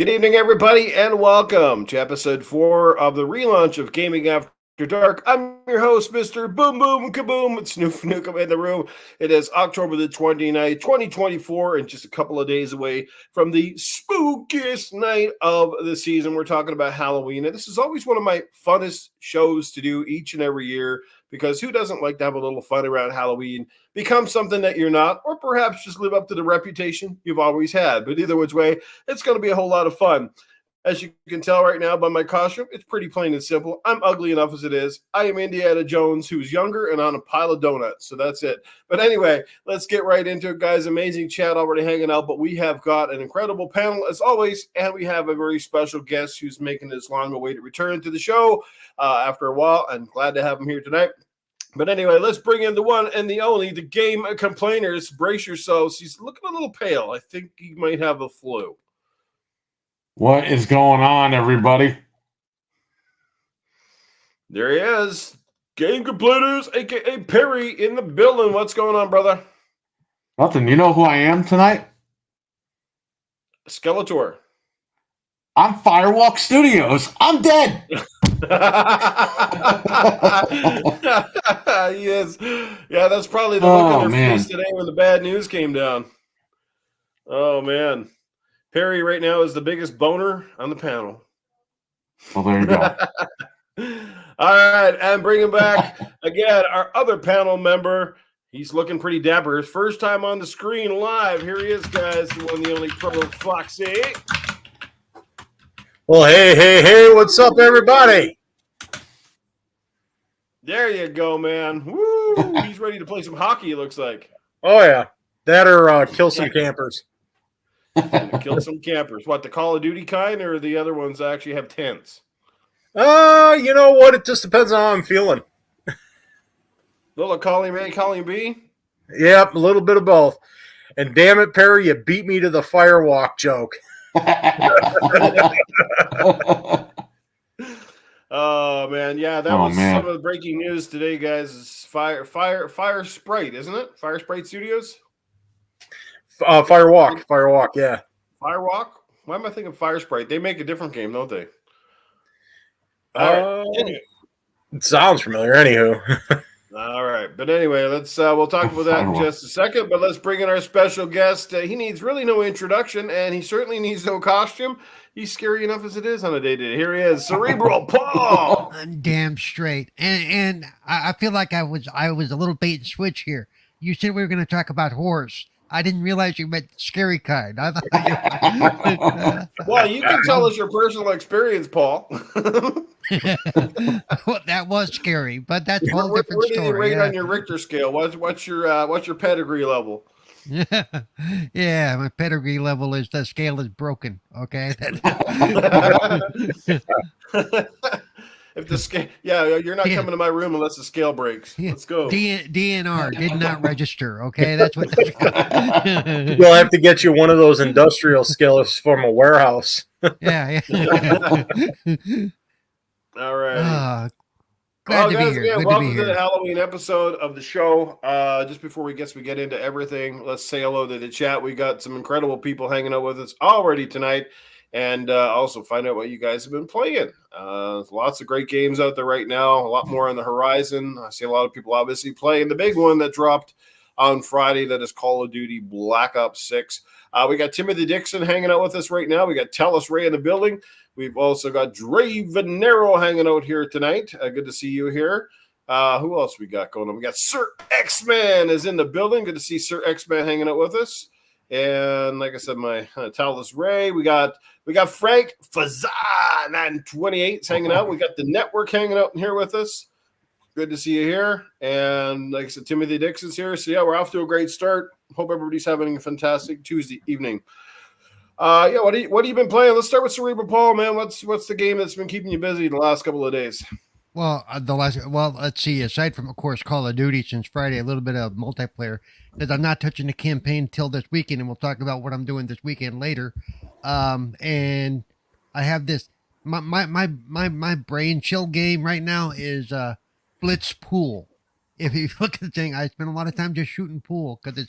Good evening, everybody, and welcome to episode 4 of the relaunch of Gaming After Dark. I'm your host, Mr. Boom Boom Kaboom. It's Noof Nookum in the room. It is October the 29th, 2024, and just a couple of days away from the spookiest night of the season. We're talking about Halloween, and this is always one of my funnest shows to do each and every year because who doesn't like to have a little fun around Halloween? Become something that you're not, or perhaps just live up to the reputation you've always had. But either which way, it's going to be a whole lot of fun. As you can tell right now by my costume, it's pretty plain and simple. I'm ugly enough as it is. I am Indiana Jones, who's younger and on a pile of donuts. So that's it. But anyway, let's get right into it, guys. Amazing chat already hanging out, but we have got an incredible panel as always, and we have a very special guest who's making this long-awaited return to the show after a while. I'm glad to have him here tonight. But anyway, let's bring in the one and the only, the Game Complainerz. Brace yourselves. He's looking a little pale. I think he might have the flu. What is going on, everybody? There he is. Game Complainerz, a.k.a. Perry, in the building. What's going on, brother? Nothing. You know who I am tonight? Skeletor. I'm Firewalk Studios. I'm dead. Yes. Yeah, that's probably the look on their face today when the bad news came down. Oh, man. Perry right now is the biggest boner on the panel. Well, there you go. All right, and bringing back, again, our other panel member. He's looking pretty dapper. His first time on the screen live. Here he is, guys. The one, the only pro Foxy. Well, hey, what's up, everybody? There you go, man. Woo! He's ready to play some hockey, it looks like. Oh, yeah. That or kill some campers. Kill some campers. What, the Call of Duty kind, or the other ones actually have tents? You know what? It just depends on how I'm feeling. Little calling A, calling B? Yep, a little bit of both. And damn it, Perry, you beat me to the firewalk joke. Oh, man. Yeah, that was some of the breaking news today, guys. Is Fire Sprite, isn't it? Fire Sprite Studios? Firewalk, yeah. Firewalk? Why am I thinking Fire Sprite? They make a different game, don't they? Anyway. It sounds familiar, anywho. All right, but anyway, we'll talk about that in just a second. But let's bring in our special guest. He needs really no introduction, and he certainly needs no costume. He's scary enough as it is on a day-to-day. Here he is, Cerebral Paul. I'm damn straight, and I feel like I was a little bait and switch here. You said we were going to talk about horse. I didn't realize you meant scary kind. I thought well, you can tell us your personal experience, Paul. Well, that was scary, but that's a whole different story. Where do you rate on your Richter scale? What's your pedigree level? Yeah, my pedigree level is the scale is broken. Okay. If the scale, you're not coming to my room unless the scale breaks. Let's go. DNR did not register. Okay, that's what. You'll have to get you one of those industrial scales from a warehouse. Yeah. All right. Glad to be here. Good welcome to be to here. the Halloween episode of the show. Just before we get into everything, let's say hello to the chat. We got some incredible people hanging out with us already tonight. And also find out what you guys have been playing. Lots of great games out there right now. A lot more on the horizon. I see a lot of people obviously playing the big one that dropped on Friday. That is Call of Duty Black Ops 6. We got Timothy Dixon hanging out with us right now. We got Tellus Ray in the building. We've also got Dre Venero hanging out here tonight. Good to see you here. Who else we got going on? We got Sir X-Man is in the building. Good to see Sir X-Man hanging out with us. And like I said, my Tellus Ray. We got Frank Fazan 928 hanging out. We got the network hanging out in here with us. Good to see you here. And like I said, Timothy Dixon's here. So yeah, we're off to a great start. Hope everybody's having a fantastic Tuesday evening. What have you been playing? Let's start with Cerebral Paul, man. What's the game that's been keeping you busy the last couple of days? Well, let's see. Aside from, of course, Call of Duty since Friday, a little bit of multiplayer, because I'm not touching the campaign till this weekend, and we'll talk about what I'm doing this weekend later. And I have this. My brain chill game right now is Blitz Pool. If you look at the thing, I spend a lot of time just shooting pool because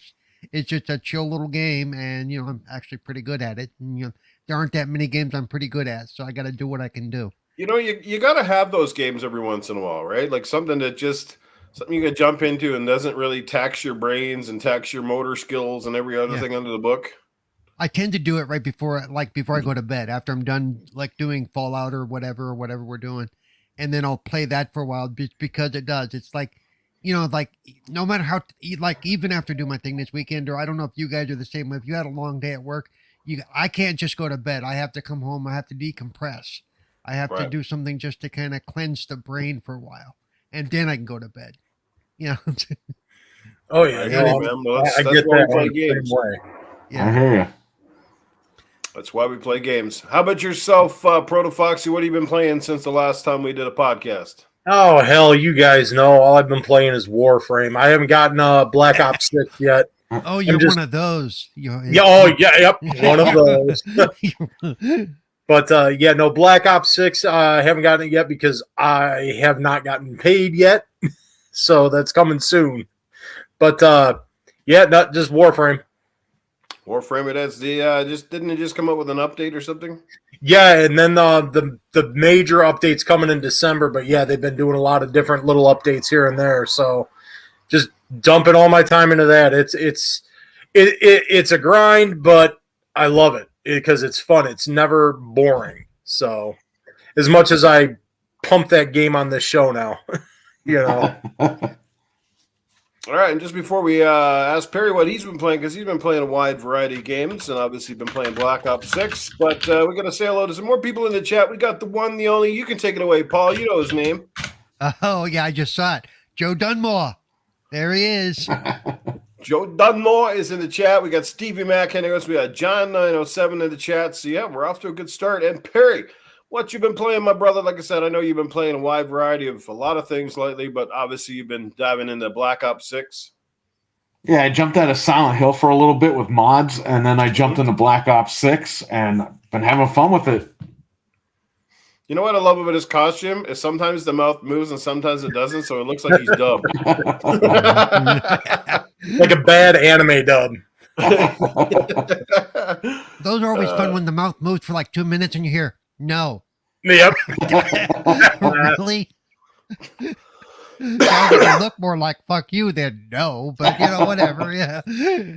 It's just a chill little game, and I'm actually pretty good at it. And, there aren't that many games I'm pretty good at, so I got to do what I can do. You got to have those games every once in a while, right? Like something you can jump into and doesn't really tax your brains and tax your motor skills and every other thing under the book. I tend to do it right before I go to bed, after I'm done like doing Fallout or whatever we're doing, and then I'll play that for a while just because it does. It's like, like no matter how, like even after I do my thing this weekend, or I don't know if you guys are the same way. If you had a long day at work, I can't just go to bed. I have to come home. I have to decompress. I have to do something just to kind of cleanse the brain for a while, and then I can go to bed. Oh yeah, I get that. Why we play games. Yeah. I hear you. That's why we play games. How about yourself, Proto Foxy? What have you been playing since the last time we did a podcast? Oh, hell, you guys know all I've been playing is Warframe. I haven't gotten Black Ops 6 yet. Oh, you're one of those. One of those. But, no, Black Ops 6, I haven't gotten it yet because I have not gotten paid yet. So that's coming soon. But, not just Warframe. Warframe, it has didn't it just come up with an update or something? Yeah, and then the major updates coming in December, but yeah, they've been doing a lot of different little updates here and there. So just dumping all my time into that. It's a grind, but I love it because it's fun. It's never boring. So as much as I pump that game on this show now, All right, and just before we ask Perry what he's been playing, because he's been playing a wide variety of games, and obviously been playing Black Ops 6, but we're going to say hello to some more people in the chat. We got the one, the only. You can take it away, Paul. You know his name. Oh, yeah, I just saw it. Joe Dunmore. There he is. Joe Dunmore is in the chat. We got Stevie Mack in us. We got John907 in the chat. So, yeah, we're off to a good start. And Perry, what you been playing, my brother? Like I said, I know you've been playing a wide variety of a lot of things lately, but obviously you've been diving into Black Ops 6. Yeah, I jumped out of Silent Hill for a little bit with mods, and then I jumped into Black Ops 6 and been having fun with it. You know what I love about his costume is sometimes the mouth moves and sometimes it doesn't, so it looks like he's dubbed. Like a bad anime dub. Those are always fun when the mouth moves for like 2 minutes and you hear, no. Yep. Really? They look more like fuck you than no, but whatever. Yeah.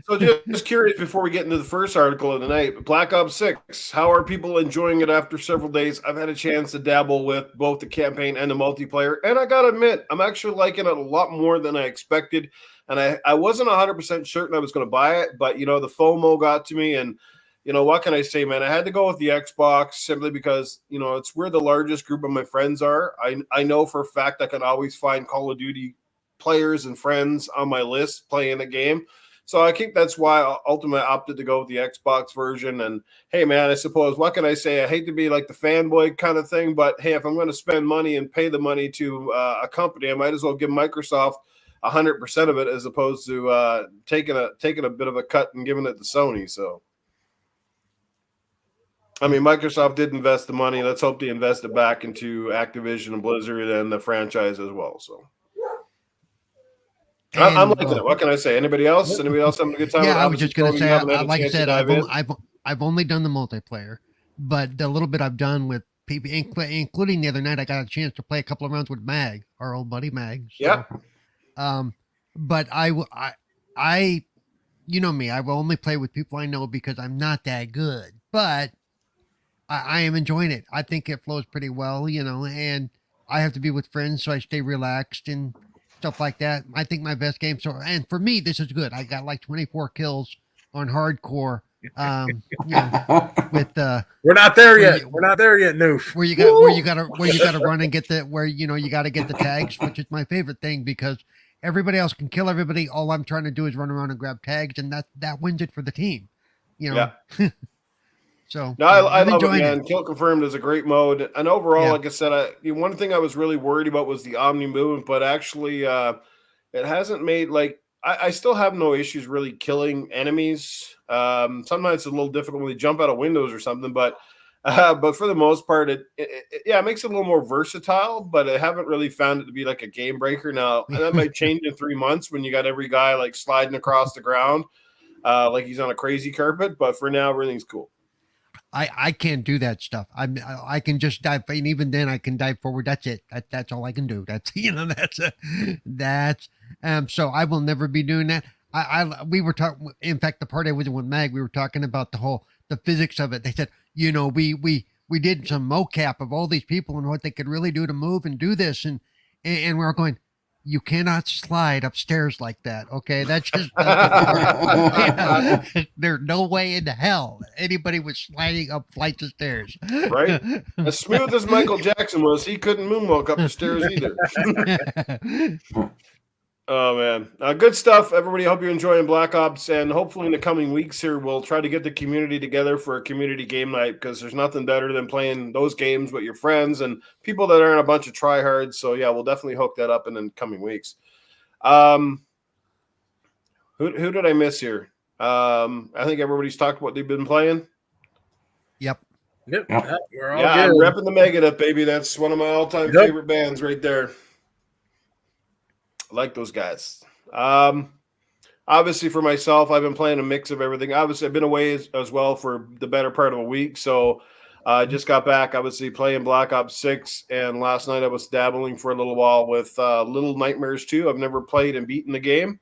So just curious before we get into the first article of the night, Black Ops 6, how are people enjoying it after several days? I've had a chance to dabble with both the campaign and the multiplayer, and I gotta admit, I'm actually liking it a lot more than I expected. And I wasn't 100% certain I was going to buy it, but the FOMO got to me, and what can I say, man? I had to go with the Xbox simply because, it's where the largest group of my friends are. I know for a fact I can always find Call of Duty players and friends on my list playing the game. So I think that's why I ultimately opted to go with the Xbox version. And, hey, man, I suppose, what can I say? I hate to be like the fanboy kind of thing, but, hey, if I'm going to spend money and pay the money to a company, I might as well give Microsoft 100% of it as opposed to taking a bit of a cut and giving it to Sony. So. I mean, Microsoft did invest the money. Let's hope they invest it back into Activision and Blizzard and the franchise as well. So I'm liking it. What can I say? Anybody else? Anybody else having a good time? Yeah, I was just going to say, like I said, I've only done the multiplayer, but the little bit I've done with people, including the other night, I got a chance to play a couple of rounds with Mag, our old buddy Mag. So, yeah. But I, you know me, I will only play with people I know because I'm not that good, but I am enjoying it. I think it flows pretty well, and I have to be with friends, so I stay relaxed and stuff like that. I think my best game, and for me, this is good. I got like 24 kills on hardcore. With we're not there yet. We're not there yet, Noof. Where you gotta run and get you got to get the tags, which is my favorite thing because everybody else can kill everybody. All I'm trying to do is run around and grab tags, and that wins it for the team. Yeah. So no, I love it, man. Kill Confirmed is a great mode, and overall, like I said, one thing I was really worried about was the Omni movement, but actually, it hasn't made I still have no issues really killing enemies. Sometimes it's a little difficult when they jump out of windows or something, but for the most part, it makes it a little more versatile. But I haven't really found it to be like a game breaker. Now that might change in 3 months when you got every guy like sliding across the ground. like he's on a crazy carpet. But for now, everything's cool. I can't do that stuff. I can just dive, and even then I can dive forward. That's it. That's all I can do. That's so I will never be doing that. We were talking. In fact, the part I was in with Mag, we were talking about the physics of it. They said, we did some mocap of all these people and what they could really do to move and do this, and we were going, you cannot slide upstairs like that. Okay, that just doesn't work. There's no way in hell anybody was sliding up flights of stairs. Right? As smooth as Michael Jackson was, he couldn't moonwalk up the stairs either. Oh man, good stuff, everybody. Hope you're enjoying Black Ops, and hopefully in the coming weeks here, we'll try to get the community together for a community game night, because there's nothing better than playing those games with your friends and people that aren't a bunch of tryhards. So yeah, we'll definitely hook that up in the coming weeks. Who did I miss here? I think everybody's talked what they've been playing. Yep. We're all Yeah, good. I'm repping the Megadeth, baby. That's one of my all-time favorite bands right there. I like those guys. Obviously, for myself, I've been playing a mix of everything. Obviously, I've been away as well for the better part of a week. So I just got back, obviously, playing Black Ops 6. And last night I was dabbling for a little while with Little Nightmares 2. I've never played and beaten the game.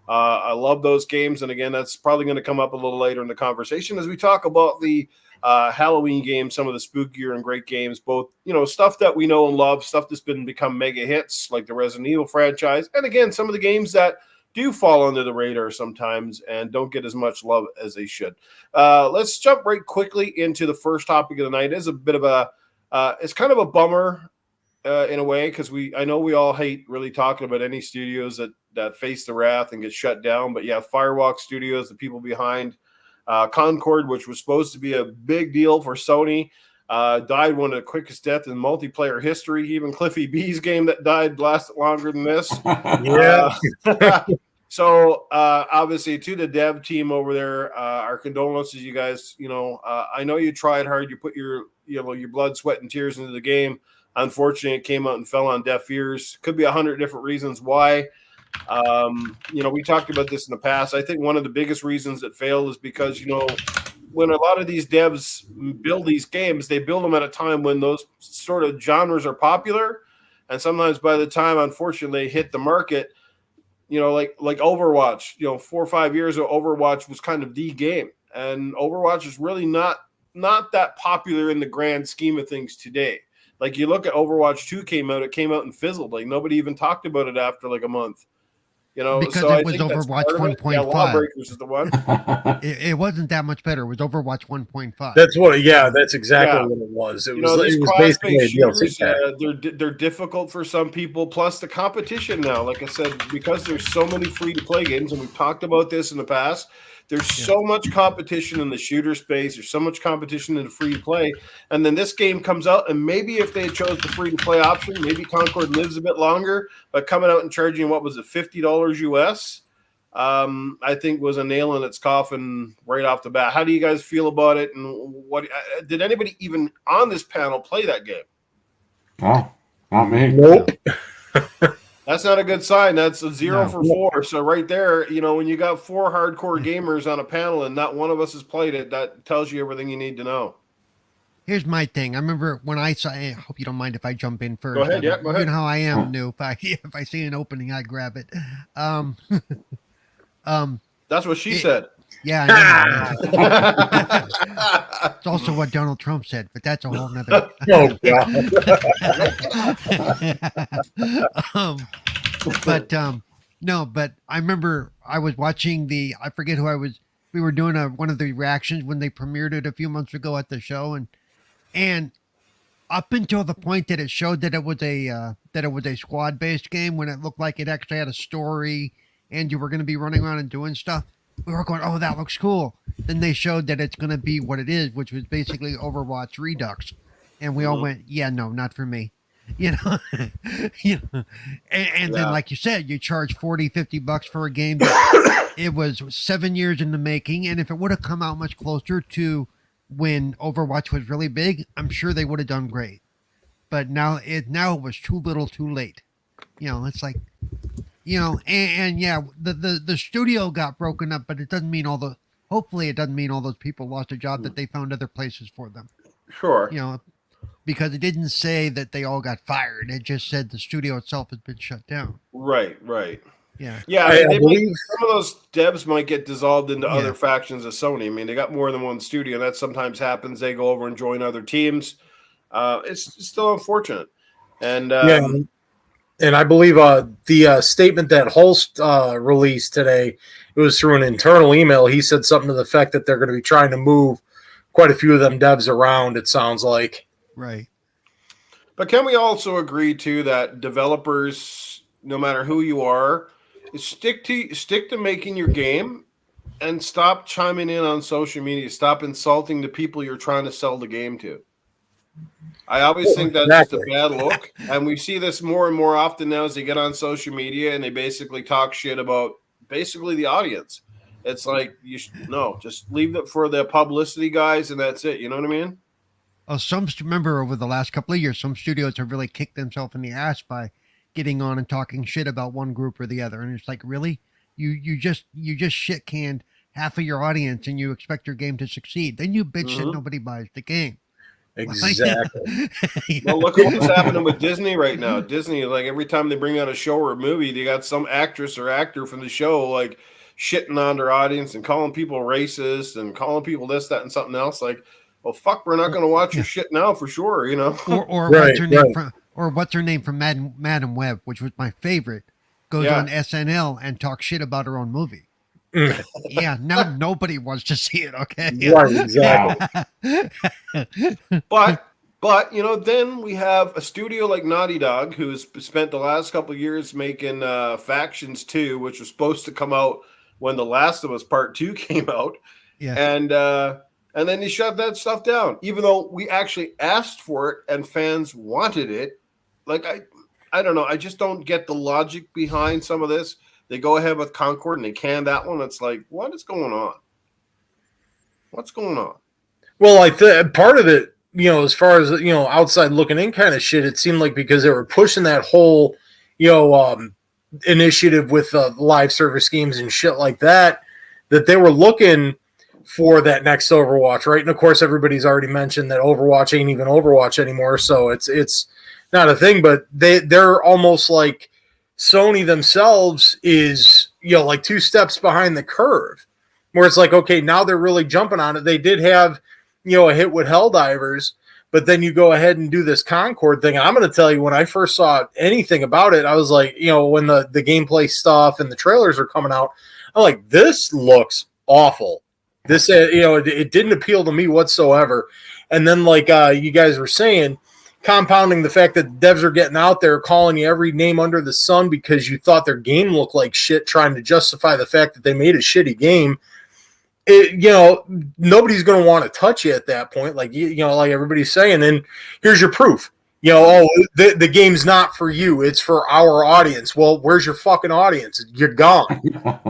I love those games. And again, that's probably going to come up a little later in the conversation as we talk about the Halloween games, some of the spookier and great games, both, stuff that we know and love, stuff that's become mega hits like the Resident Evil franchise. And again, some of the games that do fall under the radar sometimes and don't get as much love as they should. Let's jump right quickly into the first topic of the night. It's a bit of it's kind of a bummer in a way, because I know we all hate really talking about any studios that face the wrath and get shut down. But yeah, Firewalk Studios, the people behind Concord, which was supposed to be a big deal for Sony, died one of the quickest deaths in multiplayer history. Even Cliffy B's game that died lasted longer than this. Yeah. So obviously, to the dev team over there, our condolences, you guys. I know you tried hard. You put your blood, sweat, and tears into the game. Unfortunately, it came out and fell on deaf ears. Could be 100 different reasons why. We talked about this in the past. I think one of the biggest reasons it failed is because, when a lot of these devs build these games, they build them at a time when those sort of genres are popular. And sometimes by the time, unfortunately, they hit the market, like Overwatch, 4 or 5 years ago, Overwatch was kind of the game. And Overwatch is really not that popular in the grand scheme of things today. Like, you look at Overwatch 2 it came out and fizzled. Like, nobody even talked about it after like a month. Because so it was Overwatch 1.5. Yeah, Lawbreakers is the one. It wasn't that much better. It was Overwatch 1.5. That's exactly what it was. It was basically a DLC. They're difficult for some people. Plus the competition now, like I said, because there's so many free-to-play games, and we've talked about this in the past. There's so much competition in the shooter space. There's so much competition in the free-to-play. And then this game comes out, and maybe if they chose the free-to-play option, maybe Concord lives a bit longer. But coming out and charging, what was it, $50 US, I think was a nail in its coffin right off the bat. How do you guys feel about it? And what did anybody even on this panel play that game? No, not me. Nope. That's not a good sign. That's a 0 for 4. So right there, when you got 4 hardcore gamers on a panel and not one of us has played it, that tells you everything you need to know. Here's my thing. I remember when I hope you don't mind if I jump in first. Go ahead. Yeah, go ahead. You know how I am, New. If I see an opening, I grab it. That's what she said. Yeah, I know. It's also what Donald Trump said, but that's a whole nother. Oh, God. But I remember I was watching I forget who I was. We were doing one of the reactions when they premiered it a few months ago at the show, and up until the point that it showed that it was a squad based game, when it looked like it actually had a story and you were going to be running around and doing stuff, we were going, oh, that looks cool. Then they showed that it's going to be what it is, which was basically Overwatch Redux. And we all went, yeah, no, not for me. And then, like you said, you charge $40-$50 for a game that it was 7 years in the making. And if it would have come out much closer to when Overwatch was really big, I'm sure they would have done great. But now it was too little too late. It's like, You know, and yeah, the studio got broken up, but it doesn't mean hopefully it doesn't mean all those people lost a job, that they found other places for them. Sure. You know, because it didn't say that they all got fired. It just said the studio itself has been shut down. Right. Yeah. Yeah, I they believe some of those devs might get dissolved into Yeah. other factions of Sony. I mean, they got more than one studio, and that sometimes happens. They go over and join other teams. It's still unfortunate. And yeah, and I believe the statement that Holst released today, it was through an internal email. He said something to the effect that they're going to be trying to move quite a few of them devs around, it sounds like. Right. But can we also agree too that developers, no matter who you are, stick to making your game and stop chiming in on social media. Stop insulting the people you're trying to sell the game to. I always think that's just a bad look, and we see this more and more often now as they get on social media and they basically talk shit about basically the audience. It's like just leave it for the publicity guys, and that's it. You know what I mean? Oh, remember over the last couple of years, some studios have really kicked themselves in the ass by getting on and talking shit about one group or the other, and it's like, really, you just shit canned half of your audience, and you expect your game to succeed. Then you bitch that nobody buys the game. Exactly. Well, look at what's happening with Disney right now. Disney, like every time they bring out a show or a movie, they got some actress or actor from the show like shitting on their audience and calling people racist and calling people this, that, and something else. Like, well, fuck, we're not going to watch your shit now for sure, you know. Or what's her name from? Or what's her name from Madam Web, which was my favorite, goes on SNL and talks shit about her own movie. Yeah, now nobody wants to see it. Okay, right, exactly. But you know, then we have a studio like Naughty Dog, who's spent the last couple of years making Factions 2, which was supposed to come out when The Last of Us Part 2 came out. Yeah, and then they shut that stuff down, even though we actually asked for it and fans wanted it. Like I don't know, I just don't get the logic behind some of this. They go ahead with Concord and they can that one. It's like, what is going on? What's going on? Well, part of it, you know, as far as, you know, outside looking in kind of shit, it seemed like because they were pushing that whole, you know, initiative with live service games and shit like that, that they were looking for that next Overwatch, right? And of course, everybody's already mentioned that Overwatch ain't even Overwatch anymore, so it's not a thing. But they're almost like Sony themselves is, you know, like 2 steps behind the curve, where it's like, okay, now they're really jumping on it. They did have, you know, a hit with Helldivers, but then you go ahead and do this Concord thing. And I'm going to tell you, when I first saw anything about it, I was like, you know, when the gameplay stuff and the trailers are coming out, I'm like, this looks awful. This, you know, it didn't appeal to me whatsoever. And then, like you guys were saying, compounding the fact that devs are getting out there calling you every name under the sun because you thought their game looked like shit, trying to justify the fact that they made a shitty game. You know, nobody's going to want to touch you at that point. Like, you know, like everybody's saying, and here's your proof. You know, oh, the game's not for you. It's for our audience. Well, where's your fucking audience? You're gone.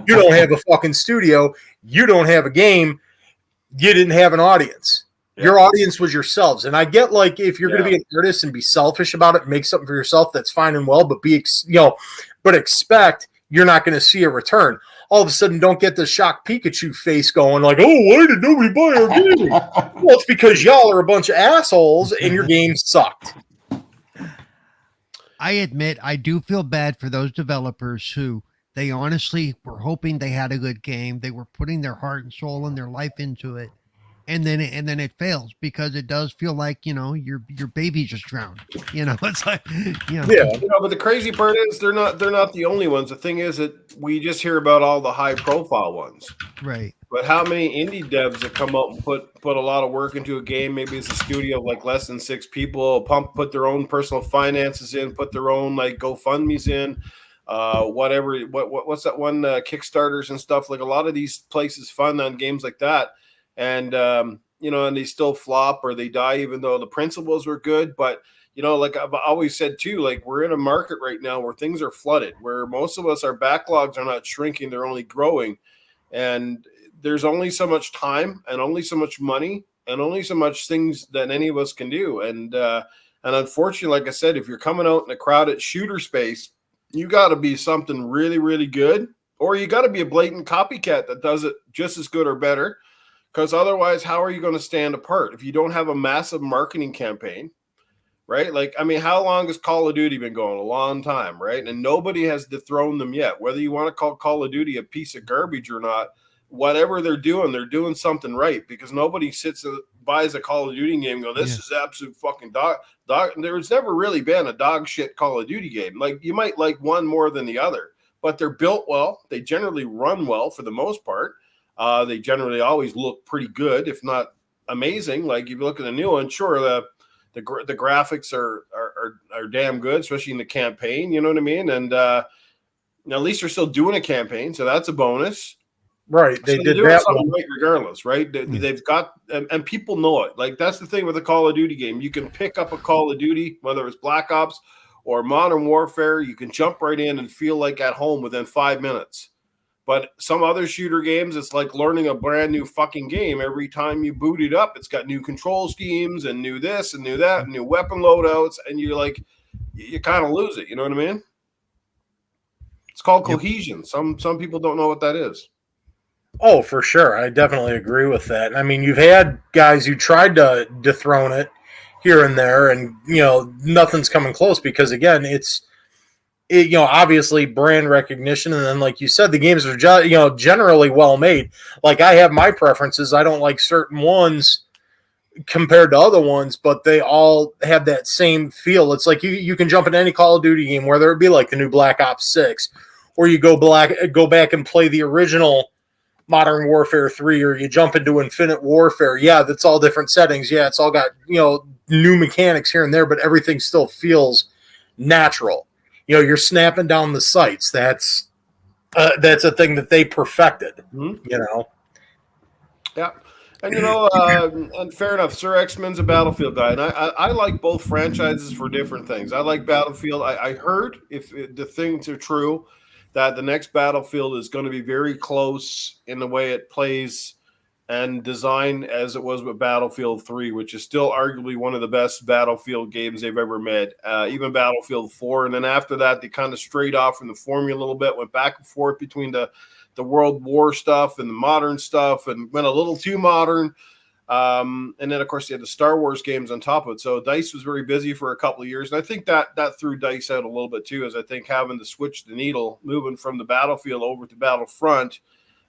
You don't have a fucking studio. You don't have a game. You didn't have an audience. Yeah. Your audience was yourselves. And I get, like, if you're going to be an artist and be selfish about it, make something for yourself, that's fine and well, but but expect you're not going to see a return. All of a sudden, don't get the shocked Pikachu face going like, oh, why did nobody buy our game? Well, it's because y'all are a bunch of assholes and your game sucked. I admit, I do feel bad for those developers who they honestly were hoping they had a good game. They were putting their heart and soul and their life into it. And then it fails, because it does feel like, you know, your baby just drowned. You know, it's like, you know. Yeah. You know, but the crazy part is they're not the only ones. The thing is that we just hear about all the high profile ones. Right. But how many indie devs that come up and put a lot of work into a game? Maybe it's a studio of like less than 6 people, put their own personal finances in, put their own like GoFundMe's in, whatever. What's that one, Kickstarters and stuff. Like a lot of these places fund on games like that. And, you know, and they still flop or they die, even though the principles were good. But, you know, like I've always said too, like we're in a market right now where things are flooded, where most of us, our backlogs are not shrinking, they're only growing. And there's only so much time and only so much money and only so much things that any of us can do. And unfortunately, like I said, if you're coming out in a crowded shooter space you got to be something really, really good, or you got to be a blatant copycat that does it just as good or better. Because otherwise, how are you going to stand apart if you don't have a massive marketing campaign, right? Like, I mean, how long has Call of Duty been going? A long time, right? And nobody has dethroned them yet. Whether you want to call Call of Duty a piece of garbage or not, whatever they're doing something right, because nobody sits and buys a Call of Duty game and go, this is absolute fucking dog. There's never really been a dog shit Call of Duty game. Like, you might like one more than the other, but they're built well. They generally run well for the most part. They generally always look pretty good, if not amazing. Like, if you look at the new one, sure, the graphics are damn good, especially in the campaign. You know what I mean? And at least they're still doing a campaign, so that's a bonus. Right, they so did that one. right regardless, right? They've got, and people know it. Like, that's the thing with a Call of Duty game. You can pick up a Call of Duty, whether it's Black Ops or Modern Warfare. You can jump right in and feel like at home within 5 minutes. But some other shooter games, it's like learning a brand new fucking game every time you boot it up. It's got new control schemes and new this and new that, and new weapon loadouts, and you're like, you kind of lose it. You know what I mean? It's called cohesion. Some people don't know what that is. Oh, for sure. I definitely agree with that. I mean, you've had guys who tried to dethrone it here and there, and, nothing's coming close because, again, it's obviously brand recognition. And then, like you said, the games are, generally well made. Like, I have my preferences. I don't like certain ones compared to other ones, but they all have that same feel. It's like you can jump into any Call of Duty game, whether it be like the new Black Ops 6, or you go back and play the original Modern Warfare 3, or you jump into Infinite Warfare. Yeah, that's all different settings. Yeah, it's all got, new mechanics here and there, but everything still feels natural. You're snapping down the sights. That's a thing that they perfected, Yeah. And, and fair enough, Sir X-Men's a Battlefield guy, and I like both franchises for different things. I like Battlefield. I heard, if the things are true, that the next Battlefield is going to be very close in the way it plays and design as it was with Battlefield 3, which is still arguably one of the best Battlefield games they've ever made, even Battlefield 4. And then after that, they kind of strayed off from the formula a little bit, went back and forth between the World War stuff and the modern stuff, and went a little too modern. And then, of course, they had the Star Wars games on top of it. So DICE was very busy for a couple of years. And I think that threw DICE out a little bit too, as I think having to switch the needle, moving from the Battlefield over to Battlefront,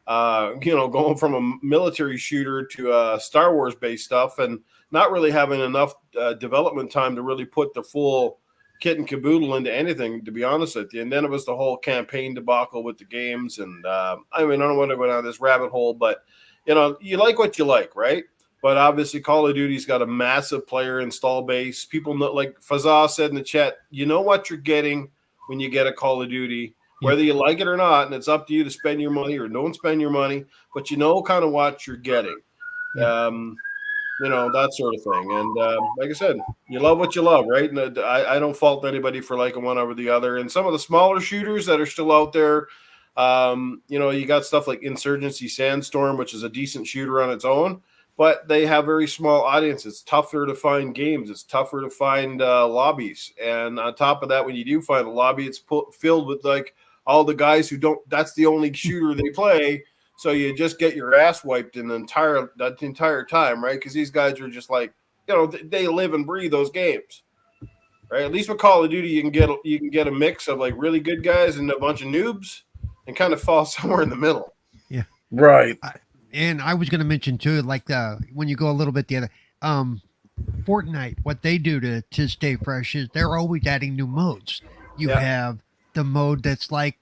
going from a military shooter to Star Wars based stuff, and not really having enough development time to really put the full kit and caboodle into anything, to be honest with you. And then it was the whole campaign debacle with the games. And I don't want to go down this rabbit hole, but you like what you like, right? But obviously Call of Duty's got a massive player install base. People know, like Fazah said in the chat, you know what you're getting when you get a Call of Duty, whether you like it or not, and it's up to you to spend your money or don't spend your money, but you know kind of what you're getting. That sort of thing. And like I said, you love what you love, right? And I don't fault anybody for liking one over the other. And some of the smaller shooters that are still out there, you got stuff like Insurgency Sandstorm, which is a decent shooter on its own, but they have very small audiences. It's tougher to find games. It's tougher to find lobbies. And on top of that, when you do find a lobby, it's filled with like all the guys who don't, that's the only shooter they play. So you just get your ass wiped the entire time, right? Because these guys are just like, they live and breathe those games, right? At least with Call of Duty, you can get a mix of like really good guys and a bunch of noobs, and kind of fall somewhere in the middle. Yeah, right. And I was going to mention too, like when you go a little bit the other, Fortnite, what they do to stay fresh is they're always adding new modes. You have the mode that's like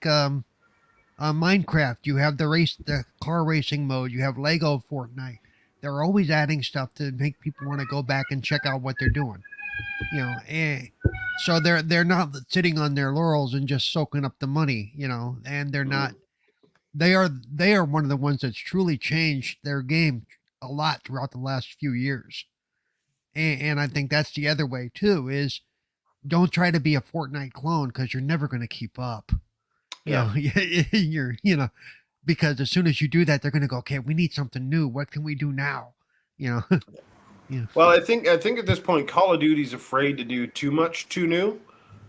Minecraft. You have the car racing mode. You have Lego Fortnite. They're always adding stuff to make people want to go back and check out what they're doing. And so they're not sitting on their laurels and just soaking up the money. And they're not. They are one of the ones that's truly changed their game a lot throughout the last few years. And I think that's the other way too, is don't try to be a Fortnite clone, because you're never going to keep up. Because as soon as you do that, they're going to go, okay, we need something new. What can we do now? Yeah. Well, I think at this point, Call of Duty's afraid to do too much too new.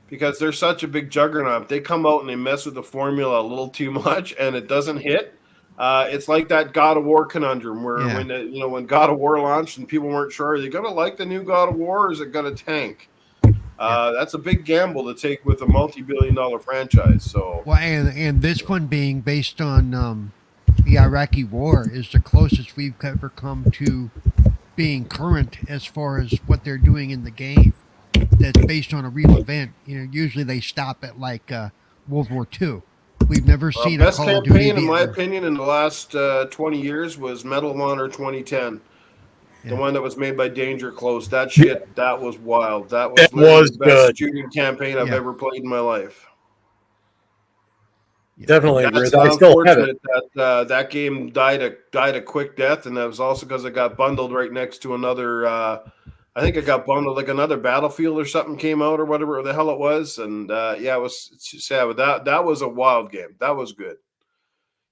because they're such a big juggernaut. If they come out and they mess with the formula a little too much and it doesn't hit, it's like that God of War conundrum where when God of War launched and people weren't sure, are they going to like the new God of War or is it going to tank? That's a big gamble to take with a multi-billion-dollar franchise. So, well, and this one being based on the Iraqi War is the closest we've ever come to being current as far as what they're doing in the game. That's based on a real event. Usually they stop at like World War II. We've never seen a best Call of Duty. campaign, in my opinion, in the last 20 years was Medal of Honor 2010. The one that was made by Danger Close. That shit, that was wild. That was the best shooting campaign I've ever played in my life. Definitely agree. That's I still have it. That game died a quick death, and that was also because it got bundled right next to another. I think it got bundled like another Battlefield or something came out or whatever the hell it was, and it's sad. But that was a wild game. That was good.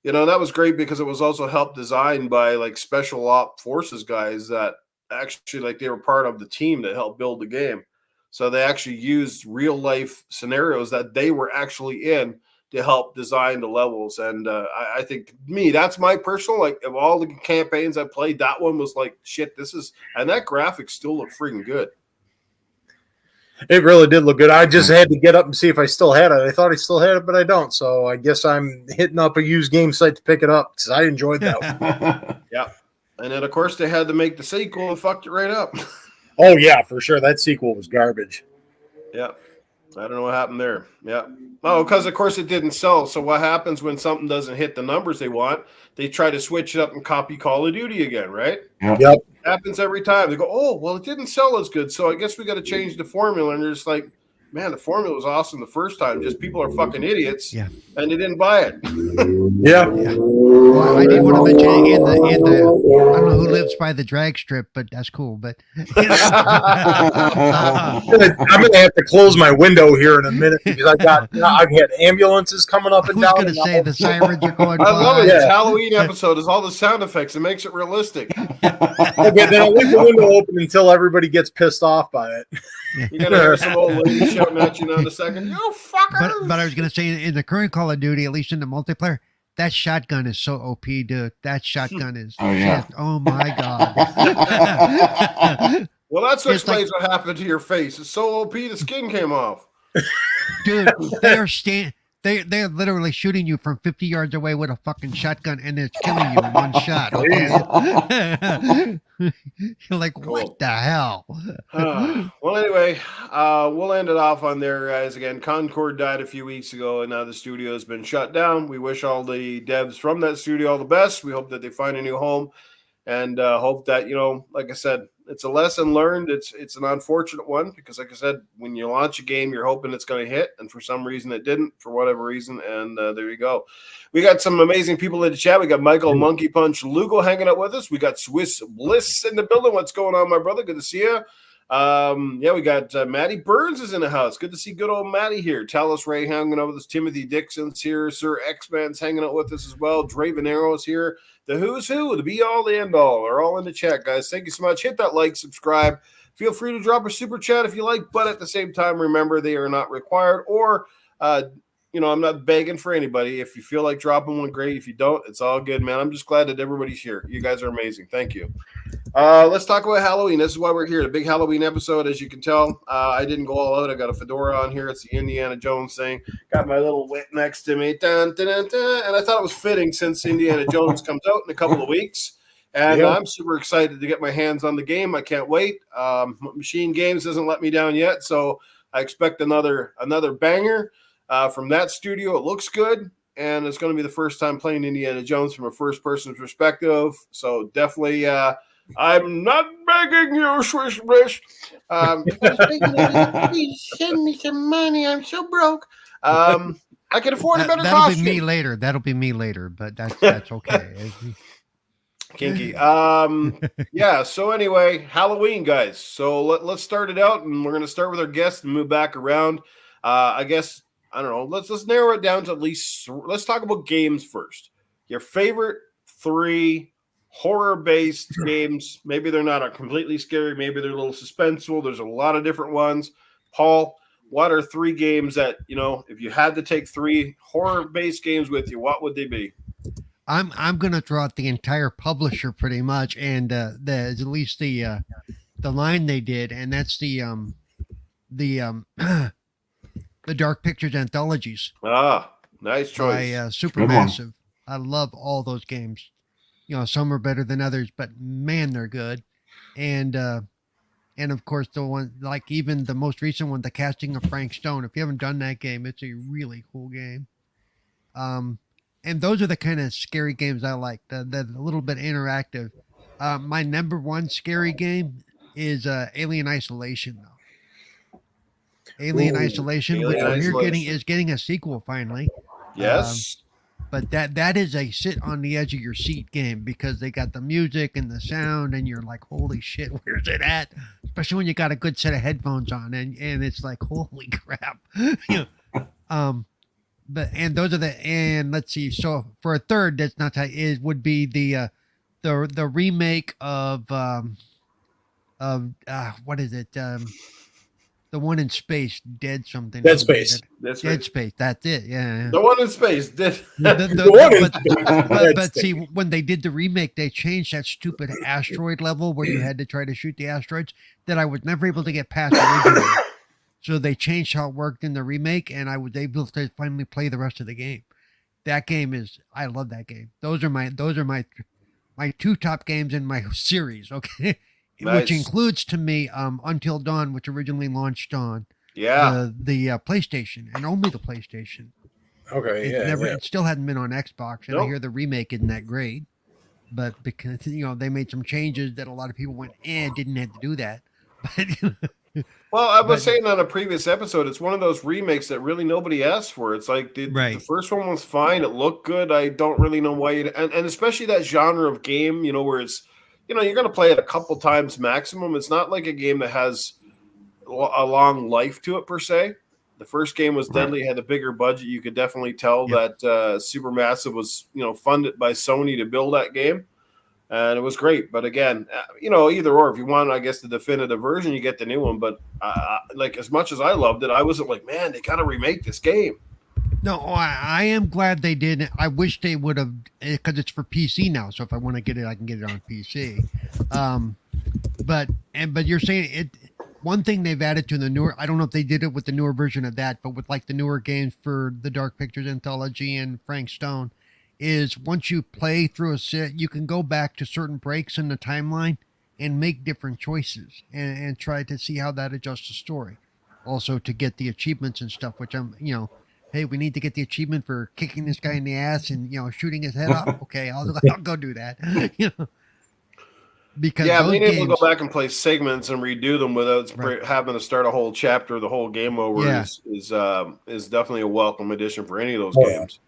That was great because it was also helped designed by like special op forces guys that actually like they were part of the team that helped build the game. So they actually used real life scenarios that they were actually in to help design the levels. And I think that's my personal, like of all the campaigns I played, that one was like, shit, and that graphic still looked freaking good. It really did look good. I just had to get up and see if I still had it. I thought I still had it, but I don't. So I guess I'm hitting up a used game site to pick it up because I enjoyed that one. Yeah. And then, of course, they had to make the sequel and fucked it right up. Oh, yeah, for sure. That sequel was garbage. Yeah. I don't know what happened there. Yeah. Oh, because, of course, it didn't sell. So what happens when something doesn't hit the numbers they want? They try to switch it up and copy Call of Duty again, right? Yep. Happens every time. They go, oh, well, it didn't sell as good, so I guess we got to change the formula. And they're just like, man, the formula was awesome the first time. Just people are fucking idiots, and they didn't buy it. Yeah. Well, I did want to mention in the I don't know who lives by the drag strip, but that's cool. But I'm gonna have to close my window here in a minute because I've had ambulances coming up and down. I was going to say the sirens are going by. I love it. This Halloween episode is all the sound effects. It makes it realistic. Okay, then I'll leave the window open until everybody gets pissed off by it. You're gonna hear some old lady shouting at you in a second. You fucker! But I was gonna say in the current Call of Duty, at least in the multiplayer, that shotgun is so OP, dude. That shotgun is oh my god. Well, that's what explains what happened to your face. It's so OP the skin came off. Dude, they're literally shooting you from 50 yards away with a fucking shotgun, and it's killing you in one shot. Okay? You're like, what the hell? Well, anyway, we'll end it off on there, guys. Again, Concord died a few weeks ago, and now the studio has been shut down. We wish all the devs from that studio all the best. We hope that they find a new home, and hope that, like I said, it's a lesson learned. It's an unfortunate one because, like I said, when you launch a game, you're hoping it's going to hit, and for some reason it didn't, for whatever reason, and there you go. We got some amazing people in the chat. We got Michael Monkey Punch Lugo hanging out with us. We got Swiss Bliss in the building. What's going on, my brother? Good to see you. We got Matty Burns is in the house. Good to see good old Matty here. Talos Ray hanging out with us. Timothy Dixon's here. Sir X-Man's hanging out with us as well. Draven Arrow's here. The who's who, the be-all, the end-all are all in the chat, guys. Thank you so much. Hit that like, subscribe. Feel free to drop a super chat if you like, but at the same time, remember they are not required or, I'm not begging for anybody. If you feel like dropping one, great. If you don't, it's all good, man. I'm just glad that everybody's here. You guys are amazing. Thank you. Let's talk about Halloween. This is why we're here. The big Halloween episode, as you can tell. I didn't go all out. I got a fedora on here. It's the Indiana Jones thing. Got my little wit next to me. Dun, dun, dun, dun. And I thought it was fitting since Indiana Jones comes out in a couple of weeks. And I'm super excited to get my hands on the game. I can't wait. Machine Games hasn't let me down yet, so I expect another banger from that studio. It looks good. And it's going to be the first time playing Indiana Jones from a first-person perspective. So definitely I'm not begging you, Swish Blish. Please send me some money. I'm so broke. I can afford a better costume. That'll be me later, but that's okay. Kinky. So anyway, Halloween, guys. So let's start it out, and we're going to start with our guests and move back around. I guess, I don't know. Let's narrow it down to at least, let's talk about games first. Your favorite 3 horror-based games. Maybe they're not completely scary. Maybe they're a little suspenseful. There's a lot of different ones. Paul, what are 3 games that, if you had to take 3 horror-based games with you, what would they be? I'm gonna throw out the entire publisher pretty much, and at least the line they did, and that's the the Dark Pictures anthologies Ah, nice choice. by Good one. Supermassive. I love all those games. Some are better than others, but man, they're good. And of course the one, like even the most recent one, The Casting of Frank Stone. If you haven't done that game, it's a really cool game. And those are the kind of scary games I like. The little bit interactive. My number one scary game is Alien Isolation, though. Alien Isolation, which Alien we're getting Isolation. is getting a sequel finally. Yes. But that is a sit on the edge of your seat game, because they got the music and the sound, and you're like, holy shit, where's it at? Especially when you got a good set of headphones on, and it's like, holy crap. But those are and let's see. So for a third, that's not how it would be the remake of what is it? The one in space, Dead something. Dead Space. Dead Space. That's it. Yeah. The one in space did. The one in But Dead see, Space. when they did the remake, they changed that stupid asteroid level where you had to try to shoot the asteroids that I was never able to get past originally. So they changed how it worked in the remake, and I was able to finally play the rest of the game. That game I love that game. Those are my 2 top games in my series. Okay. Nice. Which includes to me Until Dawn, which originally launched on the PlayStation, and only the PlayStation. Okay, It still hadn't been on Xbox, and I Nope. hear the remake isn't that great. But because they made some changes that a lot of people went, didn't have to do that. But Well, I was saying on a previous episode, it's one of those remakes that really nobody asked for. It's like the first one was fine. It looked good. I don't really know why and especially that genre of game, where it's, you're going to play it a couple times maximum. It's not like a game that has a long life to it per se. The first game was deadly, had a bigger budget. You could definitely tell that Supermassive was, funded by Sony to build that game. And it was great. But again, either or. If you want, I guess, the definitive version, you get the new one. But like, as much as I loved it, I wasn't like, man, they got to remake this game. No, I am glad they did. I wish they would have, because it's for PC now. So if I want to get it, I can get it on PC. But you're saying it. One thing they've added to the newer, I don't know if they did it with the newer version of that, but with like the newer games for the Dark Pictures anthology and Frank Stone, is once you play through a set, you can go back to certain breaks in the timeline and make different choices and try to see how that adjusts the story. Also to get the achievements and stuff, which I'm, hey, we need to get the achievement for kicking this guy in the ass and, shooting his head off. Okay, I'll go do that. Because being able to go back and play segments and redo them without having to start a whole chapter, the whole game over is definitely a welcome addition for any of those games.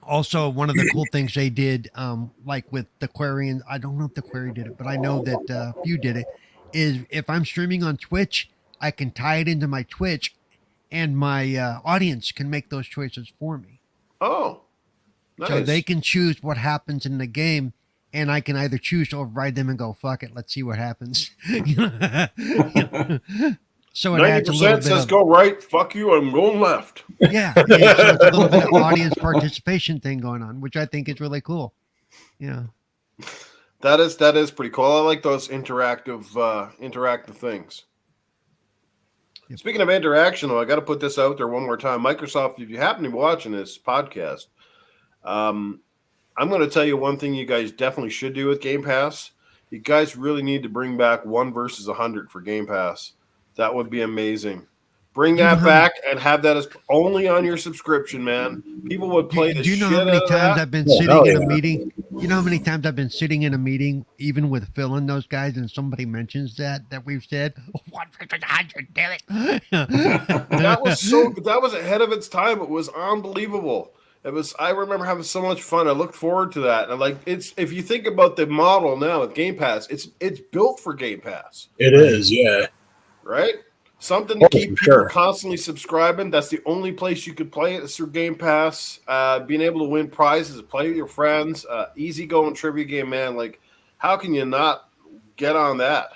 Also, one of the cool things they did, like with the Quarian, I don't know if the Query did it, but I know that you did it, is if I'm streaming on Twitch, I can tie it into my Twitch, and my audience can make those choices for me. Oh, nice. So they can choose what happens in the game, and I can either choose to override them and go, fuck it, let's see what happens. So it adds a little bit says of, go right, fuck you, I'm going left. Yeah, so it's a little bit of audience participation thing going on, which I think is really cool. Yeah. That is pretty cool. I like those interactive things. Yep. Speaking of interaction, though, I got to put this out there one more time. Microsoft, if you happen to be watching this podcast, I'm going to tell you one thing you guys definitely should do with Game Pass. You guys really need to bring back 1 versus 100 for Game Pass. That would be amazing. Bring that back and have that as only on your subscription, man. People would play the shit out of that. Do you know how many times I've been sitting in a meeting? You know how many times I've been sitting in a meeting, even with Phil and those guys, and somebody mentions that we've said, 1 versus 100, damn it. That was ahead of its time. It was unbelievable. I remember having so much fun. I looked forward to that. And if you think about the model now with Game Pass, it's built for Game Pass. It is, yeah. Right? Something to keep people constantly subscribing. That's the only place you could play it is through Game Pass. Being able to win prizes, play with your friends, easygoing trivia game, man. Like, how can you not get on that?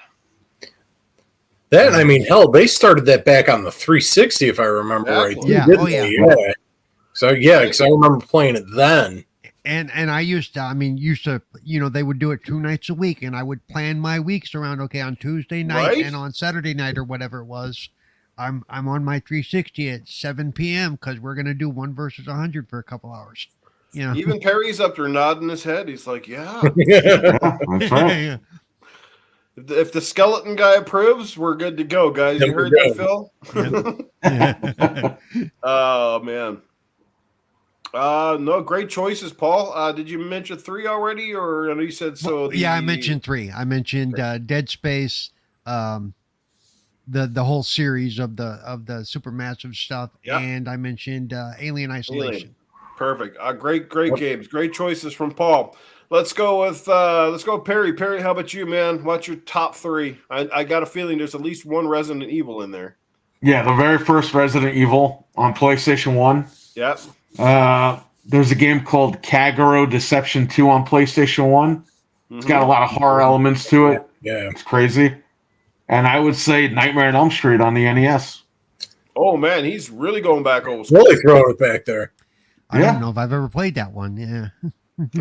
That, I mean, hell, they started that back on the 360, if I remember right. Yeah. Didn't Oh, they? yeah. Yeah. So, yeah, because I remember playing it then. And I used to, they would do it 2 nights a week, and I would plan my weeks around, okay, on Tuesday night Right? and on Saturday night or whatever it was, I'm on my 360 at 7 p.m. because we're going to do 1 versus 100 for a couple hours. Even Perry's up there nodding his head. He's like, yeah. Yeah, that's right. Yeah. If the skeleton guy approves, we're good to go, guys. You heard that, Phil? Oh, man. No, great choices, Paul. Did you mention 3 already, or I know you said so? Yeah, I mentioned 3. I mentioned Dead Space, the whole series of the supermassive stuff, and I mentioned Alien Isolation. Perfect. Great games. Great choices from Paul. Let's go with Perry. Perry, how about you, man? What's your top 3? I got a feeling there's at least one Resident Evil in there. Yeah, the very first Resident Evil on PlayStation 1. Yep. There's a game called Kagero Deception 2 on PlayStation 1. It's got a lot of horror elements to it. Yeah. It's crazy. And I would say Nightmare on Elm Street on the NES. Oh, man, he's really going back old school. Really throwing it back there. I don't know if I've ever played that one. Yeah.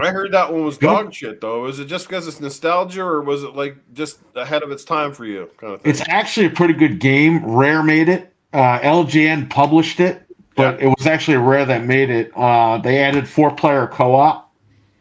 I heard that one was dog shit, though. Was it just because it's nostalgia, or was it like just ahead of its time for you, kind of thing? It's actually a pretty good game. Rare made it. LJN published it, but it was actually Rare that made it. They added 4-player co-op.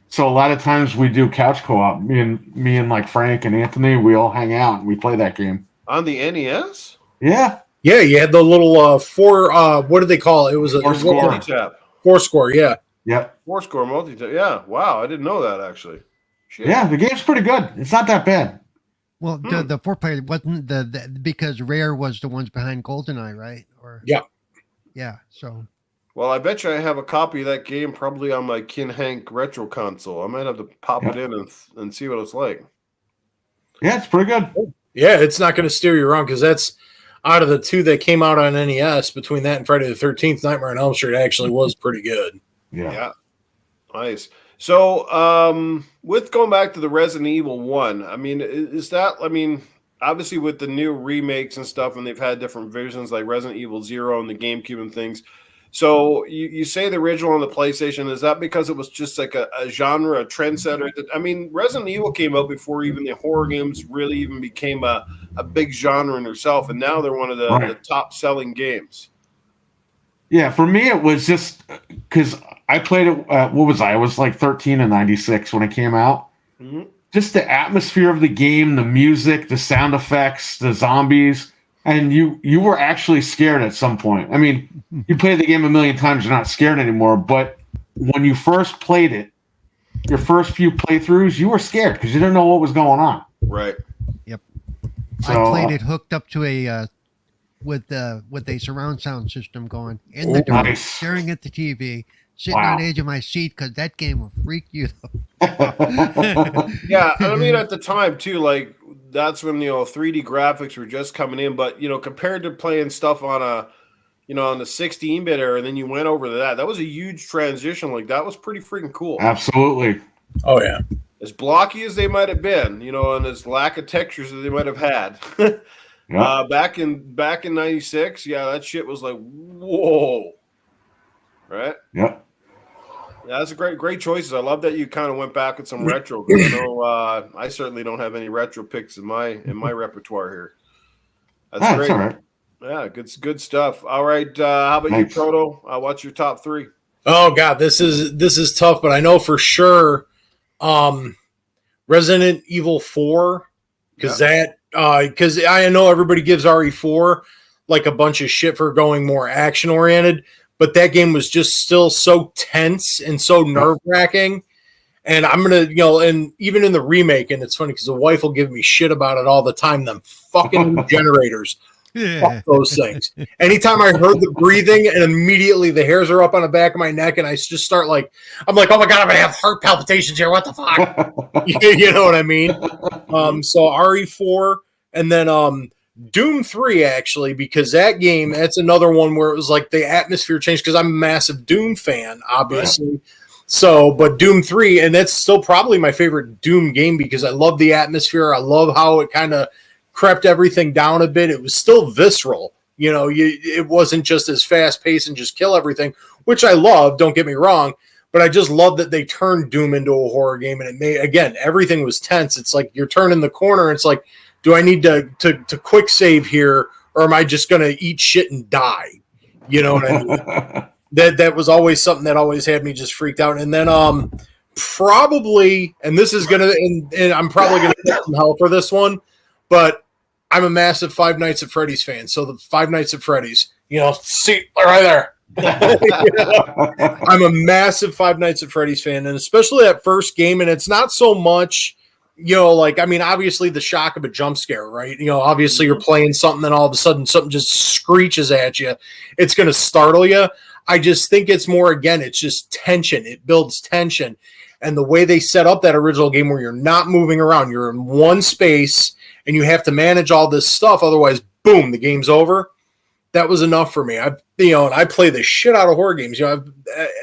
So a lot of times we do couch co-op. Me and like Frank and Anthony, we all hang out and we play that game. On the NES? Yeah. Yeah, you had the little what did they call it? It was a Four-score. Multi-tap. 4-score, yeah. Yep. 4-score multi-tap. Yeah. Wow, I didn't know that, actually. Shit. Yeah, the game's pretty good. It's not that bad. Well, the 4-player wasn't the because Rare was the ones behind GoldenEye, right? Or yeah. So. Well, I bet you I have a copy of that game probably on my Kin Hank retro console. I might have to pop it in and see what it's like. Yeah, it's pretty good. Yeah, it's not going to steer you wrong because that's out of the 2 that came out on NES. Between that and Friday the 13th, Nightmare on Elm Street actually was pretty good. Yeah. Nice. So, with going back to the Resident Evil 1, I mean, obviously with the new remakes and stuff, and they've had different versions like Resident Evil 0 and the GameCube and things. So you say the original on the PlayStation, is that because it was just like a genre, a trendsetter? I mean, Resident Evil came out before even the horror games really even became a big genre in itself, and now they're one of the top-selling games. Yeah, for me it was just because I played it, what was I? I was like 13 in 96 when it came out. Mm-hmm. Just the atmosphere of the game, the music, the sound effects, the zombies. And you were actually scared at some point. I mean, you play the game a million times, you're not scared anymore. But when you first played it, your first few playthroughs, you were scared because you didn't know what was going on. Right. Yep. So, I played it hooked up to a with a surround sound system going in the dark, staring at the TV, sitting on the edge of my seat because that game will freak you. Yeah, I mean at the time too, like that's when 3D graphics were just coming in, but compared to playing stuff on on the 16-bit era, and then you went over to that was a huge transition. Like that was pretty freaking cool. Absolutely. Oh yeah. As blocky as they might have been, and as lack of textures that they might have had. Back in 96, that shit was like whoa. Right? Yep. Yeah, that's a great choices. I love that you kind of went back with some retro. I know I certainly don't have any retro picks in my repertoire here. That's great. All right. Yeah, good stuff. All right, how about you, Proto? What's your top 3? Oh God, this is tough, but I know for sure, Resident Evil 4 because I know everybody gives RE4 like a bunch of shit for going more action oriented. But that game was just still so tense and so nerve-wracking. And I'm going to, and even in the remake, and it's funny because the wife will give me shit about it all the time, them fucking generators. Fuck those things. Anytime I heard the breathing and immediately the hairs are up on the back of my neck and I just start I'm like, oh my God, I'm going to have heart palpitations here. What the fuck? You know what I mean? So RE4 and then Doom 3 actually, because that game, that's another one where it was like the atmosphere changed because I'm a massive Doom fan, obviously. So, but Doom 3, and that's still probably my favorite Doom game because I love the atmosphere. I love how it kind of crept everything down a bit. It was still visceral. It wasn't just as fast paced and just kill everything, which I love. Don't get me wrong, but I just love that they turned Doom into a horror game, and it made, again, everything was tense. It's like you're turning the corner, and it's like, do I need to quick save here, or am I just going to eat shit and die? You know what I mean? That was always something that always had me just freaked out. And then probably, and this is gonna, and I'm probably gonna get some hell for this one, but I'm a massive Five Nights at Freddy's fan. So the Five Nights at Freddy's, see right there. I'm a massive Five Nights at Freddy's fan, and especially that first game. And it's not so much, obviously the shock of a jump scare, right? Obviously you're playing something, and all of a sudden something just screeches at you. It's going to startle you. I just think it's more, again, it's just tension. It builds tension. And the way they set up that original game where you're not moving around, you're in one space, and you have to manage all this stuff. Otherwise, boom, the game's over. That was enough for me. And I play the shit out of horror games.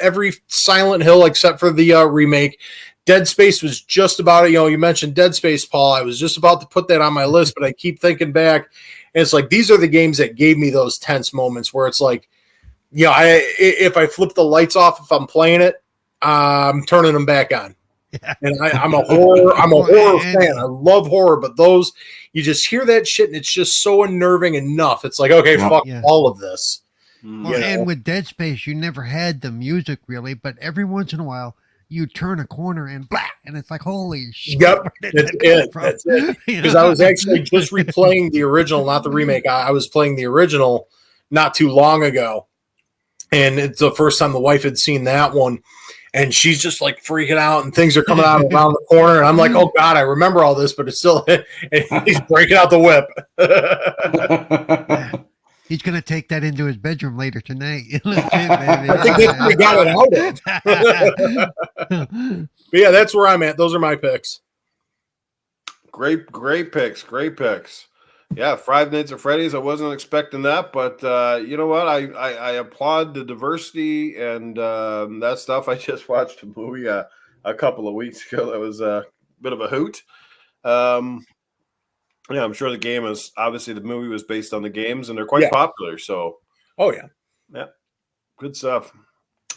Every Silent Hill except for the remake. Dead Space was just about it. You mentioned Dead Space, Paul. I was just about to put that on my list, but I keep thinking back, and it's like these are the games that gave me those tense moments where it's like, if I flip the lights off, if I'm playing it, I'm turning them back on. Yeah. And I'm a horror fan. I love horror, but those, you just hear that shit and it's just so unnerving enough. It's like, okay, fuck all of this. Well, and with Dead Space, you never had the music really, but every once in a while you turn a corner and blah, and it's like, holy shit. Yep, that's it. Because I was actually just replaying the original, not the remake. I was playing the original not too long ago. And it's the first time the wife had seen that one. And she's just like freaking out, and things are coming out around the corner. And I'm like, oh God, I remember all this, but it's still, he's breaking out the whip. He's going to take that into his bedroom later tonight. I think that's where we got it out of. But yeah, that's where I'm at. Those are my picks. Great picks. Yeah, Five Nights at Freddy's. I wasn't expecting that, but you know what? I applaud the diversity and that stuff. I just watched a movie a couple of weeks ago that was a bit of a hoot. Yeah, I'm sure the game is obviously the movie was based on the games, and they're quite popular. So, yeah, good stuff.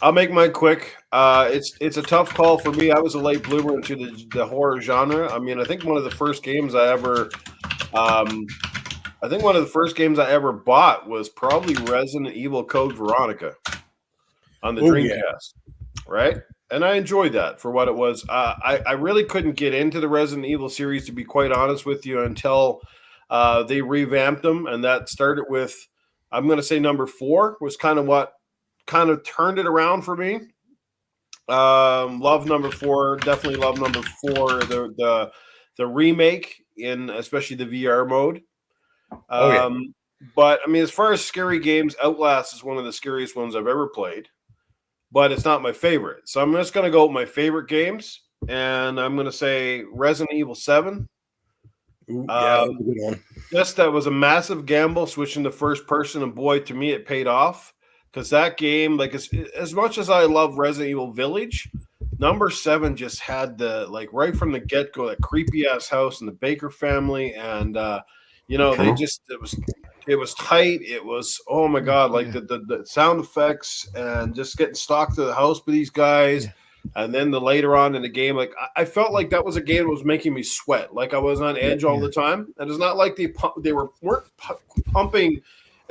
I'll make mine quick. It's a tough call for me. I was a late bloomer into the horror genre. I mean, I think one of the first games I ever bought was probably Resident Evil Code Veronica on the Dreamcast, right? And I enjoyed that for what it was. I really couldn't get into the Resident Evil series, to be quite honest with you, until they revamped them, and that started with, I'm going to say number 4 was kind of what kind of turned it around for me. Love number 4, definitely love number 4. The remake in especially the VR mode. But I mean, as far as scary games, Outlast is one of the scariest ones I've ever played, but it's not my favorite. So I'm just going to go with my favorite games, and I'm going to say Resident Evil 7. Ooh, that's a good one. Yes, that was a massive gamble switching to first person, and boy, to me, it paid off. Because that game, like as much as I love Resident Evil Village, number 7 just had the, like, right from the get-go, that creepy ass house and the Baker family, and they just, it was tight. It was, oh my God, like the sound effects and just getting stalked to the house with these guys. And then later on in the game, like I felt like that was a game that was making me sweat. Like I was on edge all the time. And it's not like they weren't pumping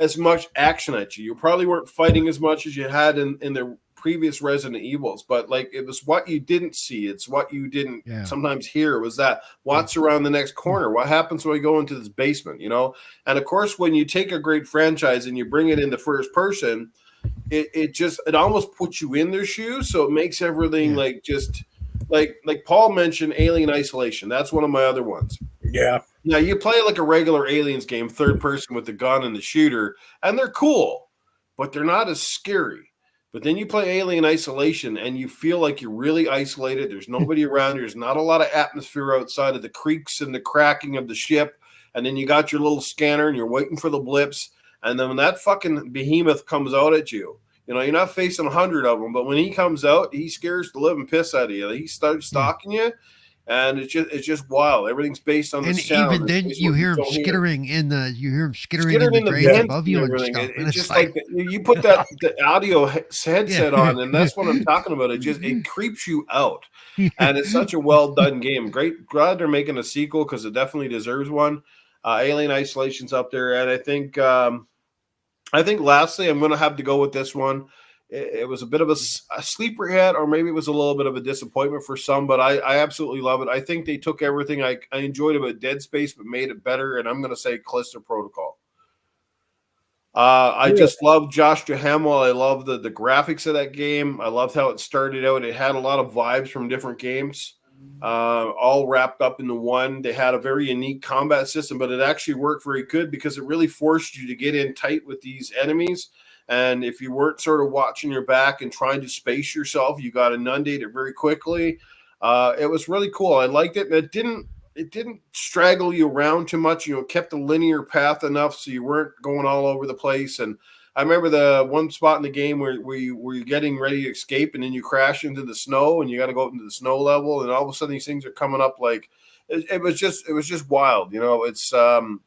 as much action at you. You probably weren't fighting as much as you had in the previous Resident Evils, but like it was what you didn't see. It's what you didn't sometimes hear. Was that what's around the next corner? What happens when we go into this basement? And of course, when you take a great franchise and you bring it into first person, it almost puts you in their shoes. So it makes everything like Paul mentioned, Alien Isolation. That's one of my other ones. Yeah. Now you play like a regular Aliens game, third person with the gun and the shooter, and they're cool, but they're not as scary. But then you play Alien Isolation and you feel like you're really isolated. There's nobody around. There's not a lot of atmosphere outside of the creaks and the cracking of the ship. And then you got your little scanner and you're waiting for the blips. And then when that fucking behemoth comes out at you, you're not facing 100 of them, but when he comes out, he scares the living piss out of you. He starts stalking you. and it's just wild. Everything's based on the And sound. even then, It's you what hear him don't hear. skittering in the Skittering in the graves vents above and you and everything. stuff. And It's it's just like you put the audio headset Yeah. on, and that's what I'm talking about. It creeps you out, and it's such a well done game. Great, glad they're making a sequel because it definitely deserves one. Alien Isolation's up there, and I think lastly, I'm going to have to go with this one. It was a bit of a sleeper hit, or maybe it was a little bit of a disappointment for some, but I absolutely love it. I think they took everything I enjoyed about Dead Space, but made it better, and I'm going to say Callisto Protocol. I just love Josh Duhamel. I love the graphics of that game. I loved how it started out. It had a lot of vibes from different games, all wrapped up into one. They had a very unique combat system, but it actually worked very good because it really forced you to get in tight with these enemies. And if you weren't sort of watching your back and trying to space yourself, you got inundated very quickly. It was really cool. I liked it. It didn't straggle you around too much. You know, it kept a linear path enough so you weren't going all over the place. And I remember the one spot in the game where you're getting ready to escape, and then you crash into the snow, and you got to go into the snow level, and all of a sudden these things are coming up like it was just wild. You know, it's hacking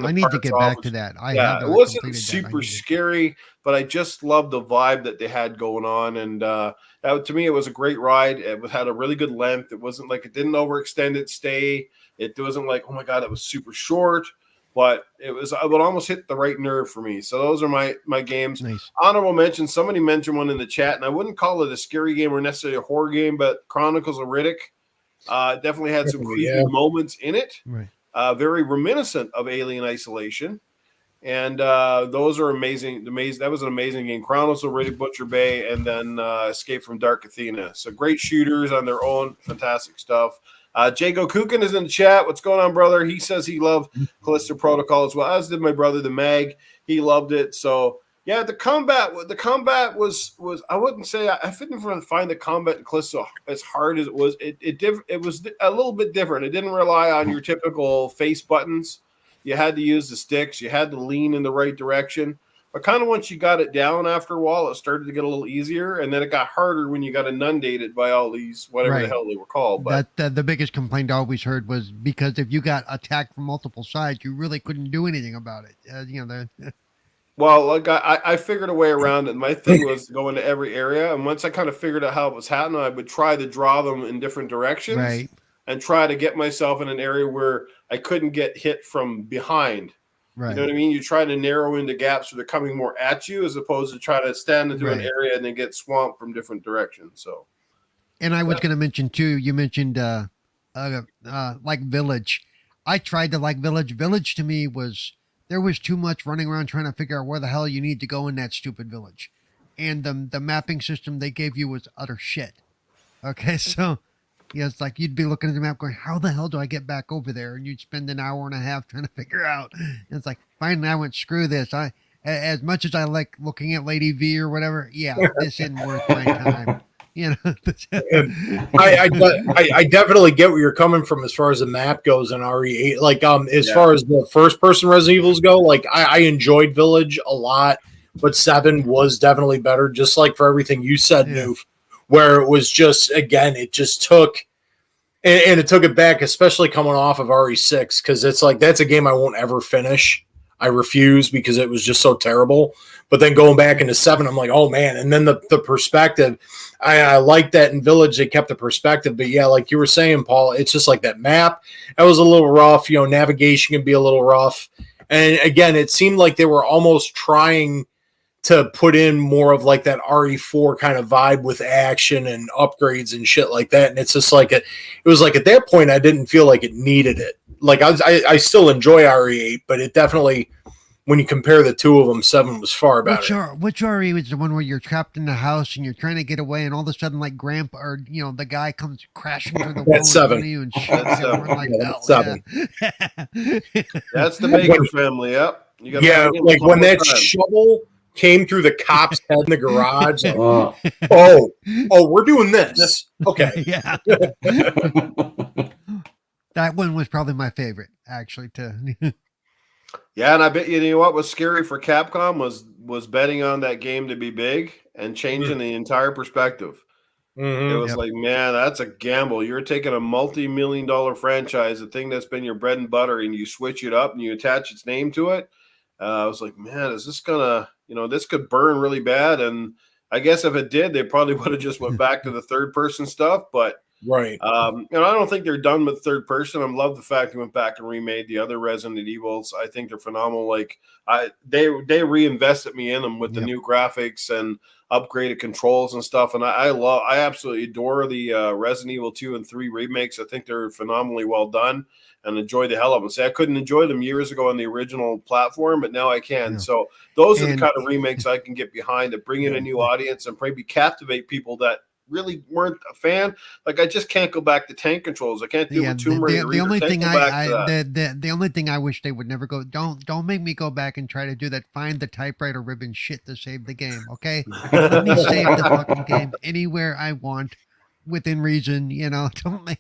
the I need to parts get off. back to that. It wasn't super scary, but I just loved the vibe that they had going on. And to me, it was a great ride. It had a really good length. It wasn't like it didn't overextend its stay. It wasn't like, oh my God, it was super short, but it would almost hit the right nerve for me. So those are my games. Nice. Honorable mention, somebody mentioned one in the chat, and I wouldn't call it a scary game or necessarily a horror game, but Chronicles of Riddick definitely had some creepy moments in it. Right. Very reminiscent of Alien Isolation. And those are amazing. That was an amazing game. Chronicles of Riddick, Butcher Bay, and then Escape from Dark Athena. So great shooters on their own. Fantastic stuff. Jago Kukin is in the chat. What's going on, brother? He says he loved Callisto Protocol as well, as did my brother, the Mag. He loved it. So, yeah, the combat was I wouldn't say I couldn't find the combat in Callisto as hard as it was. It was a little bit different. It didn't rely on your typical face buttons. You had to use the sticks. You had to lean in the right direction. But kind of once you got it down after a while, it started to get a little easier, and then it got harder when you got inundated by all these whatever the hell they were called. But the biggest complaint I always heard was because if you got attacked from multiple sides, you really couldn't do anything about it. Well, like I figured a way around it. My thing was go into every area, and once I kind of figured out how it was happening, I would try to draw them in different directions, right, and try to get myself in an area where I couldn't get hit from behind. Right. You know what I mean? You try to narrow into gaps where they're coming more at you, as opposed to try to stand into an area and then get swamped from different directions. So, and I was going to mention too. You mentioned like Village. I tried to like Village. Village to me there was too much running around trying to figure out where the hell you need to go in that stupid village. And the mapping system they gave you was utter shit. Okay, so yeah, it's like you'd be looking at the map going, how the hell do I get back over there? And you'd spend an hour and a half trying to figure out. And it's like, finally I went, screw this. As much as I like looking at Lady V or whatever, yeah, this isn't worth my time. I definitely get where you're coming from as far as the map goes in RE8. Like, as far as the first person Resident Evils go, like I enjoyed Village a lot, but 7 was definitely better. Just like for everything you said, Noof, where it was just again, it just took and it took it back, especially coming off of RE6, because it's like that's a game I won't ever finish. I refuse because it was just so terrible. But then going back into 7, I'm like, oh man. And then the perspective, I like that in Village, they kept the perspective. But yeah, like you were saying, Paul, it's just like that map. That was a little rough. Navigation can be a little rough. And again, it seemed like they were almost trying to put in more of like that RE4 kind of vibe with action and upgrades and shit like that. And it's just like it was like at that point, I didn't feel like it needed it. Like I still enjoy RE8, but it definitely, when you compare the two of them, 7 was far better. Which RE was the one where you're trapped in the house and you're trying to get away, and all of a sudden, like Grandpa or the guy comes crashing through the wall in front of you and shit. That's 7. Like, that's 7. That's the Baker family. Yep. Like when that shovel came through the cop's head in the garage. Like, we're doing this. Okay. Yeah. That one was probably my favorite, actually, too. Yeah, and I bet you know what was scary for Capcom was betting on that game to be big and changing the entire perspective. Mm-hmm. It was like, man, that's a gamble. You're taking a multi-million-dollar franchise, a thing that's been your bread and butter, and you switch it up and you attach its name to it. I was like, man, is this gonna, this could burn really bad? And I guess if it did, they probably would have just went back to the third-person stuff. But Right. I don't think they're done with third person. I love the fact they went back and remade the other Resident Evils. I think they're phenomenal. Like they reinvested me in them with the new graphics and upgraded controls and stuff. And I absolutely adore the Resident Evil 2 and 3 remakes. I think they're phenomenally well done and enjoy the hell of them. See, I couldn't enjoy them years ago on the original platform, but now I can. Yeah. So those are the kind of remakes I can get behind that bring in a new audience and maybe captivate people that really weren't a fan. Like I just can't go back to tank controls. I can't do with Tomb Raider. The only thing the only thing I wish they would never go. Don't make me go back and try to do that. Find the typewriter ribbon shit to save the game. Okay, let me save the fucking game anywhere I want, within reason. Don't make.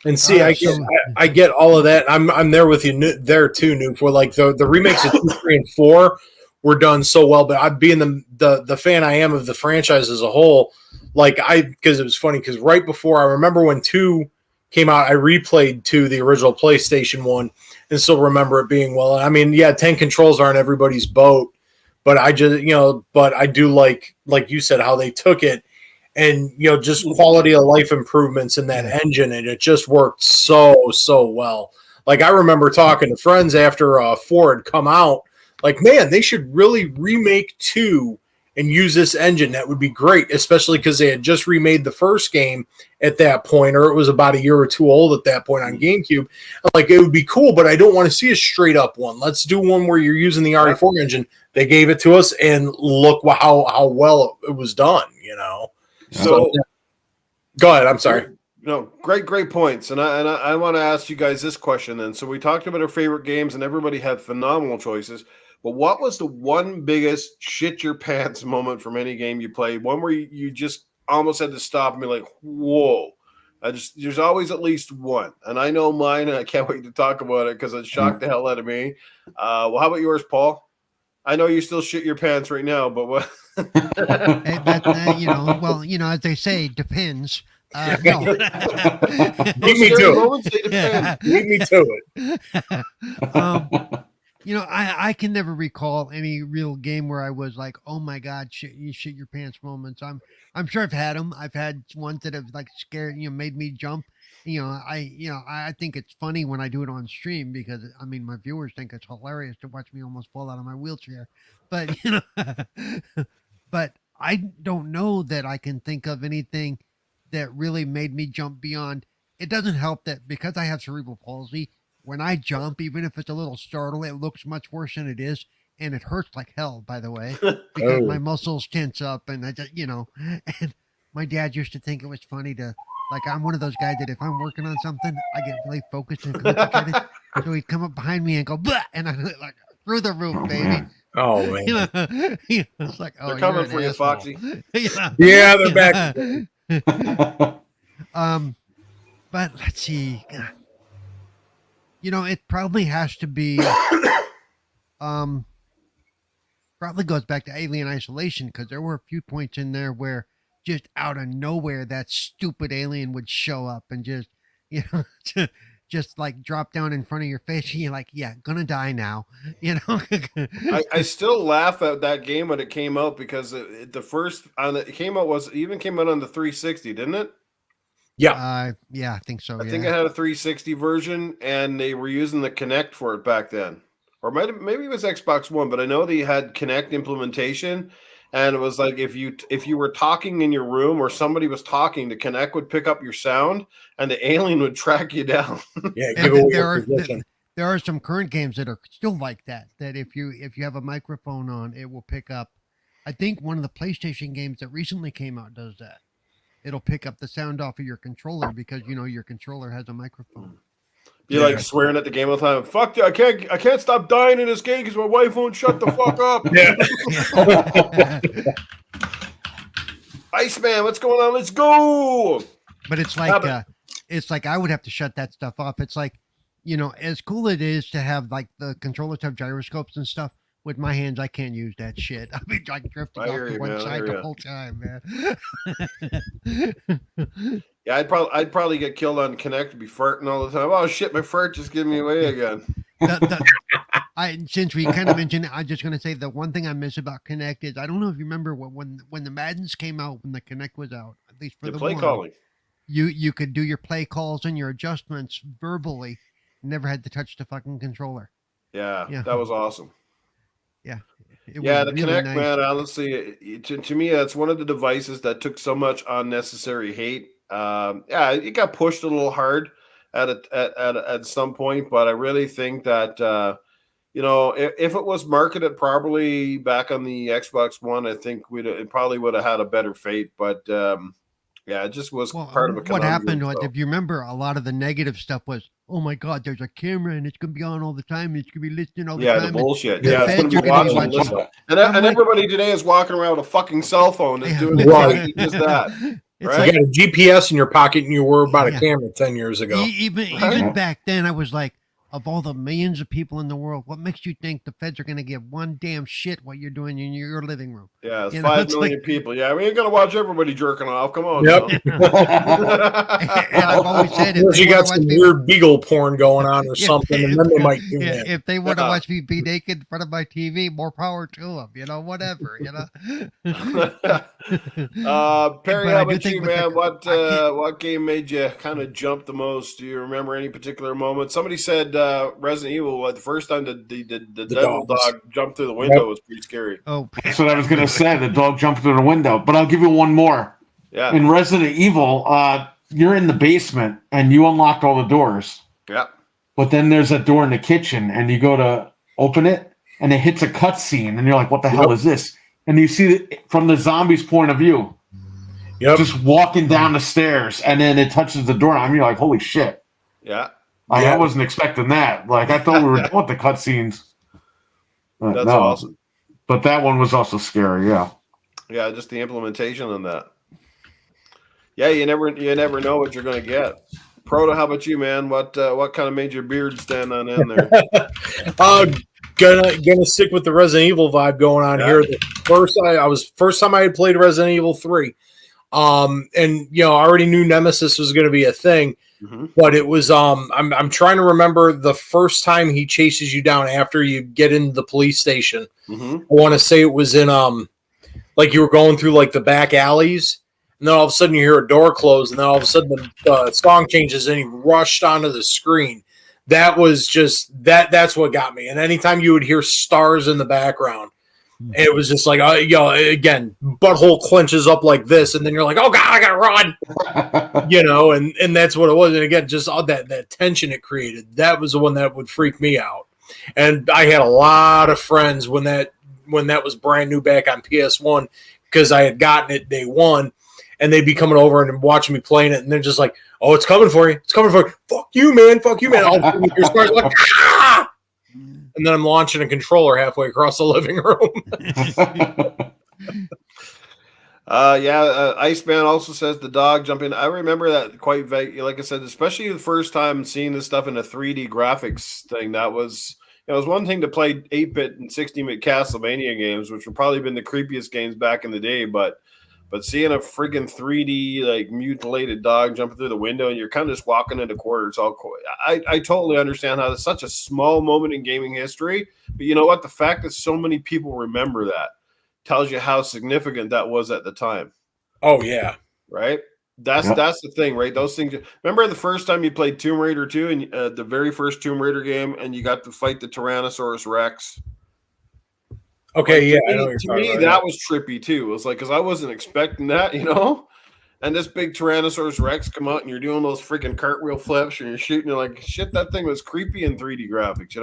And see, I get all of that. I'm there with you there too, Nuke. For like the remakes of 2, 3, and 4 were done so well, but I being the fan I am of the franchise as a whole, because it was funny because right before I remember when 2 came out, I replayed 2, the original PlayStation 1, and still remember it being well. I mean, yeah, tank controls aren't everybody's boat, but I just but I do like you said how they took it and just quality of life improvements in that engine, and it just worked so well. Like I remember talking to friends after 4 had come out. Like, man, they should really remake 2 and use this engine. That would be great, especially because they had just remade the first game at that point, or it was about a year or 2 old at that point on GameCube. Like, it would be cool, but I don't want to see a straight-up one. Let's do one where you're using the RE4 engine. They gave it to us, and look how well it was done, So, go ahead. I'm sorry. No, great points. And I want to ask you guys this question then. So we talked about our favorite games, and everybody had phenomenal choices. But what was the one biggest shit your pants moment from any game you played? One where you just almost had to stop and be like, whoa. There's always at least one. And I know mine, and I can't wait to talk about it because it shocked the hell out of me. Well, how about yours, Paul? I know you still shit your pants right now, but what? As they say, depends. No. Beat me to it. Beat me to it. I can never recall any real game where I was like, "Oh my god, you shit your pants" moments. I'm sure I've had them. I've had ones that have like scared, made me jump. I think it's funny when I do it on stream because my viewers think it's hilarious to watch me almost fall out of my wheelchair. But but I don't know that I can think of anything that really made me jump beyond. It doesn't help that because I have cerebral palsy. When I jump, even if it's a little startle, it looks much worse than it is. And it hurts like hell, by the way, because my muscles tense up and I just, and my dad used to think it was funny to, I'm one of those guys that if I'm working on something, I get really focused and concentrated. So he'd come up behind me and go, "Bleh," and I like through the roof, baby. Oh, man. It's like, they're coming for you, Foxy. Yeah, they're back. But let's see. It probably has to be probably goes back to Alien Isolation because there were a few points in there where just out of nowhere that stupid alien would show up and just just like drop down in front of your face and you're like, yeah, gonna die now. I still laugh at that game when it came out because the first it came out on the 360, didn't it? Yeah. Yeah, I think so. I think it had a 360 version, and they were using the Kinect for it back then. Or maybe it was Xbox One, but I know they had Kinect implementation, and it was like if you were talking in your room or somebody was talking, the Kinect would pick up your sound, and the alien would track you down. Yeah, give away your position. There are some current games that are still like that. That if you have a microphone on, it will pick up. I think one of the PlayStation games that recently came out does that. It'll pick up the sound off of your controller because your controller has a microphone. You're like swearing at the game all the time. Fuck you! I can't stop dying in this game because my wife won't shut the fuck up. Yeah. Iceman, what's going on? Let's go. But it's like I would have to shut that stuff off. It's like, as cool it is to have like the controllers have gyroscopes and stuff. with my hands, I can't use that shit. I'll be like drifting I off hear to you, one man. I side hear the you. whole time, man. Yeah, I'd probably get killed on Connect, be farting all the time. Oh shit, my fart just gave me away again. Since we kind of mentioned it, I'm just gonna say the one thing I miss about Connect is I don't know if you remember when the Maddens came out, when the Connect was out, at least for the play one, calling. You could do your play calls and your adjustments verbally. Never had to touch the fucking controller. Yeah. That was awesome. Yeah. The really Connect, nice. man, honestly, to me, that's one of the devices that took so much unnecessary hate. It got pushed a little hard at some point, but I really think that if it was marketed properly back on the Xbox One, I think it probably would have had a better fate. But it just was part of a conundrum. What happened? If you remember, a lot of the negative stuff was, "Oh my God, there's a camera and it's gonna be on all the time. And it's gonna be listening all the time." Yeah, the bullshit. The It's going to be watching and listening. And everybody today is walking around with a fucking cell phone is doing exactly just that. Right? You got a GPS in your pocket and you were about a camera 10 years ago. Even back then, I was like, of all the millions of people in the world, what makes you think the feds are going to give one damn shit what you're doing in your living room? Yeah, it's 5 million people. Yeah, we ain't going to watch everybody jerking off. Come on. Yep. And I've always said, if you got some weird beagle porn going on or something, and then they might tune in. If they want to watch me be naked in front of my TV, more power to them. Whatever. Perry, how about you, man? What game made you kind of jump the most? Do you remember any particular moment? Somebody said Resident Evil. The first time the devil dog jumped through the window was pretty scary. Oh, that's what I was going to say. The dog jumped through the window. But I'll give you one more. Yeah. In Resident Evil, you're in the basement and you unlocked all the doors. Yeah. But then there's a door in the kitchen and you go to open it and it hits a cutscene and you're like, what the hell is this? And you see it from the zombie's point of view. Yep. Just walking down the stairs and then it touches the door and you're like, holy shit. Yeah. I wasn't expecting that. Like, I thought we were done with the cutscenes. That's awesome. But that one was also scary, yeah. Yeah, just the implementation on that. Yeah, you never know what you're going to get. Proto, how about you, man? What kind of made your beard stand on end there? Gonna stick with the Resident Evil vibe going on here. The first time I had played Resident Evil 3. And I already knew Nemesis was going to be a thing. Mm-hmm. But it was I'm trying to remember the first time he chases you down after you get into the police station. Mm-hmm. I want to say it was in like you were going through like the back alleys, and then all of a sudden you hear a door close, and then all of a sudden the song changes and he rushed onto the screen. That was just that's what got me. And anytime you would hear stars in the background, it was just like, again, butthole clenches up like this, and then you're like, oh God, I gotta run, and that's what it was. And again, just all that tension it created. That was the one that would freak me out. And I had a lot of friends when that was brand new back on PS1 because I had gotten it day one, and they'd be coming over and watching me playing it, and they're just like, oh, it's coming for you, fuck you, man. All of your stars like, ah! And then I'm launching a controller halfway across the living room. Iceman also says the dog jumping. I remember that quite vague. Like I said, especially the first time seeing this stuff in a 3D graphics thing. That was it was one thing to play 8-bit and 16-bit Castlevania games, which would probably been the creepiest games back in the day. But seeing a friggin' 3D like mutilated dog jumping through the window and you're kind of just walking into quarters, I totally understand how it's such a small moment in gaming history. But you know what? The fact that so many people remember that tells you how significant that was at the time. Oh yeah, right. That's the thing, right? Those things. Remember the first time you played Tomb Raider 2 and the very first Tomb Raider game, and you got to fight the Tyrannosaurus Rex. Okay, to me, that was trippy too. It was like, because I wasn't expecting that, and this big Tyrannosaurus Rex come out and you're doing those freaking cartwheel flips and you're shooting, you're like, shit, that thing was creepy in 3D graphics,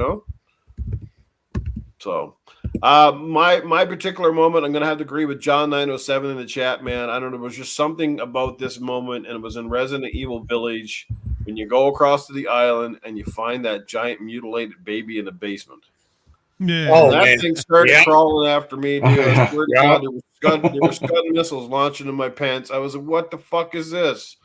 So, my particular moment, I'm going to have to agree with John 907 in the chat, man. I don't know. There was just something about this moment, and it was in Resident Evil Village when you go across to the island and you find that giant mutilated baby in the basement. Yeah. Oh, that thing started crawling after me, dude. I swear to God, there were Scud missiles launching in my pants. I was like, what the fuck is this?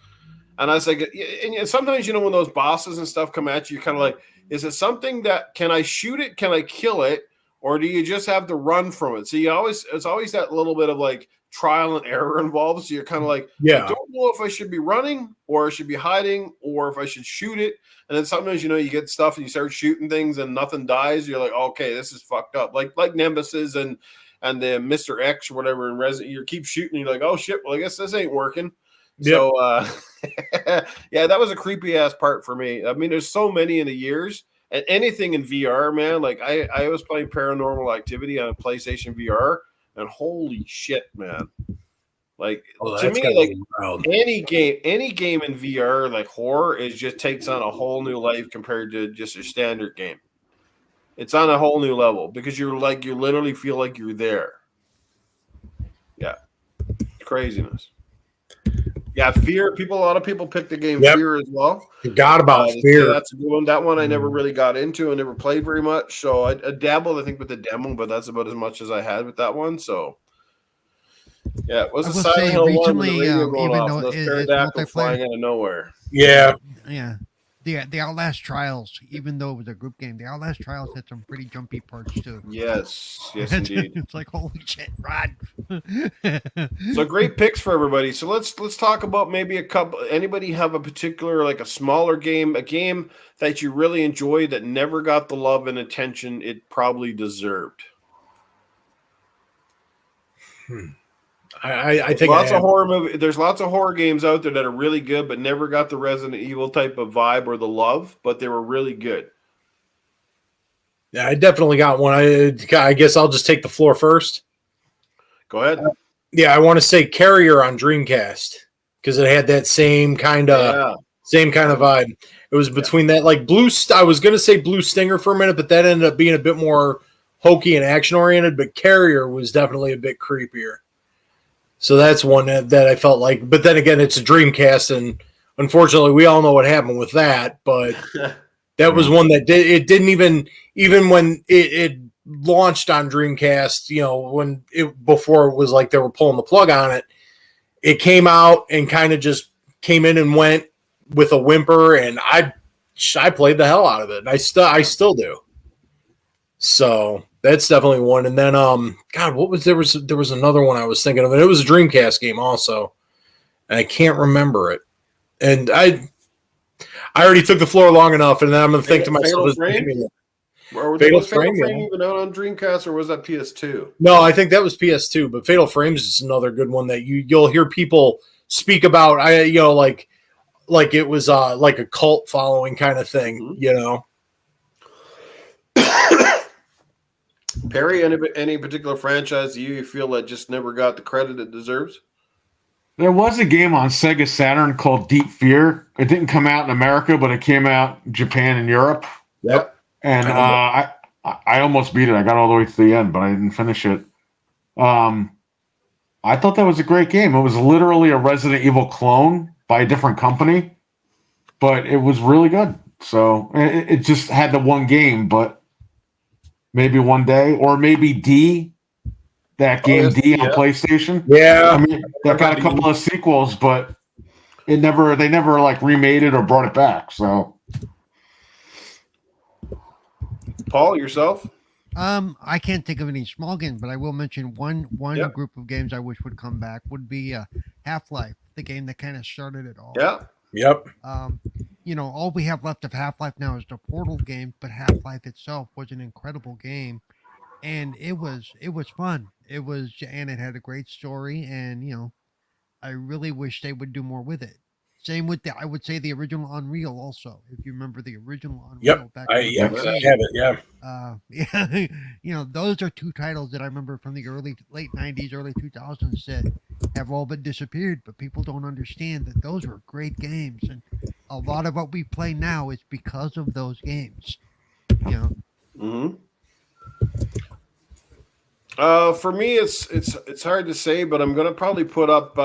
And I was like, and sometimes, when those bosses and stuff come at you, you're kind of like, is it something that, can I shoot it? Can I kill it? or do you just have to run from it? So it's always that little bit of like trial and error involved. So you're kind of like, I don't know if I should be running or I should be hiding or if I should shoot it. And then sometimes, you get stuff and you start shooting things and nothing dies. You're like, okay, this is fucked up. Like Nemesis and the Mr. X or whatever in Resident, you keep shooting. You're like, oh shit, well, I guess this ain't working. Yep. So, yeah, that was a creepy ass part for me. I mean, there's so many in the years. And anything in VR, man, like I was playing Paranormal Activity on PlayStation VR, and holy shit, man! Like to me, like any game in VR, like horror, just takes on a whole new life compared to just a standard game. It's on a whole new level because you literally feel like you're there. Yeah, craziness. Yeah, Fear. A lot of people pick the game Fear as well. Forgot about Fear. That's a good one. That one I never really got into and never played very much. So I dabbled, I think, with the demo, but that's about as much as I had with that one. So yeah, it was a Silent Hill one with the radio going off and those pterodactyls flying out of nowhere. Yeah. Yeah. The Outlast Trials, even though it was a group game, the Outlast Trials had some pretty jumpy parts too. Yes, indeed. It's like, holy shit, Rod. So great picks for everybody. So let's talk about maybe a couple. Anybody have a particular, like a smaller game, a game that you really enjoyed that never got the love and attention it probably deserved? I think lots of horror movie. There's lots of horror games out there that are really good, but never got the Resident Evil type of vibe or the love, but they were really good. Yeah, I definitely got one. I guess I'll just take the floor first. Go ahead. Yeah, I want to say Carrier on Dreamcast because it had that same kind of vibe. It was between that like Blue. I was gonna say Blue Stinger for a minute, but that ended up being a bit more hokey and action oriented. But Carrier was definitely a bit creepier. So that's one that I felt like, but then again, it's a Dreamcast, and unfortunately, we all know what happened with that. But that was one that didn't even when it launched on Dreamcast, before it was like they were pulling the plug on it, it came out and kind of just came in and went with a whimper, and I played the hell out of it, and I still do. So that's definitely one. And then God, what was there was another one I was thinking of, and it was a Dreamcast game also, and I can't remember it. And I already took the floor long enough, and then I'm gonna think to myself, Fatal Frame even out on Dreamcast, or was that PS2? No, I think that was PS2, but Fatal Frames is another good one that you'll hear people speak about. Like it was like a cult following kind of thing, Perry, any particular franchise you feel that just never got the credit it deserves? There was a game on Sega Saturn called Deep Fear. It didn't come out in America, but it came out in Japan and Europe. Yep. And I almost beat it. I got all the way to the end, but I didn't finish it. I thought that was a great game. It was literally a Resident Evil clone by a different company, but it was really good. So it just had the one game, but maybe one day, or maybe D, that game D on PlayStation. Yeah, I mean, that got a couple of sequels, but they never like remade it or brought it back. So, Paul, yourself? I can't think of any small games, but I will mention one group of games I wish would come back would be Half-Life, the game that kind of started it all. Yeah. Yep. All we have left of Half-Life now is the Portal game, but Half-Life itself was an incredible game, and it was fun. And it had a great story, and I really wish they would do more with it. Same with I would say the original Unreal also. If you remember the original Unreal back I have it, yeah. Yeah. Those are two titles that I remember from the late 90s, early 2000s that have all but disappeared, but people don't understand that those were great games, and a lot of what we play now is because of those games. Mm-hmm. For me, it's hard to say, but I'm gonna probably put up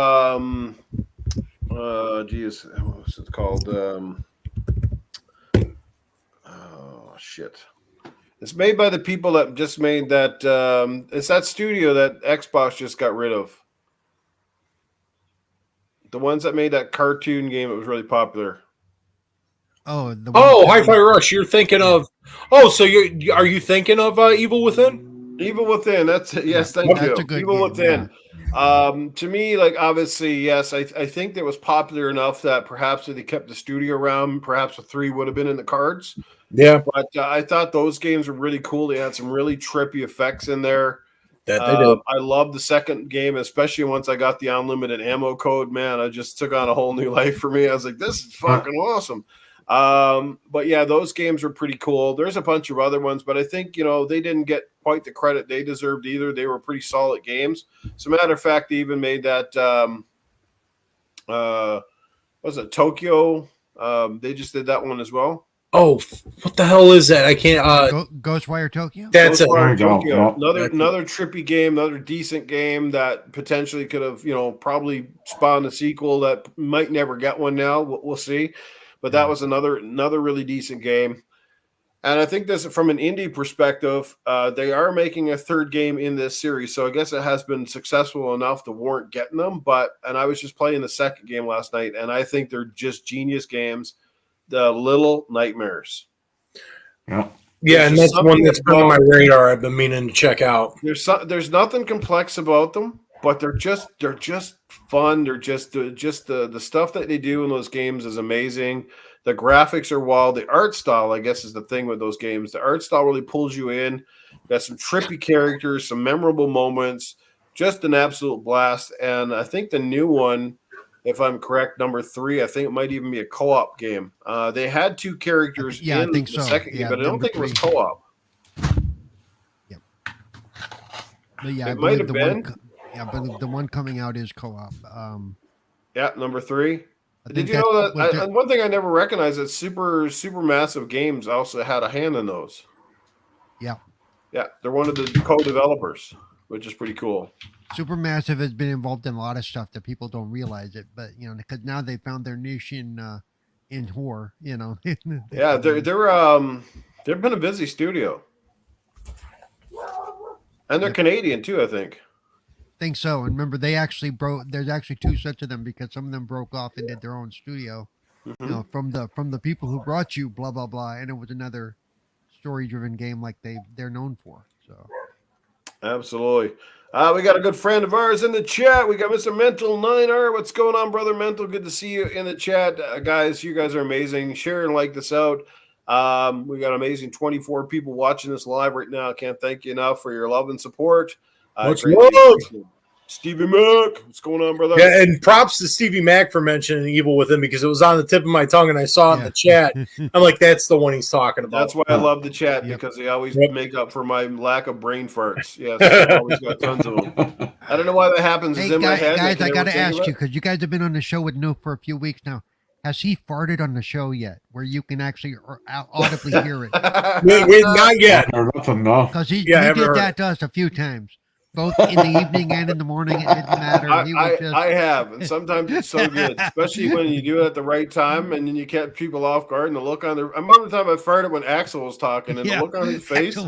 what's it called? Oh shit! It's made by the people that just made that. It's that studio that Xbox just got rid of. The ones that made that cartoon game that was really popular. Oh, the Oh, Hi-Fi Rush. You're thinking of. Oh, so are you thinking of Evil Within? Evil Within. That's yes, thank you. That's a good Evil game, Within. To me, like obviously, yes, I think that was popular enough that perhaps if they kept the studio around, perhaps a 3 would have been in the cards. Yeah, But I thought those games were really cool. They had some really trippy effects in there. that they did. I love the second game, especially once I got the unlimited ammo code. Man, I just took on a whole new life for me. I was like, this is fucking awesome. But yeah, those games were pretty cool. There's a bunch of other ones, but I think, they didn't get quite the credit they deserved either. They were pretty solid games. As a matter of fact, they even made that, was it Tokyo? They just did that one as well. Oh, what the hell is that? I can't. Ghostwire Tokyo. That's it. Ghostwire Tokyo. Yeah. Another trippy game, another decent game that potentially could have, probably spawned a sequel that might never get one now. We'll see. But that was another really decent game. And I think this, from an indie perspective, they are making a third game in this series. So I guess it has been successful enough to warrant getting them. And I was just playing the second game last night, and I think they're just genius games. The Little Nightmares. Yeah, and that's one that's been on my radar. I've been meaning to check out. There's nothing complex about them, but they're just fun. They're just the stuff that they do in those games is amazing. The graphics are wild. The art style, I guess, is the thing with those games. The art style really pulls you in. Got some trippy characters, some memorable moments, just an absolute blast. And I think the new one, if I'm correct, number 3, I think it might even be a co-op game. They had 2 characters in the second game, but I don't think it was co-op. Yep. But yeah, it might have been. But the one coming out is co-op. Yeah, number 3. Did you know that? One thing I never recognized is super massive games also had a hand in those. Yeah. Yeah, they're one of the co-developers, which is pretty cool. Supermassive has been involved in a lot of stuff that people don't realize it, but because now they found their niche in horror, Yeah, they've been a busy studio, and they're Canadian too, I think. Think so. And remember, they actually broke. There's actually 2 sets of them because some of them broke off and did their own studio. From the people who brought you blah blah blah, and it was another story-driven game like they're known for. So, absolutely. We got a good friend of ours in the chat. We got Mr. Mental 9R. What's going on, brother Mental? Good to see you in the chat. Guys, you guys are amazing. Share and like this out. We got amazing 24 people watching this live right now. I can't thank you enough for your love and support. Much love. Stevie Mac, what's going on, brother? Yeah, and props to Stevie Mac for mentioning Evil Within because it was on the tip of my tongue and I saw it in the chat. I'm like, that's the one he's talking about. That's why I love the chat because they always make up for my lack of brain farts. Yes, I always got tons of them. I don't know why that happens. Hey, it's in my head. Guys, I got to ask you because you guys have been on the show with Nuke for a few weeks now. Has he farted on the show yet, where you can actually audibly hear it? Not yet. Because he did that to us a few times. Both in the evening and in the morning, it didn't matter. I have, and sometimes it's so good, especially when you do it at the right time, and then you catch people off guard, and the look on their. I remember the time I farted when Axel was talking, and the look on his face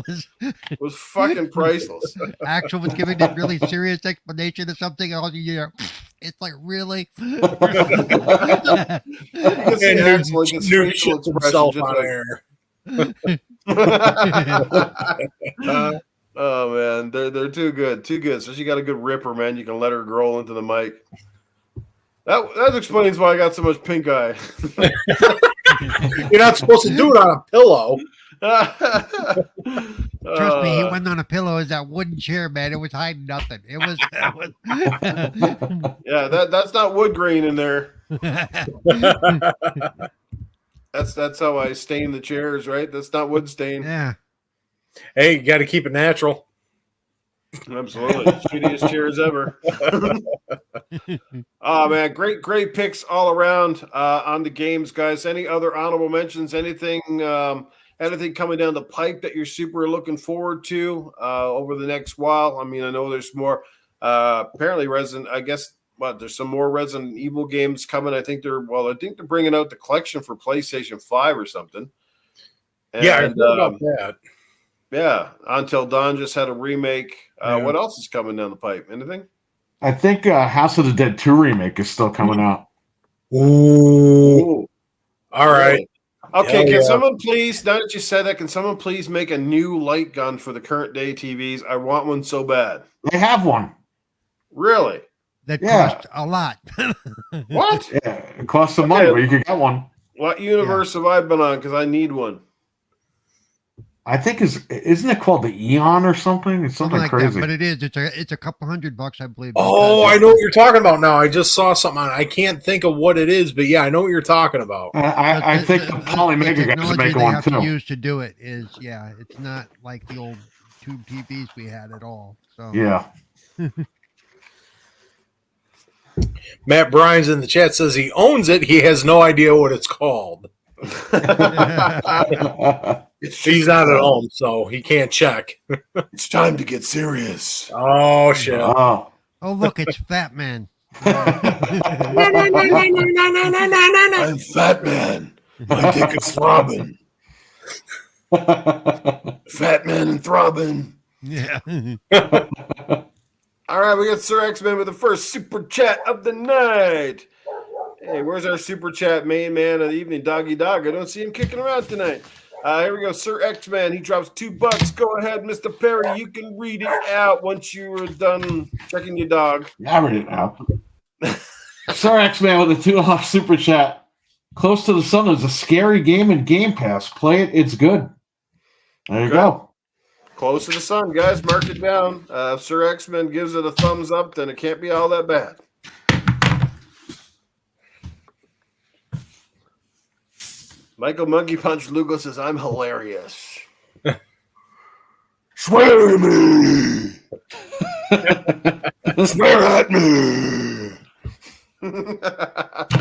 was fucking priceless. Axel was giving this really serious explanation of something, and all you hear, it's like, really? You can see Axel like his facial expression just like. Oh man, they're too good. So she got a good ripper, man. You can let her roll into the mic. That explains why I got so much pink eye. You're not supposed to do it on a pillow. Trust me, he wasn't on a pillow. It was that wooden chair, man. It was hiding nothing. It was. Yeah, that's not wood grain in there. That's how I stain the chairs, right? That's not wood stain. Yeah. Hey, you got to keep it natural. Absolutely. Shittiest chairs ever. Oh, man. Great picks all around on the games, guys. Any other honorable mentions? Anything coming down the pipe that you're super looking forward to over the next while? I mean, I know there's more. Apparently, there's some more Resident Evil games coming. I think they're bringing out the collection for PlayStation 5 or something. And, I heard about that. Yeah, Until Dawn just had a remake. What else is coming down the pipe? Anything? I think House of the Dead 2 remake is still coming out. Ooh. All right. Okay, Hell can yeah. someone please, now that you said that, can someone please make a new light gun for the current day TVs? I want one so bad. They have one. Really? That Yeah. costs a lot. What? Yeah, it costs some money, but you can get one. What universe have I been on? Because I need one. I think isn't it called the Eon or something? It's something like crazy. that, but it is. It's a couple $100, I believe. Oh, I know what you're talking about now. I just saw something on it. I can't think of what it is, but yeah, I know what you're talking about. I think the Polymega guys are technology making they one have to too. use to do it is, it's not like the old tube TVs we had at all. So Yeah. Matt Bryan's in the chat says he owns it. He has no idea what it's called. He's not at home, so he can't check. It's time to get serious. Oh, shit. Oh. Oh, look, it's Fat Man. I'm Fat Man. My dick is throbbing. Fat Man and throbbing. Yeah. All right, we got Sir X-Men with the first super chat of the night. Hey, where's our super chat main man of the evening, Doggy Dog? I don't see him kicking around tonight. Here we go, Sir X-Man. He drops $2. Go ahead, Mr. Perry. You can read it out once you're done checking your dog. I read it out. Sir X-Man with a $2 super chat. Close to the Sun is a scary game in Game Pass. Play it. It's good. There you go. Close to the Sun, guys. Mark it down. If Sir X-Men gives it a thumbs up, then it can't be all that bad. Michael Monkey Punch Lugo says, I'm hilarious. Swear at me! Swear at me!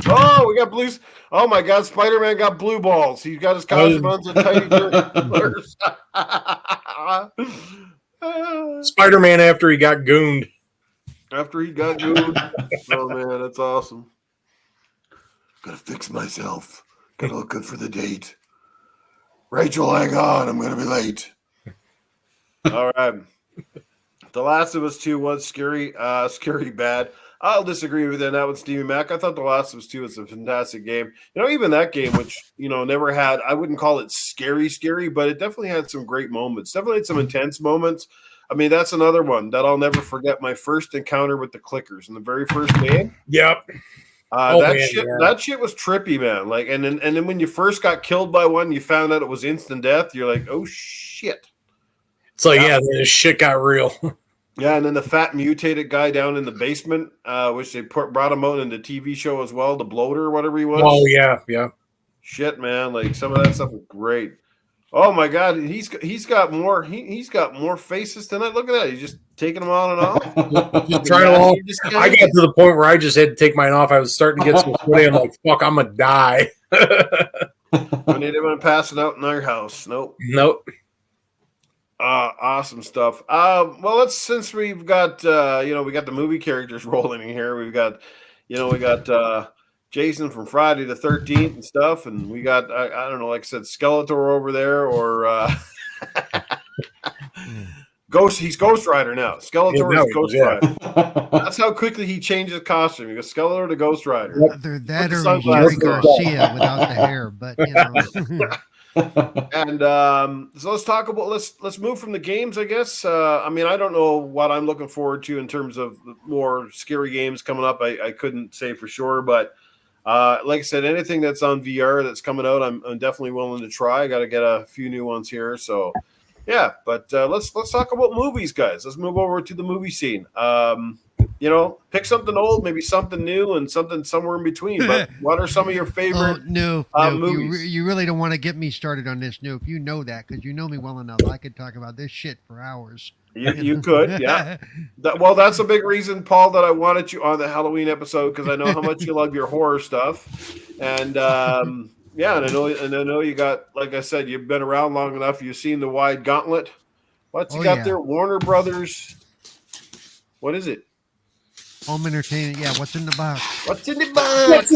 Oh, we got blues. Oh my God, Spider-Man got blue balls. He got his collarbons and tiny jerks. Spider-Man after he got gooned. After he got gooned. Oh man, that's awesome. Gotta fix myself. Gotta look good for the date. Rachel, hang on. I'm gonna be late. All right. The Last of Us 2 was scary bad. I'll disagree with that with Stevie Mac. I thought The Last of Us 2 was a fantastic game. Even that game, which, never had, I wouldn't call it scary, but it definitely had some great moments. Definitely had some intense moments. I mean, that's another one that I'll never forget. My first encounter with the clickers in the very first game. Yep. That shit was trippy, man. Like, and then when you first got killed by one, you found out it was instant death. You're like, oh shit. It's like, then this shit got real. Yeah, and then the fat mutated guy down in the basement, which they brought him out in the TV show as well, the bloater or whatever he was. Oh yeah. Shit, man. Like some of that stuff was great. Oh my God, he's got more faces tonight. Look at that. He's just taking them on and off. I got to the point where I just had to take mine off. I was starting to get some sweaty. I'm like, fuck, I'm gonna die. We need to pass it out in our house. Nope. Awesome stuff. Well, since we've got we got the movie characters rolling in here. We've got Jason from Friday the 13th and stuff, and we got I don't know, like I said, Skeletor over there, or Ghost. He's Ghost Rider now. Skeletor is Ghost Rider. That's how quickly he changed his costume. He goes Skeletor to Ghost Rider. Either that or he's Jerry Garcia without the hair, but And so let's move from the games, I guess. I mean, I don't know what I'm looking forward to in terms of more scary games coming up. I couldn't say for sure, but like I said, anything that's on VR that's coming out, I'm definitely willing to try. I got to get a few new ones here, so yeah. But let's talk about movies, guys. Let's move over to the movie scene. Pick something old, maybe something new, and something somewhere in between. But what are some of your favorite movies? You really don't want to get me started on this, Noob. You know that because you know me well enough. I could talk about this shit for hours. You could, yeah. That's a big reason, Paul, that I wanted you on the Halloween episode because I know how much you love your horror stuff, and yeah, and I know you got, like I said, you've been around long enough. You've seen the wide gauntlet. What's he got there? Warner Brothers. What is it? Home entertainment. Yeah, what's in the box? What's in the box?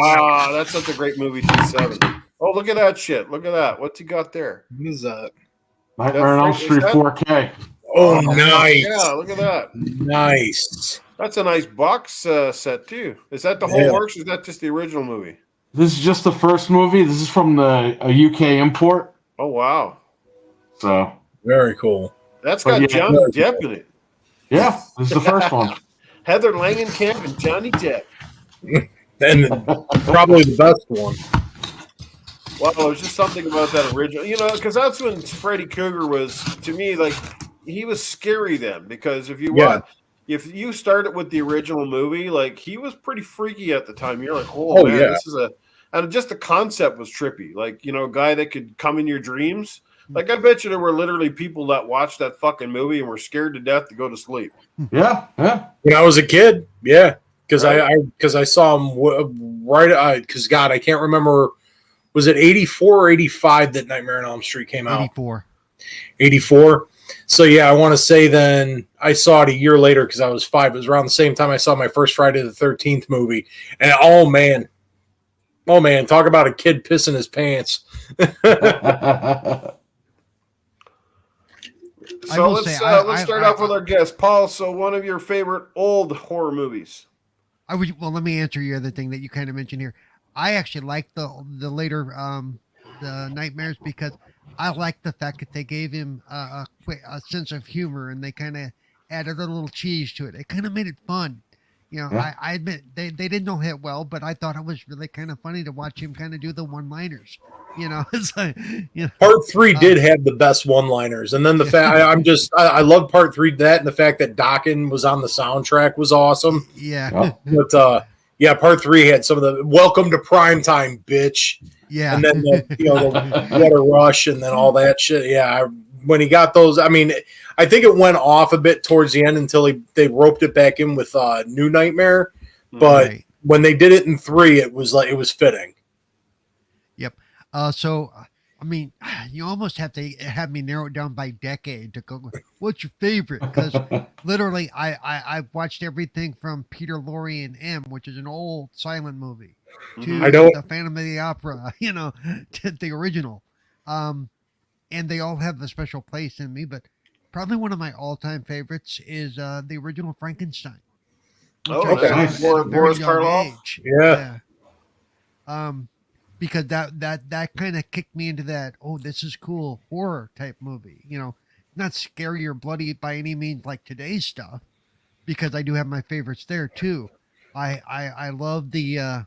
Oh, that's such a great movie. 27. Oh, look at that shit. Look at that. What's he got there? What is that? Nightmare on Elm Street 4K. Oh, nice. Yeah, look at that. Nice. That's a nice box set, too. Is that the whole works? Or is that just the original movie? This is just the first movie. This is from a UK import. Oh wow, So Very cool. that's got Johnny Depp in it. Yeah, this is the first one. Heather Langenkamp and Johnny Depp. And probably the best one. Well, there's just something about that original, because that's when Freddy Krueger was, to me, like, he was scary then. Because if you started with the original movie, like, he was pretty freaky at the time. You're like, oh man, this is and just the concept was trippy. Like, a guy that could come in your dreams. Like, I bet you there were literally people that watched that fucking movie and were scared to death to go to sleep. Yeah. When I was a kid, yeah, because I saw him because God, I can't remember. Was it 84 or 85 that Nightmare on Elm Street came out? 84. So, yeah, I want to say then I saw it a year later because I was 5. It was around the same time I saw my first Friday the 13th movie. And, oh, man, talk about a kid pissing his pants. So let's start off with our guest, Paul. So one of your favorite old horror movies? Well, let me answer your other thing that you kind of mentioned here. I actually like the later the Nightmares because I like the fact that they gave him a sense of humor and they kind of added a little cheese to it. It kind of made it fun. I admit they didn't hit well, but I thought it was really kind of funny to watch him kind of do the one-liners. It's like, Part 3 did have the best one-liners, and then the fact I love Part 3 and the fact that Dokken was on the soundtrack was awesome. Yeah, but Part 3 had some of the "Welcome to Primetime, bitch." Yeah, and then the Water Rush, and then all that shit. Yeah, when he got those, I mean, I think it went off a bit towards the end until they roped it back in with New Nightmare. But when they did it in 3, it was fitting. Yep. So, I mean, you almost have to have me narrow it down by decade to go, what's your favorite? Because literally, I've watched everything from Peter, Lorre, and M, which is an old silent movie, to the Phantom of the Opera, to the original. And they all have a special place in me, but probably one of my all-time favorites is the original Frankenstein. Nice. Boris Karloff. Yeah. Because that kind of kicked me into that, this is cool horror type movie. Not scary or bloody by any means like today's stuff, because I do have my favorites there too. I love the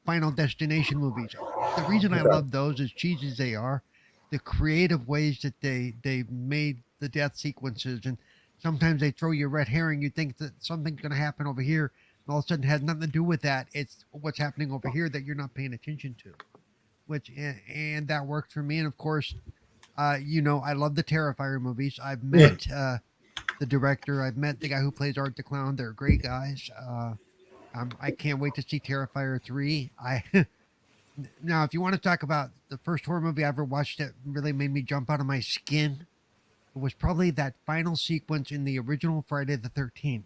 Final Destination movies. The reason I love those, as cheesy as they are, the creative ways that they made the death sequences, and sometimes they throw you a red herring. You think that something's going to happen over here, and all of a sudden it has nothing to do with that. It's what's happening over here that you're not paying attention to, and that worked for me. And of course, I love the Terrifier movies. I've met the director. I've met the guy who plays Art the Clown. They're great guys. I can't wait to see Terrifier 3. Now, if you want to talk about the first horror movie I ever watched that really made me jump out of my skin, it was probably that final sequence in the original Friday the 13th.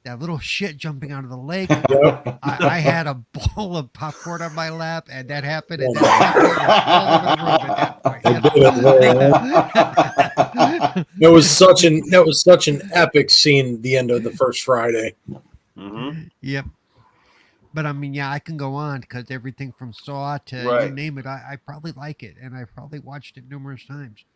That little shit jumping out of the lake. Yep. I had a bowl of popcorn on my lap, and that happened. And that That was such an epic scene. The end of the first Friday. Mm-hmm. Yep. But I mean, I can go on because everything from Saw to you name it, I probably like it, and I probably watched it numerous times.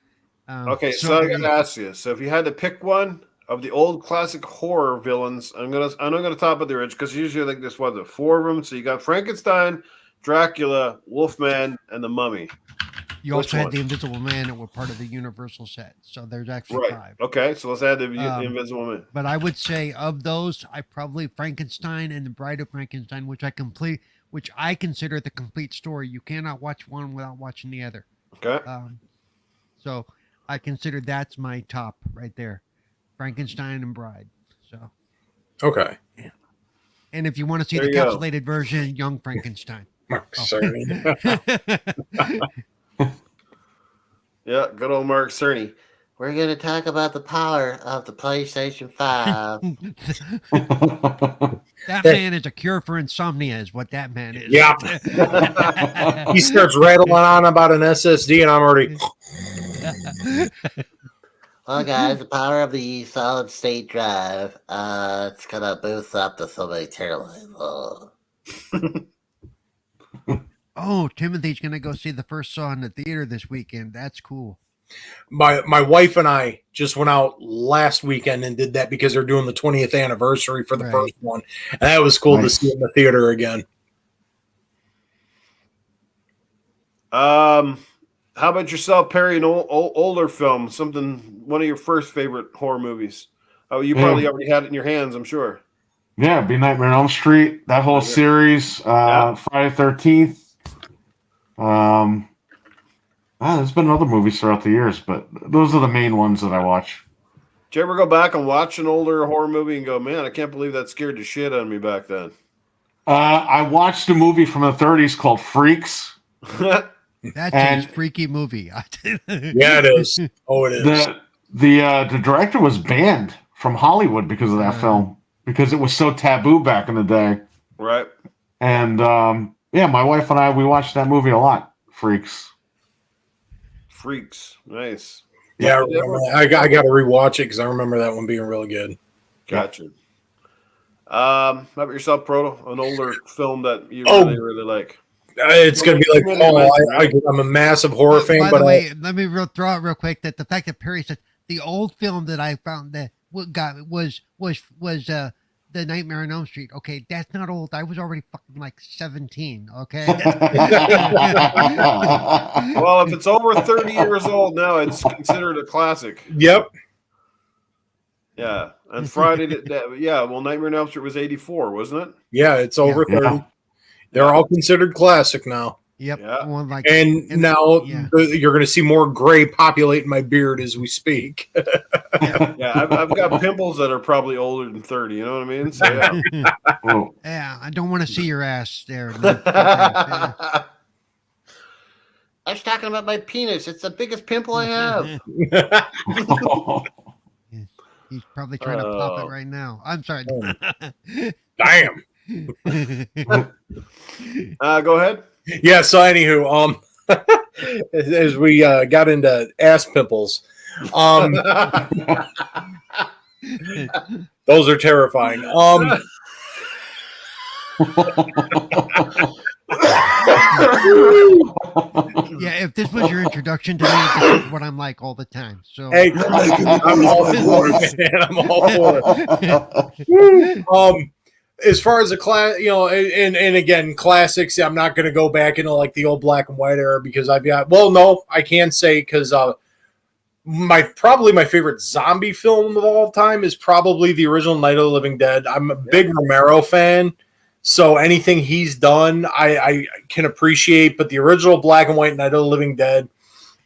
Okay, so I gotta ask you. So if you had to pick one of the old classic horror villains, I'm gonna top of the ridge because usually like this was 4 of them. So you got Frankenstein, Dracula, Wolfman, and the Mummy. You also had the Invisible Man that were part of the Universal set. So there's actually 5. Okay, so let's add the Invisible Man. But I would say of those, I probably Frankenstein and the Bride of Frankenstein, which I consider the complete story. You cannot watch one without watching the other. Okay. So I consider that's my top right there. Frankenstein and Bride. So. Okay. Yeah. And if you want to see the encapsulated version, Young Frankenstein. Sorry. Yeah, good old Mark Cerny. We're going to talk about the power of the PlayStation 5. That man is a cure for insomnia, is what that man is. Yeah. He starts rattling on about an SSD, and I'm already. Well, guys, the power of the solid state drive, it's going to boost up the Silver Terror level. Oh, Timothy's gonna go see the first Saw in the theater this weekend. That's cool. My wife and I just went out last weekend and did that because they're doing the 20th anniversary for the Right. first one, and that was cool to Nice. see it in the theater again. How about yourself, Perry? An older film, one of your first favorite horror movies. Oh, you probably already had it in your hands, I'm sure. Yeah, be Nightmare on Elm Street, that whole series, Friday 13th. There's been other movies throughout the years, but those are the main ones that I watch. Did you ever go back and watch an older horror movie and go, man, I can't believe that scared the shit out of me back then? I watched a movie from the 30s called Freaks. That's a freaky movie. Yeah, it is. Oh, it is. The director was banned from Hollywood because of that film, because it was so taboo back in the day. Right. And my wife and I, we watched that movie a lot. Freaks. Nice. Yeah, I remember that. I got to rewatch it because I remember that one being really good. Gotcha. How about yourself, Proto? An older film that you really, really like? It's going to be like Paul. I'm a massive horror fan. By the way, let me throw out real quick that the fact that Perry said the old film that I found that was the Nightmare on Elm Street. Okay, that's not old. I was already fucking like 17. Okay. Well, if it's over 30 years old now, it's considered a classic. Yep. Yeah, and Friday. Nightmare on Elm Street was 84, wasn't it? Yeah, it's over 30. They're all considered classic now. Yep. Yeah. Now you're going to see more gray populate my beard as we speak. I've got pimples that are probably older than 30. You know what I mean? So yeah. I don't want to see your ass there. I was talking about my penis. It's the biggest pimple I have. He's probably trying to pop it right now. I'm sorry. Damn. Go ahead. Yeah. So, anywho, as we got into ass pimples, those are terrifying. Yeah, if this was your introduction to me, this is what I'm like all the time. So hey, I'm all for it, man. I'm all for it. As far as the class, and again, classics, I'm not going to go back into like the old black and white era because I can say because probably my favorite zombie film of all time is probably the original Night of the Living Dead. I'm a big Romero fan. So anything he's done, I can appreciate. But the original black and white Night of the Living Dead,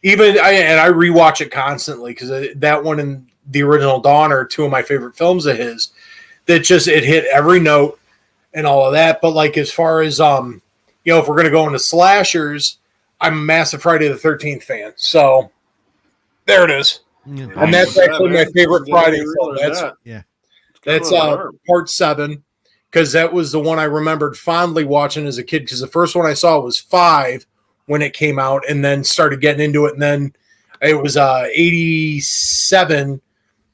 I rewatch it constantly because that one and the original Dawn are two of my favorite films of his. That it hit every note and all of that. But like as far as if we're gonna go into slashers, I'm a massive Friday the 13th fan. So there it is, and that's actually my favorite Friday film. That's part 7. Because that was the one I remembered fondly watching as a kid. Because the first one I saw was 5 when it came out, and then started getting into it. And then it was 87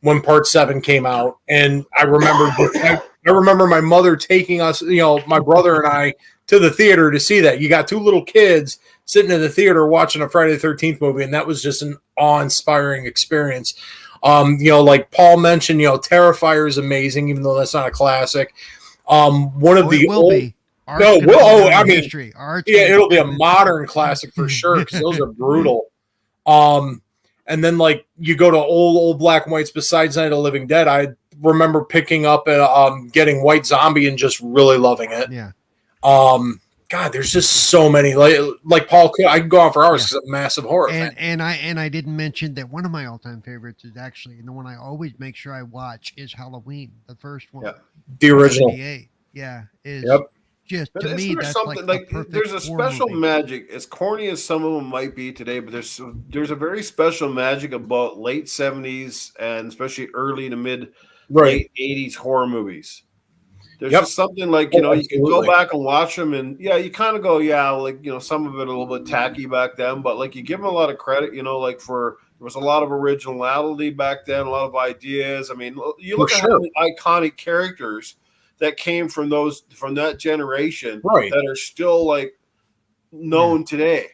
when Part 7 came out. And I remember my mother taking us, my brother and I, to the theater to see that. You got 2 little kids sitting in the theater watching a Friday the 13th movie, and that was just an awe-inspiring experience. Like Paul mentioned, Terrifier is amazing, even though that's not a classic. One of the will be. History. It'll be a modern classic for sure because those are brutal. And then like you go to old black and whites besides Night of the Living Dead. I remember picking up getting White Zombie and just really loving it. Yeah. God, there's just so many. Like Paul, I can go on for hours because I'm a massive horror fan. And I didn't mention that one of my all-time favorites is actually, and the one I always make sure I watch is Halloween, the first one. Yeah. The original. Just but to me, that's something like there's a special magic, as corny as some of them might be today, but there's a very special magic about late 70s and especially early to mid late 80s horror movies. There's just something like, you can go back and watch them and you kind of go, some of it a little bit tacky back then, but like you give them a lot of credit, there was a lot of originality back then, a lot of ideas. I mean, you look at how many iconic characters that came from that generation, Right. that are still like known today.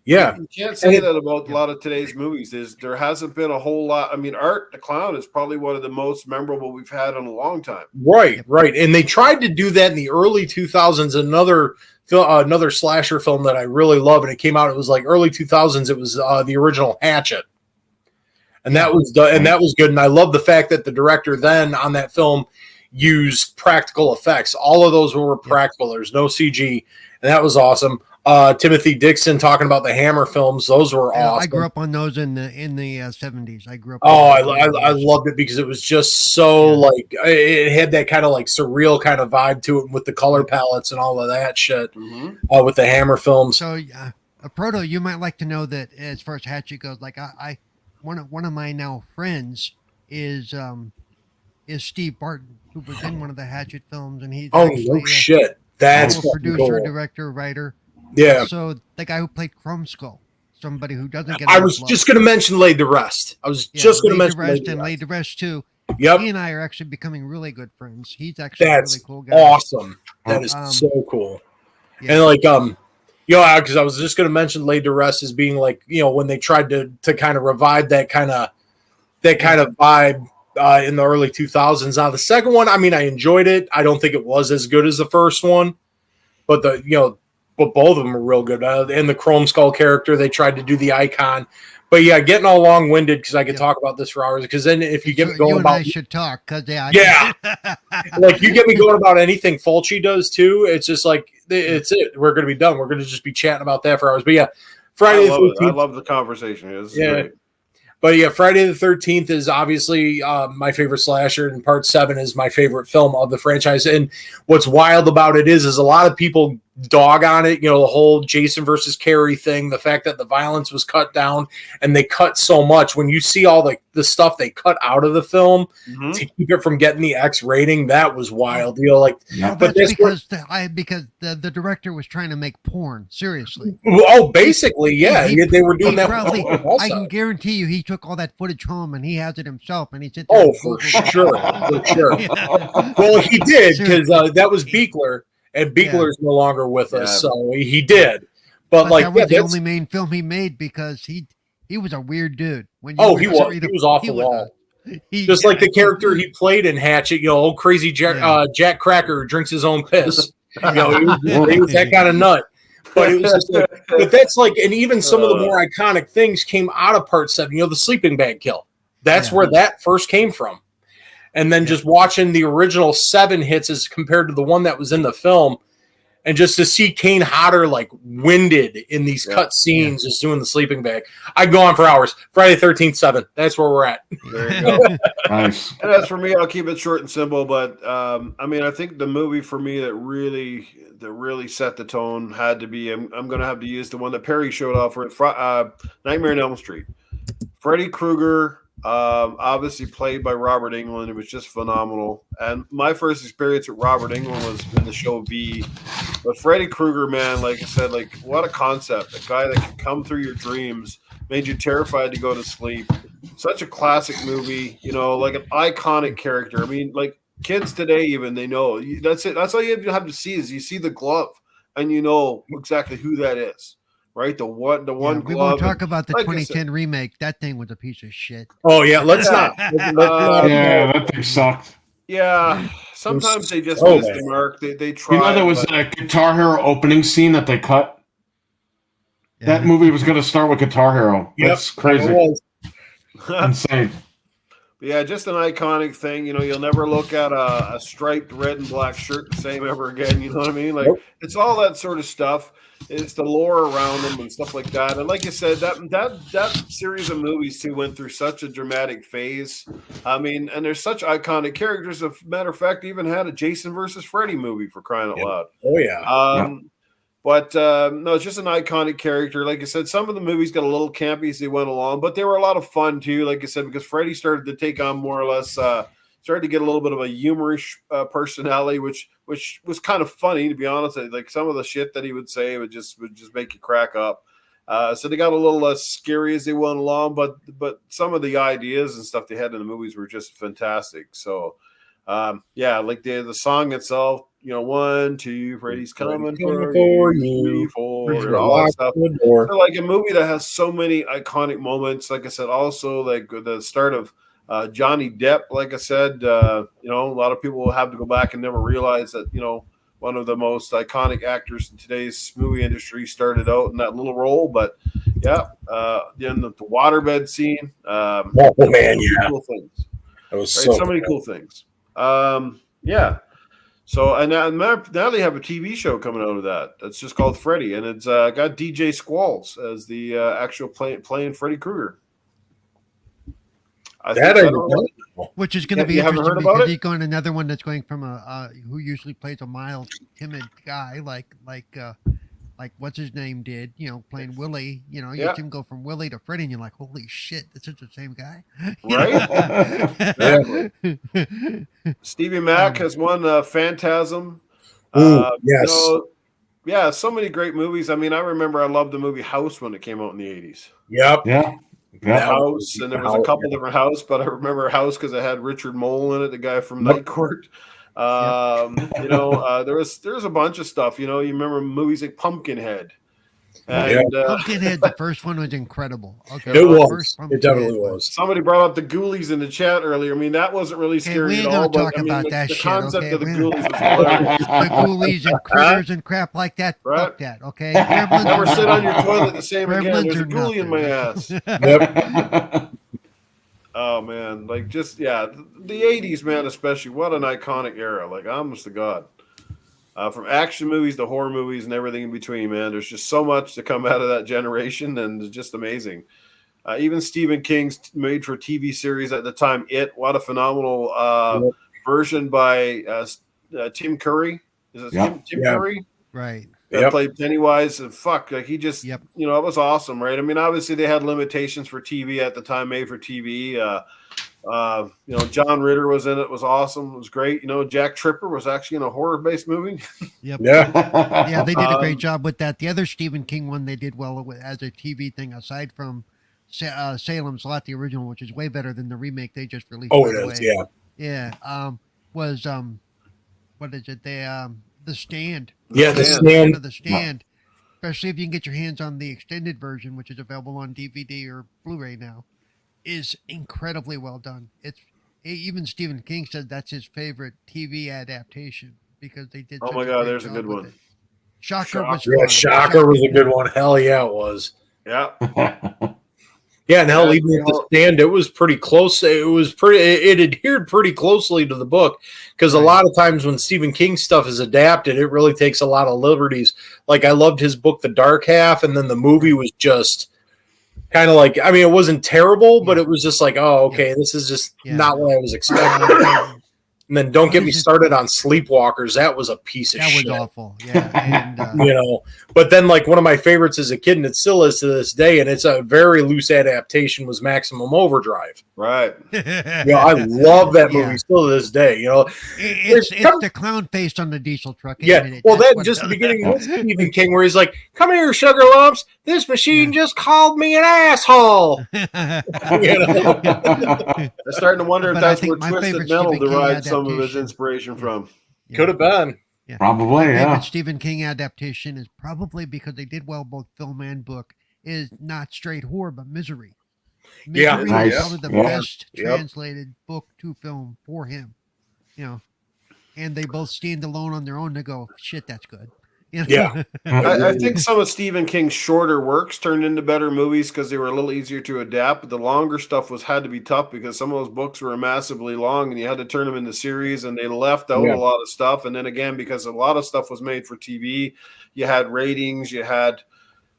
Yeah. You can't say that about a lot of today's movies. There hasn't been a whole lot. I mean, Art the Clown is probably one of the most memorable we've had in a long time. Right. And they tried to do that in the early 2000s. Another slasher film that I really love, and it came out. It was like early 2000s. It was the original Hatchet, and that was good. And I love the fact that the director then on that film used practical effects. All of those were practical. There's no CG, and that was awesome. Timothy Dixon talking about the Hammer films; those were awesome. I grew up on those in the 70s. I grew up. I loved it because it was just so like it had that kind of like surreal kind of vibe to it with the color palettes and all of that shit with the Hammer films. So, Proto, you might like to know that as far as Hatchet goes, like one of my now friends is Steve Barton, who was in one of the Hatchet films, and he's no shit. That's producer, cool. director, writer. Yeah. So the guy who played Chrome Skull, somebody who doesn't get. I was just going to mention Laid to Rest. Laid to Rest too. Yep. He and I are actually becoming really good friends. He's actually a really cool guy. Awesome. That is so cool. Yeah. And like because I was just going to mention Laid to Rest as being like when they tried to kind of revive that kind of vibe in the early 2000s. Now the second one, I mean, I enjoyed it. I don't think it was as good as the first one, but but both of them are real good. And the Chrome Skull character, they tried to do the icon. But yeah, getting all long-winded because I could talk about this for hours. Because then if you get me going about, I should talk because like you get me going about anything Fulci does too. It's just like it's it. We're going to be done. We're going to just be chatting about that for hours. But yeah, Friday the 13th. I love the conversation. It's great. But yeah, Friday the 13th is obviously my favorite slasher, and Part 7 is my favorite film of the franchise. And what's wild about it is a lot of people dog on it, the whole Jason versus Carrie thing, the fact that the violence was cut down and they cut so much. When you see all the stuff they cut out of the film to keep it from getting the X rating, that was wild. But that's because the director was trying to make porn. Seriously. Oh, basically, yeah. They were doing that. Probably, I can guarantee you, he took all that footage home and he has it himself, and he said, "Oh, for sure, for sure." Well, he did because that was Beekler. And Beekler's no longer with us, so he did. But like that was the only main film he made because he was a weird dude. He was off the wall. Just like the character he played in Hatchet, old crazy Jack Cracker who drinks his own piss. He was that kind of nut. But it was just like, but that's like, and even some of the more iconic things came out of Part 7. The sleeping bag kill. That's where that first came from. And then just watching the original 7 hits as compared to the one that was in the film, and just to see Kane Hodder like winded in these cut scenes, just doing the sleeping bag. I'd go on for hours. Friday 13th, 7. That's where we're at. There you go. Nice. And as for me, I'll keep it short and simple. But I mean, I think the movie for me that really set the tone had to be. I'm going to have to use the one that Perry showed off for Nightmare on Elm Street. Freddy Krueger. Obviously played by Robert Englund. It was just phenomenal. And my first experience with Robert Englund was in the show V. But Freddy Krueger, man, like I said, like what a concept. A guy that can come through your dreams, made you terrified to go to sleep. Such a classic movie, like an iconic character. I mean, like kids today even, they know. That's it. That's all you have to see is you see the glove and you know exactly who that is. Right, the one glove. We won't talk about the 2010 remake. That thing was a piece of shit. Oh yeah, let's not. That thing sucked. Yeah, sometimes they just missed the mark. They tried. There was a Guitar Hero opening scene that they cut. Yeah. That movie was going to start with Guitar Hero. That's crazy. Insane. But yeah, just an iconic thing. You'll never look at a striped red and black shirt the same ever again. You know what I mean? Like it's all that sort of stuff. It's the lore around them and stuff like that. And like you said, that series of movies too went through such a dramatic phase. I mean, and there's such iconic characters. As a matter of fact, even had a Jason versus Freddy movie for crying out loud. Oh yeah. But no, it's just an iconic character. Like I said, some of the movies got a little campy as they went along, but they were a lot of fun too. Like I said, because Freddy started to take on more or less, started to get a little bit of a humorous personality, which was kind of funny to be honest. Like some of the shit that he would say would just make you crack up. So they got a little less scary as they went along, but some of the ideas and stuff they had in the movies were just fantastic. So. Yeah, like the song itself, 1, 2, Freddy's coming for for you, 3, you. 4, and You're all that locked stuff. the door. So, like a movie that has so many iconic moments. Like I said, also like the start of Johnny Depp. Like I said, a lot of people will have to go back and never realize that one of the most iconic actors in today's movie industry started out in that little role. But yeah, then the waterbed scene. Oh man, yeah, cool things. it was Right, so many cool things. Yeah. So and now they have a TV show coming out of that. That's just called Freddy, and it's got DJ Squalls as the actual playing Freddy Krueger. Which is going to be You haven't interesting heard about because it? he's going another one that's going from a who usually plays a mild, timid guy like what's his name did, playing Willie. You Yeah. see him go from Willie to Freddy, and you're like, holy shit, this is the same guy, Right? Exactly. Stevie Mack has won Phantasm. Yes. Yeah, so many great movies. I mean, I remember I loved the movie House when it came out in the 80s. Yep. Yeah. House, and there was a couple different House, but I remember House because it had Richard Mole in it, the guy from Night Court. There was a bunch of stuff. You remember movies like Pumpkinhead. And Pumpkinhead, the first one was incredible. Okay, it was. It definitely was. Somebody brought up the Ghoulies in the chat earlier. I mean, that wasn't really scary at all. But I mean, the concept of the Ghoulies was hilarious. The Ghoulies and critters and crap like that. Right? Fuck that. Okay. Gremlins Never sit on your toilet the same again. Gremlins There's a are ghoulie in my nothing. ass. Yep. Oh man, like just the 80s, man, especially. What an iconic era. Like, honest to God. From action movies to horror movies and everything in between, man. There's just so much to come out of that generation, and it's just amazing. Even Stephen King's made-for-TV series at the time, what a phenomenal version by Tim Curry. Is it Tim Curry? Right. That played Pennywise, and like he just, it was awesome, right? I mean, obviously they had limitations for TV at the time, made for TV. John Ritter was in it. Was awesome. It was great. Jack Tripper was actually in a horror-based movie. Yep. Yeah. They did a great job with that. The other Stephen King one they did well with as a TV thing, aside from Salem's Lot, the original, which is way better than the remake they just released. Oh, it is. Yeah. Yeah. Was what is it? The Stand. Yeah, The Stand. Stand. Especially if you can get your hands on the extended version, which is available on DVD or Blu-ray now, is incredibly well done. Even Stephen King said that's his favorite TV adaptation because they did. Oh my God, there's a good one. Shocker was fun. Yeah, Shocker was a good one. Hell yeah, it was. Yeah. Yeah, and hell, even at the Stand, it was pretty close. It adhered pretty closely to the book because a lot of times when Stephen King stuff is adapted, it really takes a lot of liberties. Like I loved his book, The Dark Half, and then the movie was just kind of like, I mean, it wasn't terrible, but it was just like, oh, okay, this is just not what I was expecting. And then don't get me started on Sleepwalkers. That was a piece of shit. That was awful. Yeah. And, but then like one of my favorites as a kid, and it still is to this day, and it's a very loose adaptation, was Maximum Overdrive. Right. I love that movie still to this day. It's the clown face on the diesel truck. Well, then just the beginning with Stephen King, where he's like, "Come here, sugar lumps. This machine just called me an asshole." I'm starting to wonder if that's where Twisted Metal derived some of his inspiration from. Could have been. Yeah. Probably, my favorite Stephen King adaptation is probably because they did well both film and book, is not straight horror, but Misery. Misery is probably the best translated book to film for him. And they both stand alone on their own to go, shit, that's good. Yeah. I think some of Stephen King's shorter works turned into better movies because they were a little easier to adapt. But the longer stuff had to be tough because some of those books were massively long and you had to turn them into series, and they left out a lot of stuff. And then again, because a lot of stuff was made for TV, you had ratings, you had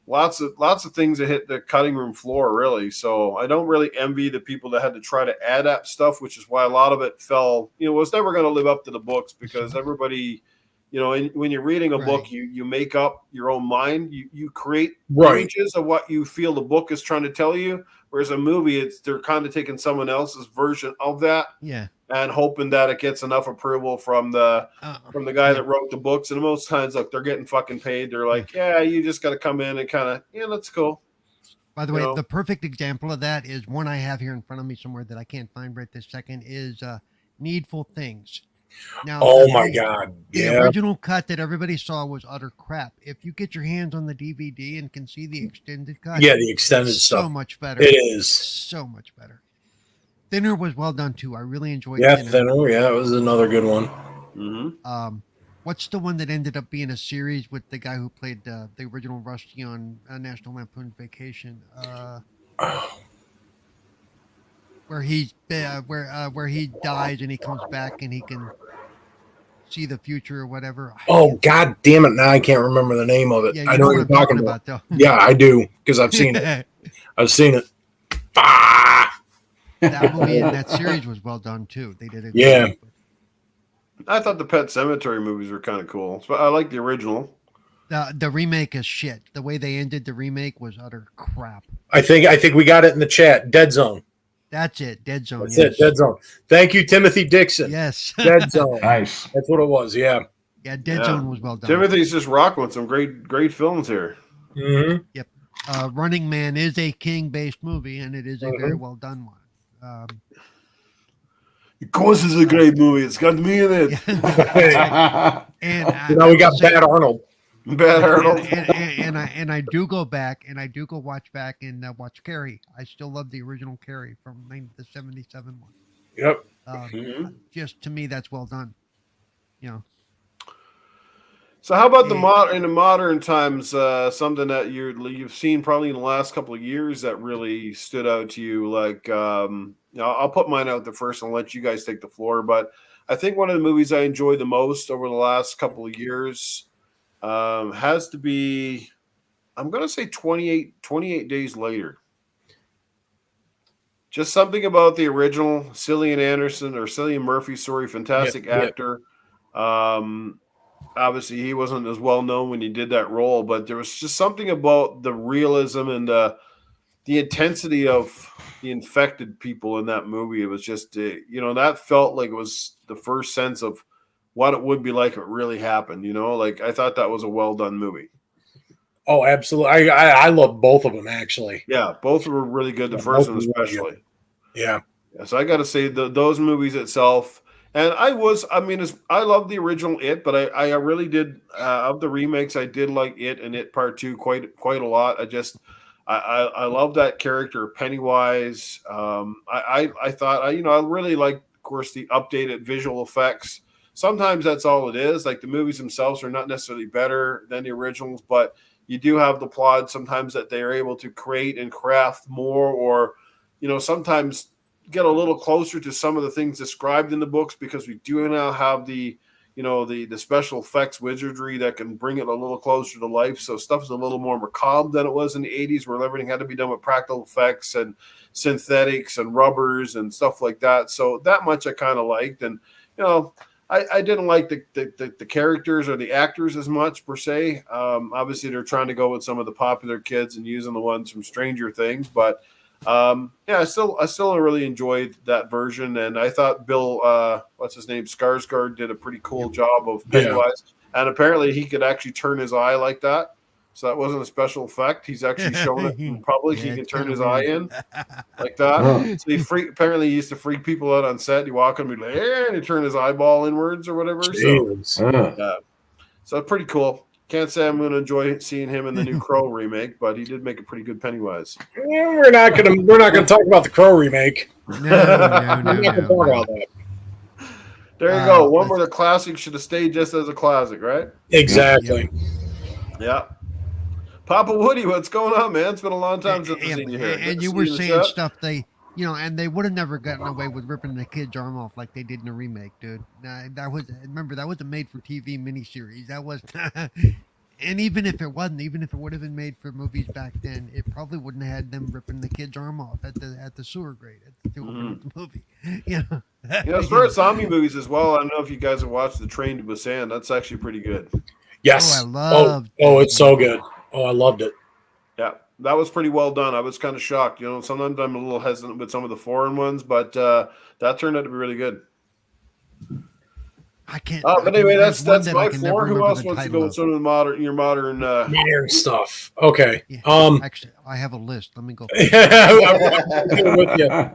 lots of things that hit the cutting room floor, really. So I don't really envy the people that had to try to adapt stuff, which is why a lot of it fell, was never going to live up to the books because everybody, when you're reading a book, you make up your own mind. You create images of what you feel the book is trying to tell you. Whereas a movie, they're kind of taking someone else's version of that, and hoping that it gets enough approval from the guy that wrote the books. And most times, look, they're getting fucking paid. They're like, you just got to come in and kind of, that's cool. By the way, the perfect example of that is one I have here in front of me somewhere that I can't find right this second is Needful Things. Now, Oh my God! The Yeah, original cut that everybody saw was utter crap. If you get your hands on the DVD and can see the extended cut, yeah, the extended it's stuff. so much better. It is So much better. Thinner was well done too. I really enjoyed. Yeah, Thinner. Thinner. Yeah, it was another good one. Mm-hmm. What's the one that ended up being a series with the guy who played the original Rusty on National Lampoon's Vacation? Where he dies and he comes back and he can see the future or whatever. Oh God damn it! Now I can't remember the name of it. Yeah, I know what you're talking about though. Yeah, I do because I've seen it. I've seen it. That movie and that series was well done too. They did it. Yeah. I thought the Pet Cemetery movies were kind of cool. I like the original. The remake is shit. The way they ended the remake was utter crap. I think we got it in the chat. Dead Zone. That's it. Dead Zone. That's it. Dead Zone. Thank you, Timothy Dixon. Yes. Dead Zone. Nice. That's what it was. Yeah. Yeah. Dead Zone was well done. Timothy's just rocking with some great films here. Mm-hmm. Yep. Running Man is a King-based movie, and it is a very well done one. Of course, it's a great movie. It's got me in it. And now we got Bad Arnold. Bad Arnold. And I do go back and I do go watch back and watch Carrie. I still love the original Carrie from the 77 one. Yep. Just to me, that's well done. You know. So how about in the modern times, something that you've seen probably in the last couple of years that really stood out to you? Like, I'll put mine out there first and let you guys take the floor. But I think one of the movies I enjoyed the most over the last couple of years has to be, I'm going to say 28 Days Later. Just something about the original Cillian Murphy, fantastic actor. Obviously, he wasn't as well known when he did that role, but there was just something about the realism and the intensity of the infected people in that movie. It was just, that felt like it was the first sense of what it would be like if it really happened. Like I thought that was a well done movie. Oh, absolutely. I love both of them actually. Yeah, both were really good. The first one especially. Yeah. So I got to say those movies itself. And I love the original It, but I really did of the remakes. I did like It and It Part 2 quite a lot. I love that character Pennywise. I thought I really like, of course, the updated visual effects. Sometimes that's all it is. Like the movies themselves are not necessarily better than the originals, but you do have the plot sometimes that they are able to create and craft more, or sometimes get a little closer to some of the things described in the books, because we do now have the special effects wizardry that can bring it a little closer to life. So stuff is a little more macabre than it was in the 80s, where everything had to be done with practical effects and synthetics and rubbers and stuff like that. So that much I kind of liked. And I didn't like the characters or the actors as much per se. Obviously they're trying to go with some of the popular kids and using the ones from Stranger Things, but I still really enjoyed that version, and I thought Bill, what's his name, Skarsgård, did a pretty cool job of Pennywise, and apparently he could actually turn his eye like that. So that wasn't a special effect. He's actually showing it in public. He can turn his eye in like that. So apparently he used to freak people out on set. You walk him and be like, and he turn his eyeball inwards or whatever. So pretty cool. Can't say I'm going to enjoy seeing him in the new Crow remake, but he did make a pretty good Pennywise. Yeah, we're not gonna talk about the Crow remake. No. Talk about that. There you go. One where the classic should have stayed just as a classic, right? Exactly. Yeah. Papa Woody, what's going on, man? It's been a long time since I've seen you here. And you were saying stuff and they would have never gotten away with ripping the kid's arm off like they did in the remake, dude. That was a made-for-TV miniseries. That was, and even if it would have been made for movies back then, it probably wouldn't have had them ripping the kid's arm off at the sewer grate at the movie. As far as zombie movies as well, I don't know if you guys have watched The Train to Busan. That's actually pretty good. Yes. Oh, I loved. Oh, it's so good. Oh, I loved it. Yeah. That was pretty well done. I was kind of shocked. Sometimes I'm a little hesitant with some of the foreign ones, but that turned out to be really good. I can't. But anyway, that's my floor. Who else wants to go with some of your modern stuff? Okay. Actually, I have a list. Let me go. I'm with you.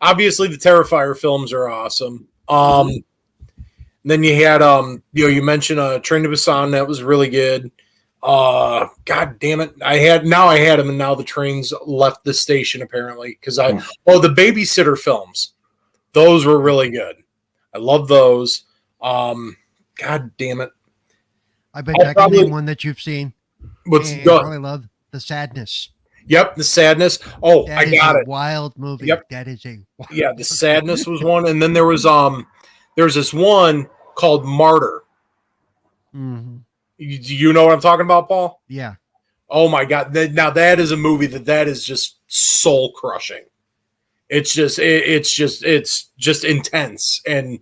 obviously the Terrifier films are awesome. Then you had you mentioned Train to Busan, that was really good. God damn it. I had him, and now the trains left the station apparently because the Babysitter films. Those were really good. I love those. God damn it. I bet I can name one that you've seen. What's I probably love The Sadness. Yep, The Sadness. Oh, that I got it. Wild movie. Yep. That is a wild The Sadness was one, and then there was this one called Martyr. Mm-hmm. You know what I'm talking about, Paul? Yeah. Oh my God! Now that is a movie that is just soul crushing. It's just intense, and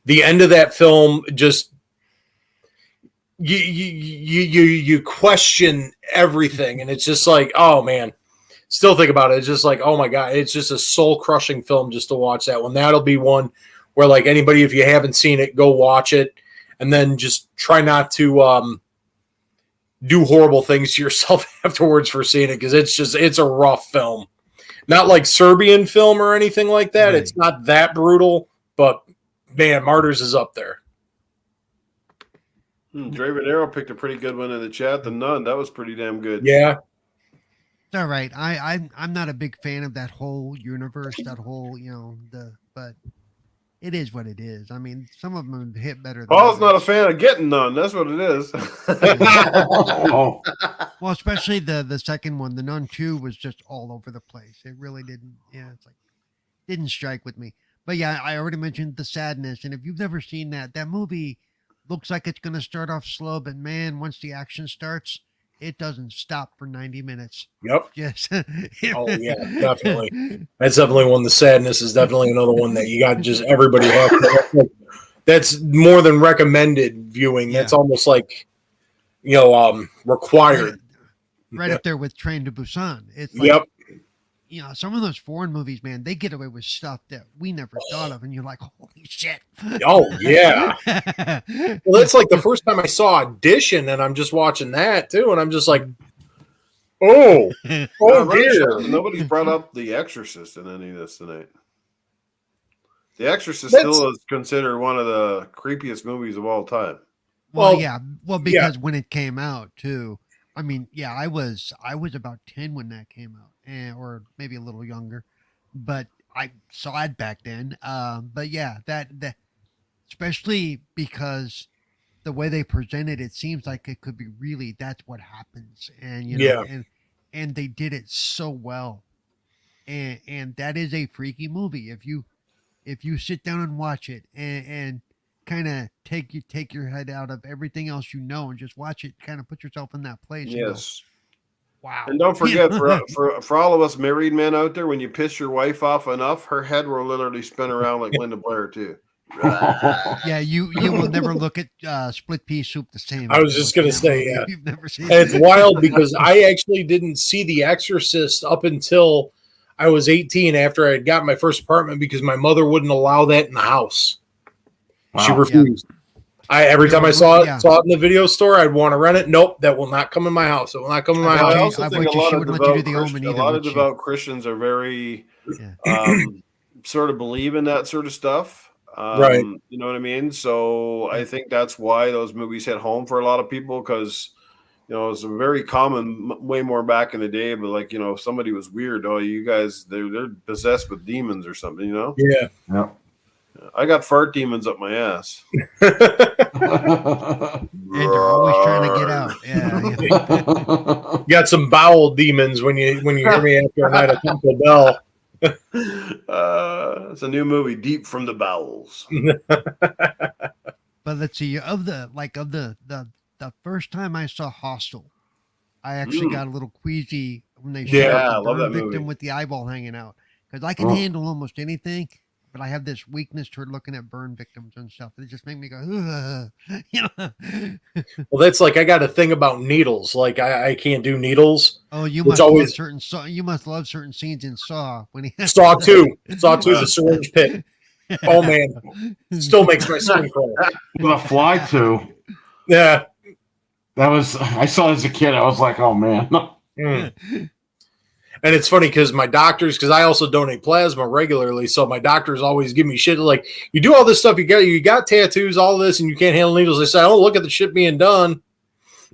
the end of that film just you question everything, and it's just like, oh man. Still think about it. It's just like, oh my God, it's just a soul crushing film just to watch that one. That'll be one where, like, anybody, if you haven't seen it, go watch it, and then just try not to do horrible things to yourself afterwards for seeing it, because it's a rough film. Not like Serbian film or anything like that. Right. It's not that brutal, but man, Martyrs is up there. Draven Arrow picked a pretty good one in the chat. The Nun, that was pretty damn good. Yeah. All right. I'm not a big fan of that whole universe, that whole, but it is what it is. I mean, some of them hit better than Paul's others. not a fan of getting Nun. That's what it is. Well, especially the second one, the Nun 2 was just all over the place. It really didn't. Yeah, it's like didn't strike with me. But yeah, I already mentioned The Sadness, and if you've never seen that movie looks like it's going to start off slow, but man, once the action starts, it doesn't stop for 90 minutes. Yep. Yes. Oh yeah, definitely. That's definitely one. The Sadness is definitely another one that you got just everybody have to, that's more than recommended viewing. That's almost like, required. Right up there with Train to Busan. It's like, some of those foreign movies, man, they get away with stuff that we never thought of, and you're like, holy shit. Oh, yeah. Well, that's like the first time I saw Audition, and I'm just watching that, too, and I'm just like, dear. Nobody's brought up The Exorcist in any of this tonight. The Exorcist still is considered one of the creepiest movies of all time. Well, because when it came out, too. I mean, I was about 10 when that came out, or maybe a little younger, but I saw it back then. But yeah, that especially because the way they presented it seems like it could be really that's what happens, and and they did it so well, and that is a freaky movie if you sit down and watch it and kind of take your head out of everything else and just watch it, kind of put yourself in that place. Yes. Wow. And don't forget, for all of us married men out there, when you piss your wife off enough, her head will literally spin around like Linda Blair too. Yeah, you will never look at Split Pea Soup the same. I was just gonna say, You've never seen and it's wild because I actually didn't see The Exorcist up until I was 18, after I had got my first apartment, because my mother wouldn't allow that in the house. Wow. She refused. Every time I saw it in the video store, I'd want to rent it. Nope, that will not come in my house. It will not come in my house. I also think a lot of devout Christians are very sort of believe in that sort of stuff. Right. You know what I mean? So I think that's why those movies hit home for a lot of people, because it's a very common, way more back in the day. But if somebody was weird, you guys, they're possessed with demons or something. Yeah. Yeah. I got fart demons up my ass. And they're always trying to get out. Yeah. You got some bowel demons when you hear me after a night at Temple Bell. It's a new movie, Deep from the Bowels. But let's see, of the first time I saw Hostel, I actually got a little queasy when they showed the burn victim movie with the eyeball hanging out, because I can handle almost anything. But I have this weakness toward looking at burn victims and stuff. It just make me go, Well, that's like, I got a thing about needles. Like I can't do needles. Oh, you must love certain you must love certain scenes in Saw when he Saw 2, the syringe pit. Oh man, still makes my skin crawl. The Fly 2. Yeah, I saw it as a kid. I was like, oh man. And And it's funny because my doctors, because I also donate plasma regularly, so my doctors always give me shit like, you do all this stuff, you got tattoos, all this, and you can't handle needles. They say, oh, look at the shit being done.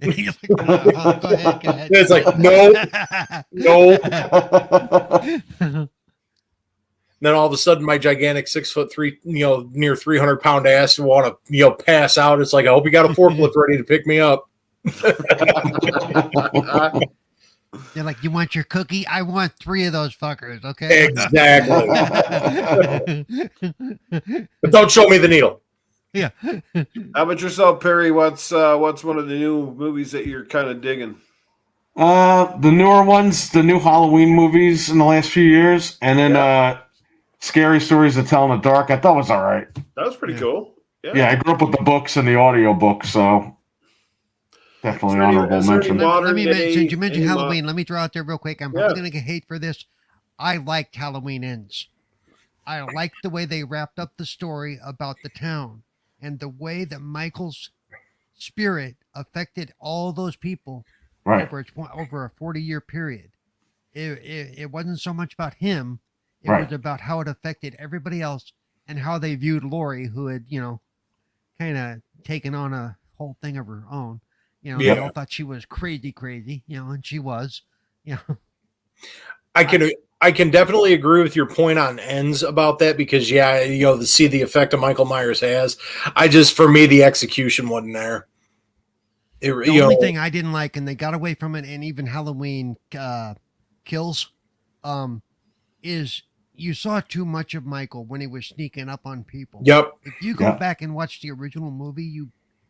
You're like, "Oh, go ahead. It's like, no. Then all of a sudden, my gigantic 6'3", near 300-pound ass want to, pass out. It's like, I hope you got a forklift ready to pick me up. They're like, you want your cookie? I want 3 of those fuckers. Okay. Exactly. But don't show me the needle. Yeah. How about yourself, Perry? What's one of the new movies that you're kind of digging? The newer ones, the new Halloween movies in the last few years, and then Scary Stories to Tell in the Dark. I thought was all right. That was pretty cool. Yeah, I grew up with the books and the audio books, so definitely honorable mention. Since you mentioned Halloween, let me throw out there real quick. I'm probably going to get hate for this. I liked Halloween Ends. I liked the way they wrapped up the story about the town and the way that Michael's spirit affected all those people over a 40-year period. It wasn't so much about him. It was about how it affected everybody else and how they viewed Lori, who had, kind of taken on a whole thing of her own. They all thought she was crazy, and she was. I can definitely agree with your point on Ends about that because to see the effect that Michael Myers has. For me, the execution wasn't there. The only thing I didn't like, and they got away from it, and even Halloween Kills, is you saw too much of Michael when he was sneaking up on people. Yep. If you go back and watch the original movie,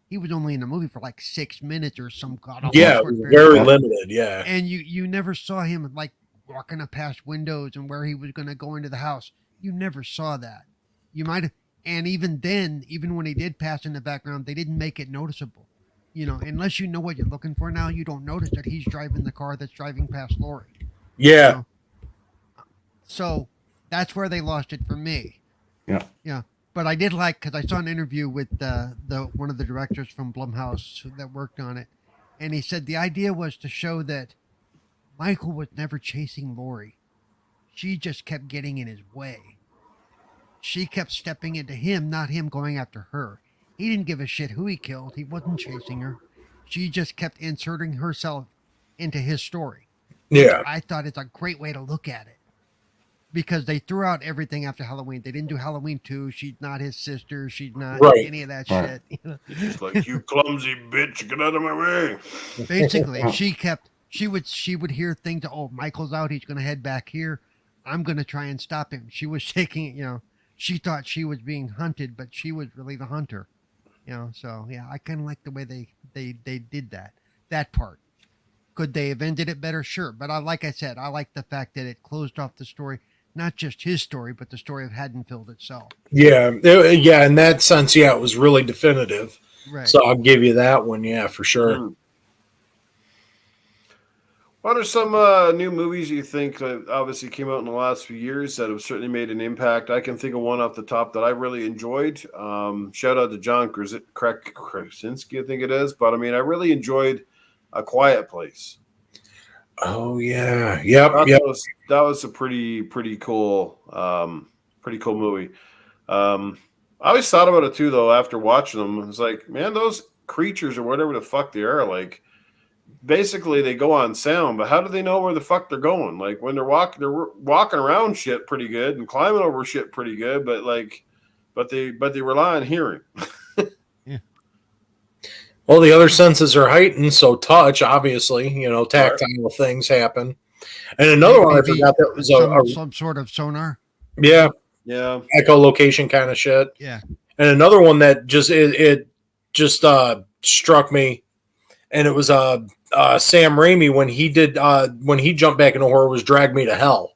he was only in the movie for like 6 minutes or some very limited. Yeah, and you never saw him like walking up past windows and where he was going to go into the house. You never saw that. You might have, and even then, even when he did pass in the background, they didn't make it noticeable. Unless you know what you're looking for now, you don't notice that he's driving the car that's driving past Lori. Yeah. So that's where they lost it for me. Yeah. Yeah. But I did like, because I saw an interview with one of the directors from Blumhouse that worked on it, and he said the idea was to show that Michael was never chasing Lori. She just kept getting in his way. She kept stepping into him, not him going after her. He didn't give a shit who he killed. He wasn't chasing her. She just kept inserting herself into his story. Yeah. I thought it's a great way to look at it. Because they threw out everything after Halloween. They didn't do Halloween 2. She's not his sister. She's not any of that shit. It's like, you clumsy bitch, get out of my way. Basically, she would hear things. Oh, Michael's out. He's going to head back here. I'm going to try and stop him. She was shaking it. She thought she was being hunted, but she was really the hunter. So yeah, I kind of like the way they did that part. Could they have ended it better? Sure. But like I said, I like the fact that it closed off the story. Not just his story, but the story of Haddonfield itself. Yeah. In that sense, it was really definitive. Right. So I'll give you that one. Yeah, for sure. What are some new movies you think that obviously came out in the last few years that have certainly made an impact? I can think of one off the top that I really enjoyed. Shout out to John Krasinski, I think it is. But I really enjoyed A Quiet Place. Oh yeah, yep. That was a pretty cool movie. I always thought about it too, though. After watching them, I was like, man, those creatures or whatever the fuck they are, like, basically they go on sound, but how do they know where the fuck they're going? Like when they're walking around shit pretty good and climbing over shit pretty good, but they rely on hearing. Well, the other senses are heightened, so touch, obviously, tactile things happen. And another one I forgot that was some sort of sonar. Yeah. Yeah. Echolocation kind of shit. Yeah. And another one that just struck me, and it was Sam Raimi when he jumped back into horror, was Drag Me to Hell.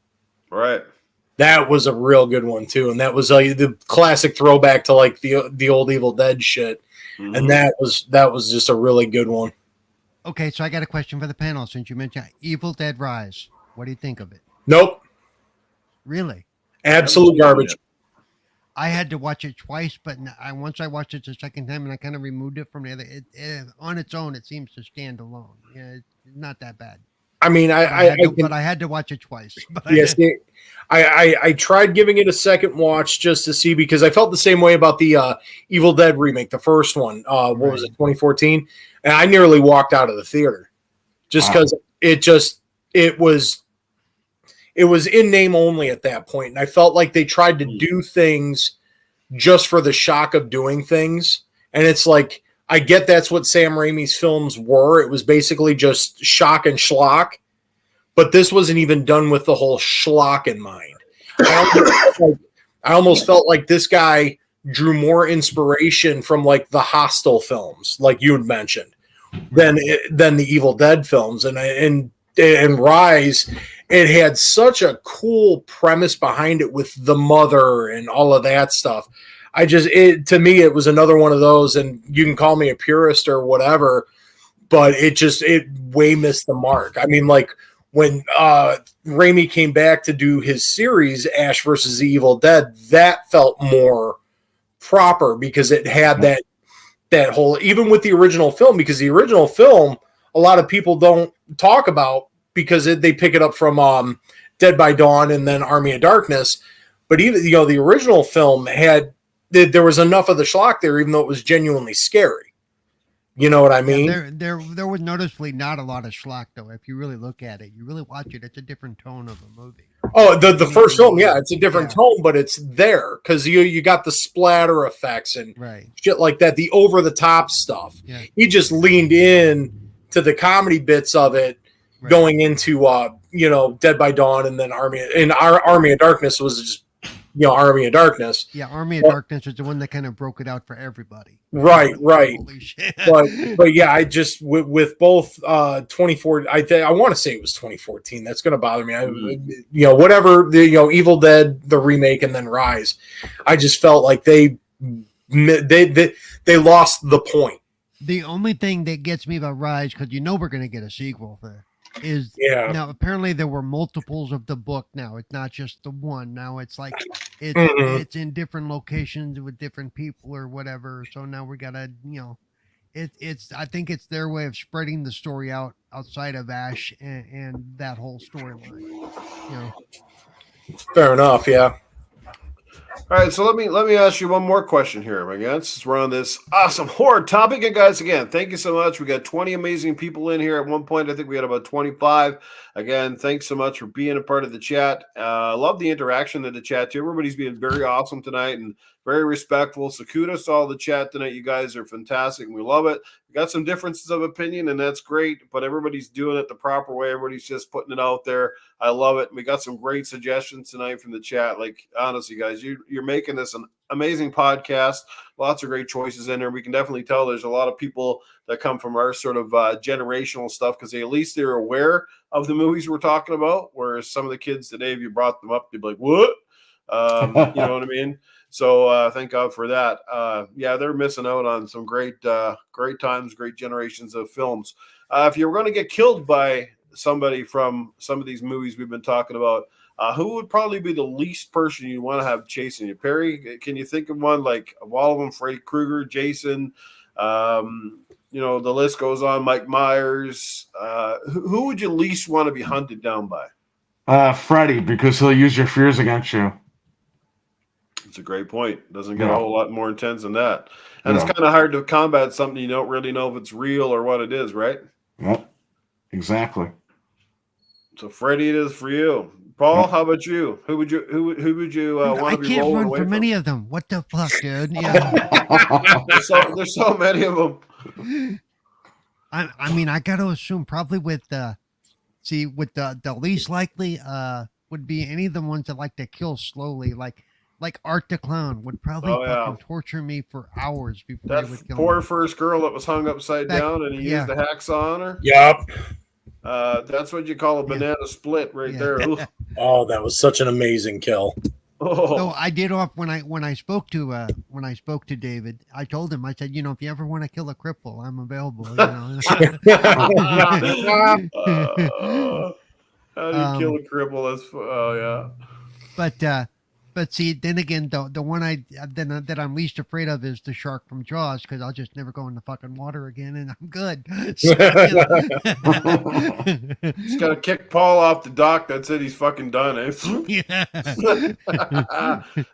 Right. That was a real good one too, and that was the classic throwback to like the old Evil Dead shit. Mm-hmm. And that was just a really good one. Okay, so I got a question for the panel. Since you mentioned Evil Dead Rise, what do you think of it? Nope. Really? Absolute garbage. I had to watch it twice, but once I watched it the second time, and I kind of removed it from the other. On its own, it seems to stand alone. Yeah, it's not that bad. I mean, but I had to watch it twice. But yes, I tried giving it a second watch just to see, because I felt the same way about the Evil Dead remake, the first one. What was it, 2014? And I nearly walked out of the theater just because it was in name only at that point, and I felt like they tried to do things just for the shock of doing things, and it's like, I get that's what Sam Raimi's films were. It was basically just shock and schlock, but this wasn't even done with the whole schlock in mind. I almost felt like this guy drew more inspiration from like the Hostel films, like you had mentioned, than the Evil Dead films. And Rise, it had such a cool premise behind it with the mother and all of that stuff. To me, it was another one of those, and you can call me a purist or whatever, but it way missed the mark. I mean, like when Raimi came back to do his series, Ash versus the Evil Dead, that felt more proper because it had that whole, even with the original film, because the original film, a lot of people don't talk about because they pick it up from Dead by Dawn and then Army of Darkness. But even, the original film there was enough of the schlock there, even though it was genuinely scary. You know what I mean? Yeah, there was noticeably not a lot of schlock, though. If you really look at it, you really watch it, it's a different tone of a movie. Oh, the first film, yeah, it's a different tone, but it's there because you got the splatter effects and shit like that, the over the top stuff. Yeah. He just leaned in to the comedy bits of it, going into Dead by Dawn, and then Army of Darkness was just Army of Darkness. Yeah, Army of Darkness was the one that kind of broke it out for everybody. Right. Holy shit. but yeah, I just with both 24. I want to say it was 2014. That's going to bother me. Whatever the Evil Dead, the remake, and then Rise. I just felt like they lost the point. The only thing that gets me about Rise, because we're going to get a sequel there, is now apparently there were multiples of the book. Now it's not just the one. Now it's like it's in different locations with different people or whatever. So now we gotta it's I think it's their way of spreading the story outside of Ash and that whole storyline. Fair enough. Yeah. All right, so let me ask you one more question here, my guys. Since we're on this awesome horror topic, and guys, again, thank you so much. We got 20 amazing people in here. At one point, I think we had about 25. Again, thanks so much for being a part of the chat. Love the interaction in the chat too. Everybody's being very awesome tonight and very respectful. So kudos to all the chat tonight. You guys are fantastic, and we love it. We got some differences of opinion, and that's great. But everybody's doing it the proper way. Everybody's just putting it out there. I love it. We got some great suggestions tonight from the chat. Like, honestly, guys, you're making this an amazing podcast. Lots of great choices in there. We can definitely tell there's a lot of people that come from our sort of generational stuff, because at least they're aware of the movies we're talking about. Whereas some of the kids today, if you brought them up, they'd be like, "What?" You know what I mean? So thank God for that. They're missing out on some great times, great generations of films. If you're going to get killed by somebody from some of these movies we've been talking about, who would probably be the least person you want to have chasing you? Perry, can you think of one, like, of all of them? Freddy Krueger, Jason, the list goes on. Mike Myers. Who would you least want to be hunted down by? Freddy, because he'll use your fears against you. It's a great point. Doesn't get a whole lot more intense than that. And it's kind of hard to combat something you don't really know if it's real or what it is, right? Yep. Exactly. So Freddy it is for you. Paul, how about you? Who would you want to be rolling away from? I can't run from any of them. What the fuck, dude? Yeah. there's so many of them. I mean, I got to assume probably with the least likely would be any of the ones that like to kill slowly, like Art the Clown would probably fucking torture me for hours before that he would kill poor me. First girl that was hung upside down and he used the hacksaw on her. Yep. That's what you call a banana split right there. Oh, that was such an amazing kill. So I did off when I spoke to David. I told him, I said, if you ever want to kill a cripple, I'm available. How do you kill a cripple? But But see, then again, the one that I'm least afraid of is the shark from Jaws, because I'll just never go in the fucking water again, and I'm good. So, Just gotta kick Paul off the dock. That's it. He's fucking done. Eh? yeah,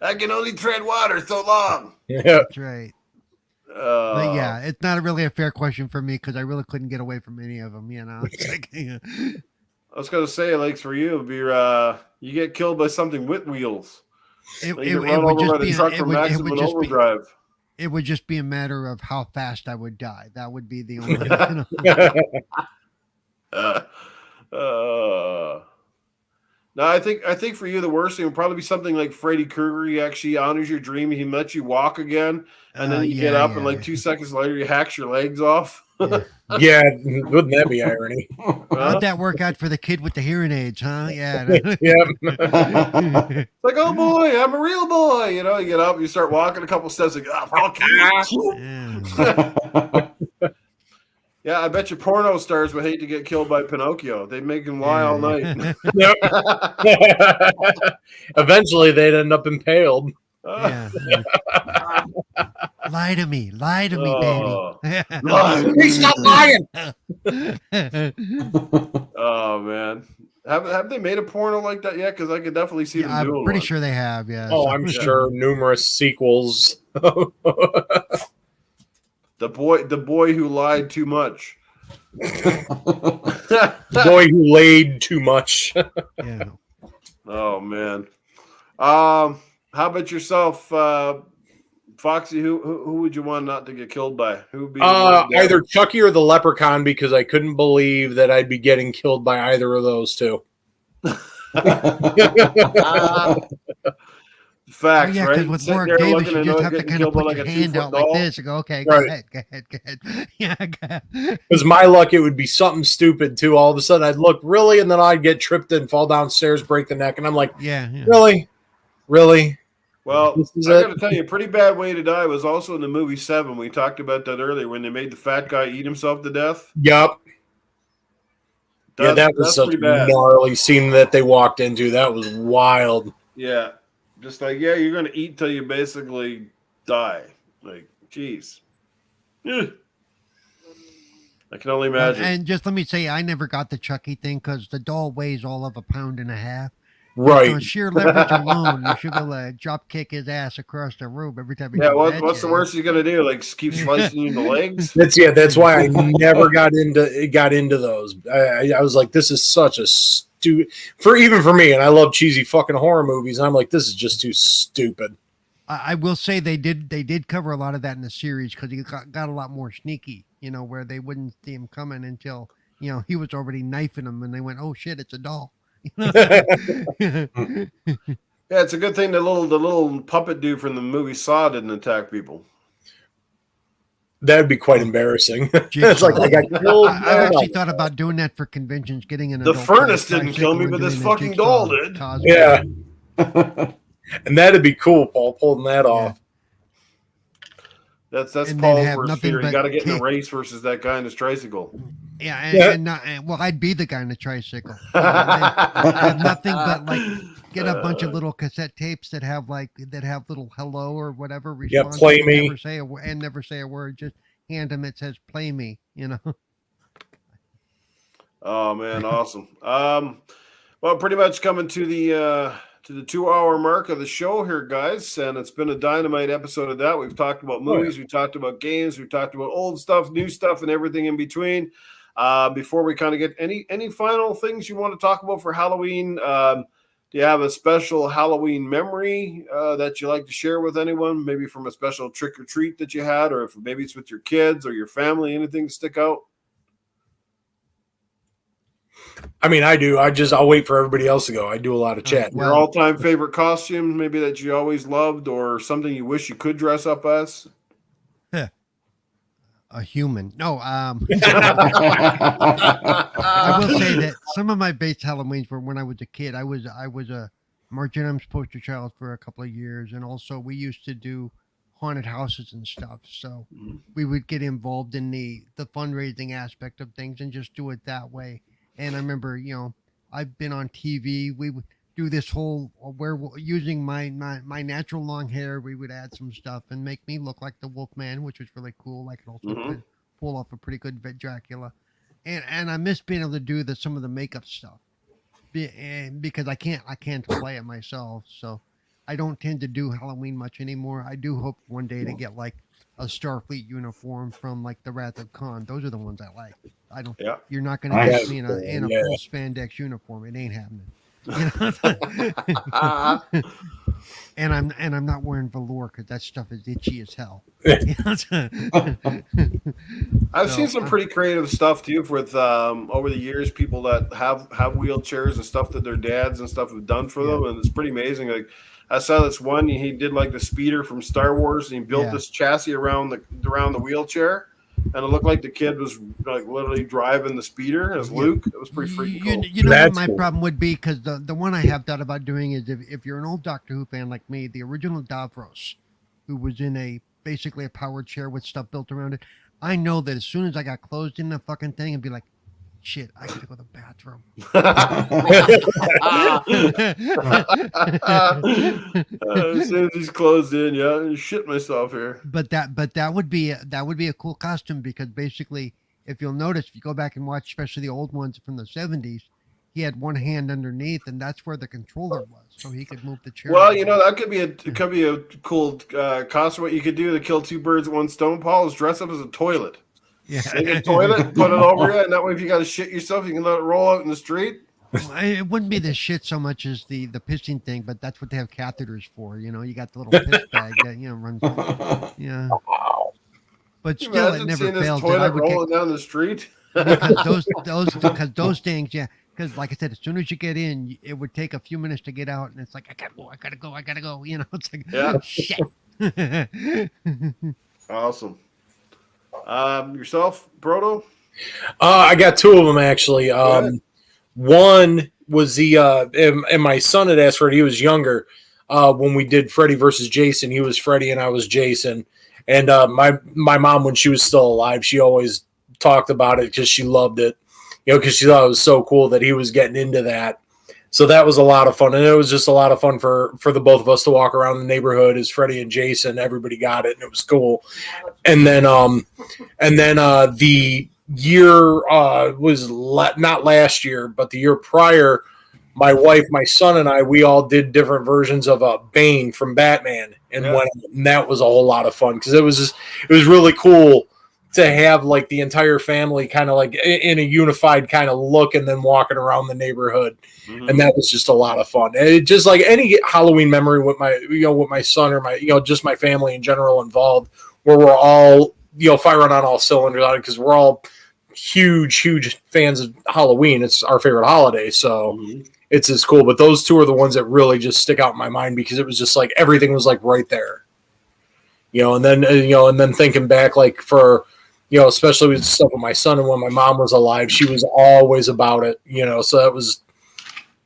I can only tread water so long. Yeah. that's right. But Uh, yeah, it's not really a fair question for me because I really couldn't get away from any of them. It's like, I was gonna say, like for you, it'd be you get killed by something with wheels. it, Like it, you it get run would over just by the be truck it for would, it maximum would just be overdrive. it would just be a matter of how fast I would die. That would be the only. No, I think for you the worst thing would probably be something like Freddy Krueger. He actually honors your dream. He lets you walk again, and then you get up, and like 2 seconds later, he hacks your legs off. Yeah. Yeah, wouldn't that be irony? How'd that work out for the kid with the hearing aids, huh? Yeah. Yeah. It's like, oh boy, I'm a real boy. You know, you get up, you start walking a couple steps, like, oh, fuck you. Yeah. Yeah, I bet you porno stars would hate to get killed by Pinocchio. They'd make him lie all night. Yep. Eventually, they'd end up impaled. Yeah. Lie to me, Oh. baby. Please stop lying. Oh man, have they made a porno like that yet? Because I could definitely see them I'm doing pretty one. sure they have. Yeah. Oh, I'm sure numerous sequels. The boy who lied too much. The boy who laid too much. Yeah. Oh man. How about yourself, Foxy? Who would you want not to get killed by? Who would be Either Chucky or the Leprechaun, because I couldn't believe that I'd be getting killed by either of those two. Facts, yeah, right? because with Sitting Warwick there Davis, looking you at just another have to getting kind of killed by put like your a hand 2-foot out like doll. this and go, okay, Right. go ahead. Yeah, go ahead. Because my luck, it would be something stupid too. All of a sudden, I'd look really, and then I'd get tripped and fall downstairs, break the neck, and I'm like, Yeah. really? Well, This is I it? got to tell you, a pretty bad way to die was also in the movie 7. We talked about that earlier when they made the fat guy eat himself to death. Yep. Yeah, that was that's such a pretty bad. gnarly scene that they walked into. That was wild. Yeah. Just like, yeah, you're going to eat till you basically die. Like, geez. Ugh. I can only imagine. And just let me say, I never got the Chucky thing because the doll weighs all of 1.5 pounds. Right. On sheer leverage alone, you should be able to drop kick his ass across the room every time. Yeah, what's the worst you're gonna do? Like keep slicing you the legs? That's why I never got into those. I was like, this is such a stupid for me, and I love cheesy fucking horror movies, and I'm like, this is just too stupid. I will say they did cover a lot of that in the series because he got a lot more sneaky, where they wouldn't see him coming until he was already knifing them, and they went, oh shit, it's a doll. Yeah, it's a good thing the little puppet dude from the movie Saw didn't attack people. That'd be quite embarrassing. It's like I got killed. I actually thought about doing that for conventions, getting an The adult furnace tricycle didn't kill me, and but this doing a fucking jigsaw doll did. cosplay. Yeah. And that'd be cool, Paul, pulling that off. That's And then Paul's have worst nothing fear. You but got to get in a kick. race versus that guy in his tricycle. Yeah, well, I'd be the guy in the tricycle. Have nothing but like get a bunch of little cassette tapes that have little hello or whatever response. play and me. Never say a word. Just hand them. It says play me. Oh man, awesome. Well, pretty much coming to the 2-hour mark of the show here, guys, and it's been a dynamite episode of that. We've talked about movies, we've talked about games, we've talked about old stuff, new stuff, and everything in between. Before we kind of get any final things you want to talk about for Halloween, do you have a special Halloween memory that you like to share with anyone? Maybe from a special trick or treat that you had, or if maybe it's with your kids or your family, anything stick out? I mean, I do. I'll wait for everybody else to go. I do a lot of chatting. Your all-time favorite costume, maybe that you always loved, or something you wish you could dress up as? A human. No. I will say that some of my base Halloweens were when I was a kid. I was a Mark Jennings poster child for a couple of years, and also we used to do haunted houses and stuff. So we would get involved in the fundraising aspect of things and just do it that way. And I remember, I've been on TV. We would do this whole where using my natural long hair, we would add some stuff and make me look like the Wolfman, which was really cool. I could also pull off a pretty good Dracula, and I miss being able to do some of the makeup stuff, because I can't play it myself, so I don't tend to do Halloween much anymore. I do hope one day to get like a Starfleet uniform from like the Wrath of Khan. Those are the ones I like. I don't. Yeah. You're not going to get me in a full spandex uniform. It ain't happening. You know? and I'm not wearing velour because that stuff is itchy as hell. I've seen some pretty creative stuff too with over the years, people that have wheelchairs and stuff that their dads and stuff have done for them, and it's pretty amazing. Like I saw this one, he did like the speeder from Star Wars, and he built this chassis around the wheelchair, and it looked like the kid was like literally driving the speeder as Luke. It was pretty freaking cool. You know what my problem would be, because the one I have thought about doing is if you're an old Doctor Who fan like me, the original Davros, who was in basically a powered chair with stuff built around it. I know that as soon as I got closed in the fucking thing, I'd be like, shit, I gotta go to the bathroom. As soon as he's closed in, I shit myself here. But that would be a cool costume, because basically, if you'll notice, if you go back and watch, especially the old ones from the 70s, he had one hand underneath, and that's where the controller was, so he could move the chair. Well, that could be a cool costume. What you could do to kill two birds with one stone, Paul, is dress up as a toilet. Yeah. Make a toilet, put it over you, and that way if you got to shit yourself, you can let it roll out in the street. It wouldn't be the shit so much as the pissing thing, but that's what they have catheters for. You got the little piss bag that runs. Yeah. But still, it never fails. Toilet rolling down the street. Because those things, because like I said, as soon as you get in, it would take a few minutes to get out, and it's like I gotta go. It's like shit. Awesome. Yourself, Proto? I got two of them actually. One was and my son had asked for it. He was younger when we did Freddy versus Jason. He was Freddy and I was Jason. And my mom, when she was still alive, she always talked about it because she loved it. Because she thought it was so cool that he was getting into that. So that was a lot of fun. And it was just a lot of fun for the both of us to walk around the neighborhood as Freddy and Jason. Everybody got it, and it was cool. And then the year was not last year, but the year prior, my wife, my son, and I, we all did different versions of Bane from Batman. And that was a whole lot of fun, because it was really cool to have like the entire family kind of like in a unified kind of look, and then walking around the neighborhood. And that was just a lot of fun. And it just like any Halloween memory with my son or just my family in general involved, where we're all, firing on all cylinders on it, because we're all huge fans of Halloween. It's our favorite holiday. So it's as cool. But those two are the ones that really just stick out in my mind, because it was just like everything was like right there. And then thinking back, like for, especially with stuff with my son, and when my mom was alive, she was always about it, so that was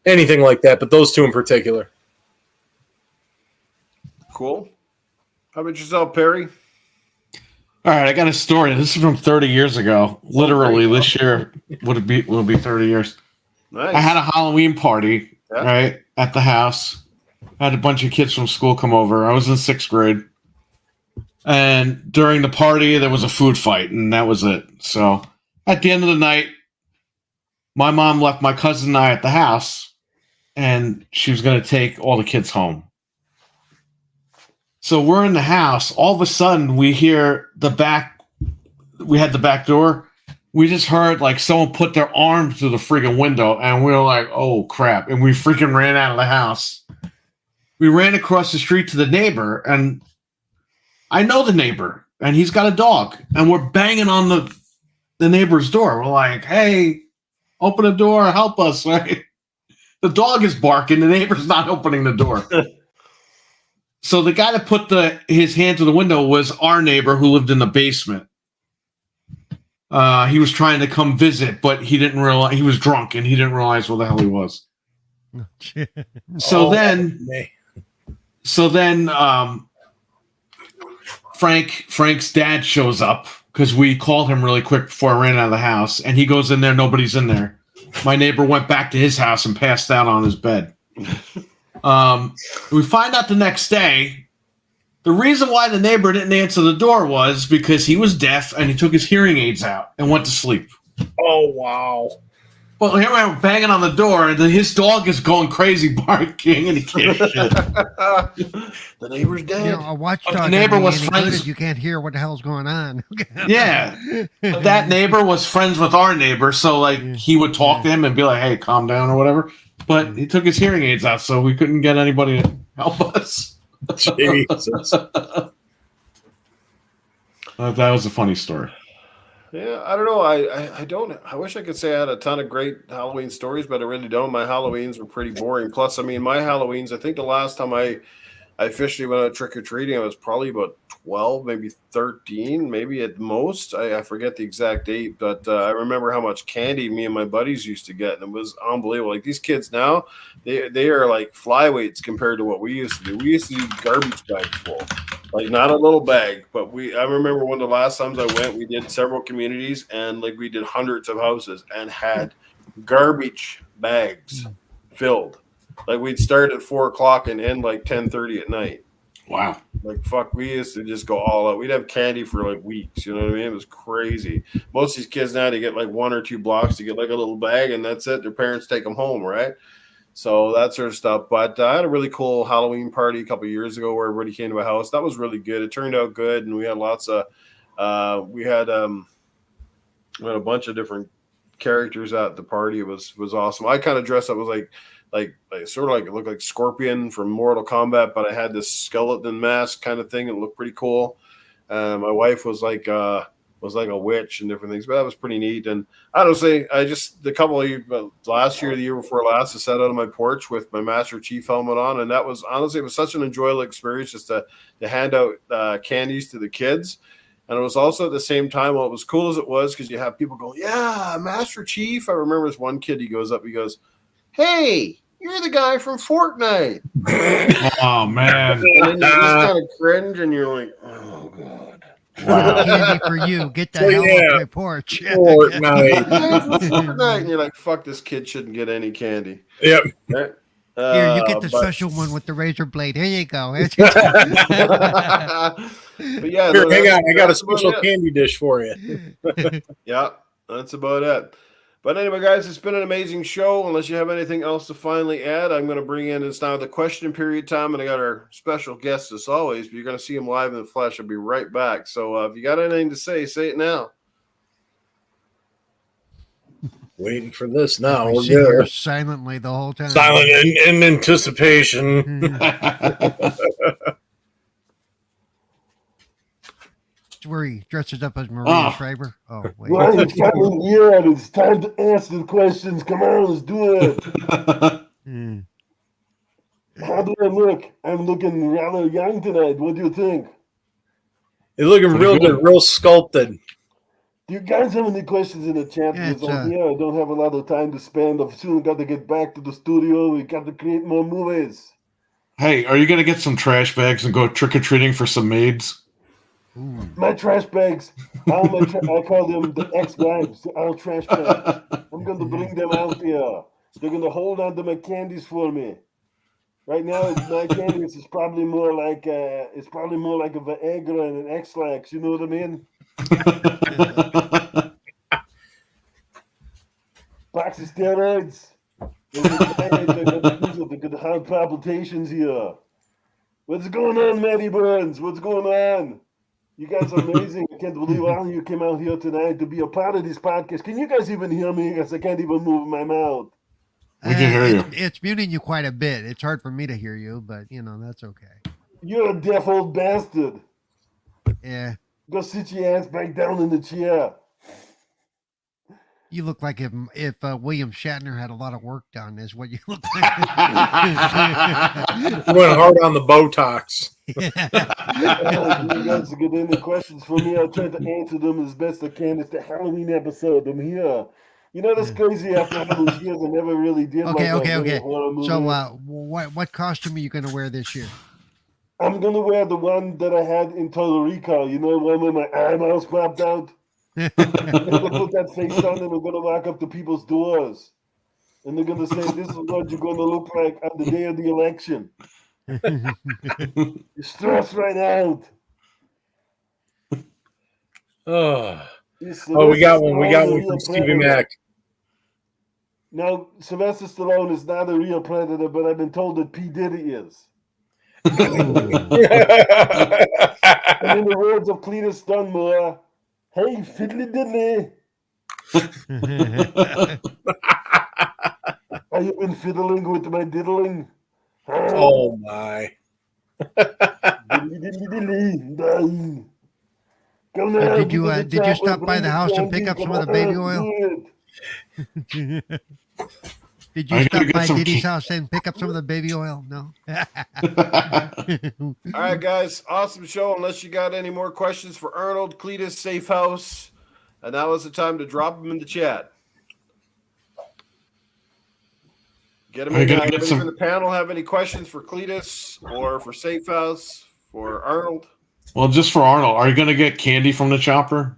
anything like that, but those two in particular. Cool. How about yourself, Perry? All right, I got a story. This is from 30 years ago. Literally, this year will be 30 years. Nice. I had a Halloween party, right, at the house. I had a bunch of kids from school come over. I was in 6th grade. And during the party, there was a food fight, and that was it. So at the end of the night, my mom left my cousin and I at the house, and she was going to take all the kids home. So we're in the house. All of a sudden, we hear we had the back door. We just heard like someone put their arm through the freaking window, and we were like, oh, crap. And we freaking ran out of the house. We ran across the street to the neighbor, and I know the neighbor, and he's got a dog, and we're banging on the neighbor's door. We're like, hey, open the door, help us, right? The dog is barking, the neighbor's not opening the door. So the guy that put his hand through the window was our neighbor who lived in the basement. He was trying to come visit, but he didn't realize, he was drunk, and he didn't realize where the hell he was. So then Frank's dad shows up, because we called him really quick before I ran out of the house, and he goes in there. Nobody's in there. My neighbor went back to his house and passed out on his bed. We find out the next day the reason why the neighbor didn't answer the door was because he was deaf and he took his hearing aids out and went to sleep. Oh, wow. Well, here I am banging on the door, and his dog is going crazy barking, and he can't shit. The neighbor's dead. A watchdog. The neighbor was any friends. good if you can't hear what the hell's going on. Yeah, but that neighbor was friends with our neighbor, so like he would talk to him and be like, "Hey, calm down" or whatever. But he took his hearing aids out, so we couldn't get anybody to help us. Jesus. That was a funny story. Yeah, I don't know. I wish I could say I had a ton of great Halloween stories, but I really don't. My Halloweens were pretty boring. Plus, I mean, my Halloweens, I think the last time I officially went out trick-or-treating, I was probably about 12, maybe 13, maybe at most. I forget the exact date, but I remember how much candy me and my buddies used to get, and it was unbelievable. Like, these kids now, they are like flyweights compared to what we used to do. We used to do garbage bags full. Like, not a little bag, but I remember one of the last times I went, we did several communities, and like we did hundreds of houses and had garbage bags filled. Like, we'd start at 4:00 and end like 10:30 at night. Wow. Like, fuck, we used to just go all out. We'd have candy for like weeks. You know what I mean? It was crazy. Most of these kids now, they get like 1 or 2 blocks to get like a little bag, and that's it. Their parents take them home, right? So that sort of stuff. But I had a really cool Halloween party a couple of years ago where everybody came to a house. That was really good. It turned out good, and we had lots of we had a bunch of different characters at the party. It was awesome. I kind of dressed up as like sort of like it looked like Scorpion from Mortal Kombat, but I had this skeleton mask kind of thing. It looked pretty cool. My wife was like a witch and different things, but that was pretty neat. And honestly, the couple of years, last year, the year before last, I sat out on my porch with my Master Chief helmet on, and that was honestly, it was such an enjoyable experience just to hand out candies to the kids. And it was also at the same time, well, it was cool as it was because you have people going, "Yeah, Master Chief." I remember this one kid, he goes, "Hey, you're the guy from Fortnite." Oh man! And then you just kind of cringe, and you're like, "Oh god." Wow. Candy for you. Get the hell off my porch. Fortnite. Fortnite. And you're like, fuck, this kid shouldn't get any candy. Yep. Right? Here, you get the special one with the razor blade. Here you go. But yeah, Here, hang on. I got a special candy dish for you. Yeah, that's about it. But anyway, guys, it's been an amazing show. Unless you have anything else to finally add, I'm going to bring in, it's now the question period time, and I got our special guest as always, but you're going to see him live in the flesh. I'll be right back. So if you got anything to say it now. Waiting for this now. We We're sit here good. silently the whole time. Silent in anticipation. Where he dresses up as Maria Schreiber. Oh, wait. Well, it's coming here, and it's time to answer the questions. Come on, let's do it. How do I look? I'm looking rather young tonight. What do you think? You're looking real good, real sculpted. Do you guys have any questions in the chat? Yeah, Because I'm here. I don't have a lot of time to spend. I've soon got to get back to the studio. We got to create more movies. Hey, are you going to get some trash bags and go trick-or-treating for some maids? My trash bags. I call them the X-bags, the all trash bags. I'm going to bring them out here. They're going to hold on to my candies for me. Right now, my candies is probably more like a Viagra and an X-Lax. You know what I mean? Box of steroids. They're going to have palpitations here. What's going on, Matty Burns? What's going on? You guys are amazing. I can't believe all of you came out here tonight to be a part of this podcast. Can you guys even hear me? Because I can't even move my mouth. We can hear you. It's muting you quite a bit. It's hard for me to hear you, but, that's okay. You're a deaf old bastard. Yeah. Go sit your ass back down in the chair. You look like if William Shatner had a lot of work done, is what you look like. Went hard on the Botox. You guys get any questions for me? I'll try to answer them as best I can. It's the Halloween episode. I'm here. That's crazy. After all those years, I never really did. Okay. Horror movie. So, what costume are you going to wear this year? I'm gonna wear the one that I had in Total Recall. One where my eyeballs popped out. I'm gonna put that face on, and I'm gonna walk up to people's doors. and they're gonna say this is what you're gonna look like on the day of the election. You're stressed right out. Oh, He's we got Sylvester one. We Stallone, got a one real from Stevie predator. Mac. Now, Sylvester Stallone is not a real predator, but I've been told that P. Diddy is. And in the words of Cletus Dunmore, hey, fiddly diddly, have you been fiddling with my diddling? Oh my! Diddly diddly diddly, die. Come now, did get to the you chopper, stop by bring the house and candy, pick up come some of the baby on, oil? do it. Did I you gotta stop get by some Diddy's house and pick up some of the baby oil? No. All right, guys, awesome show. Unless you got any more questions for Arnold, Cletus, Safe House, and now is the time to drop them in the chat. Get them in. Anybody from the panel have any questions for Cletus or for Safe House for Arnold? Well, just for Arnold, are you going to get candy from the chopper?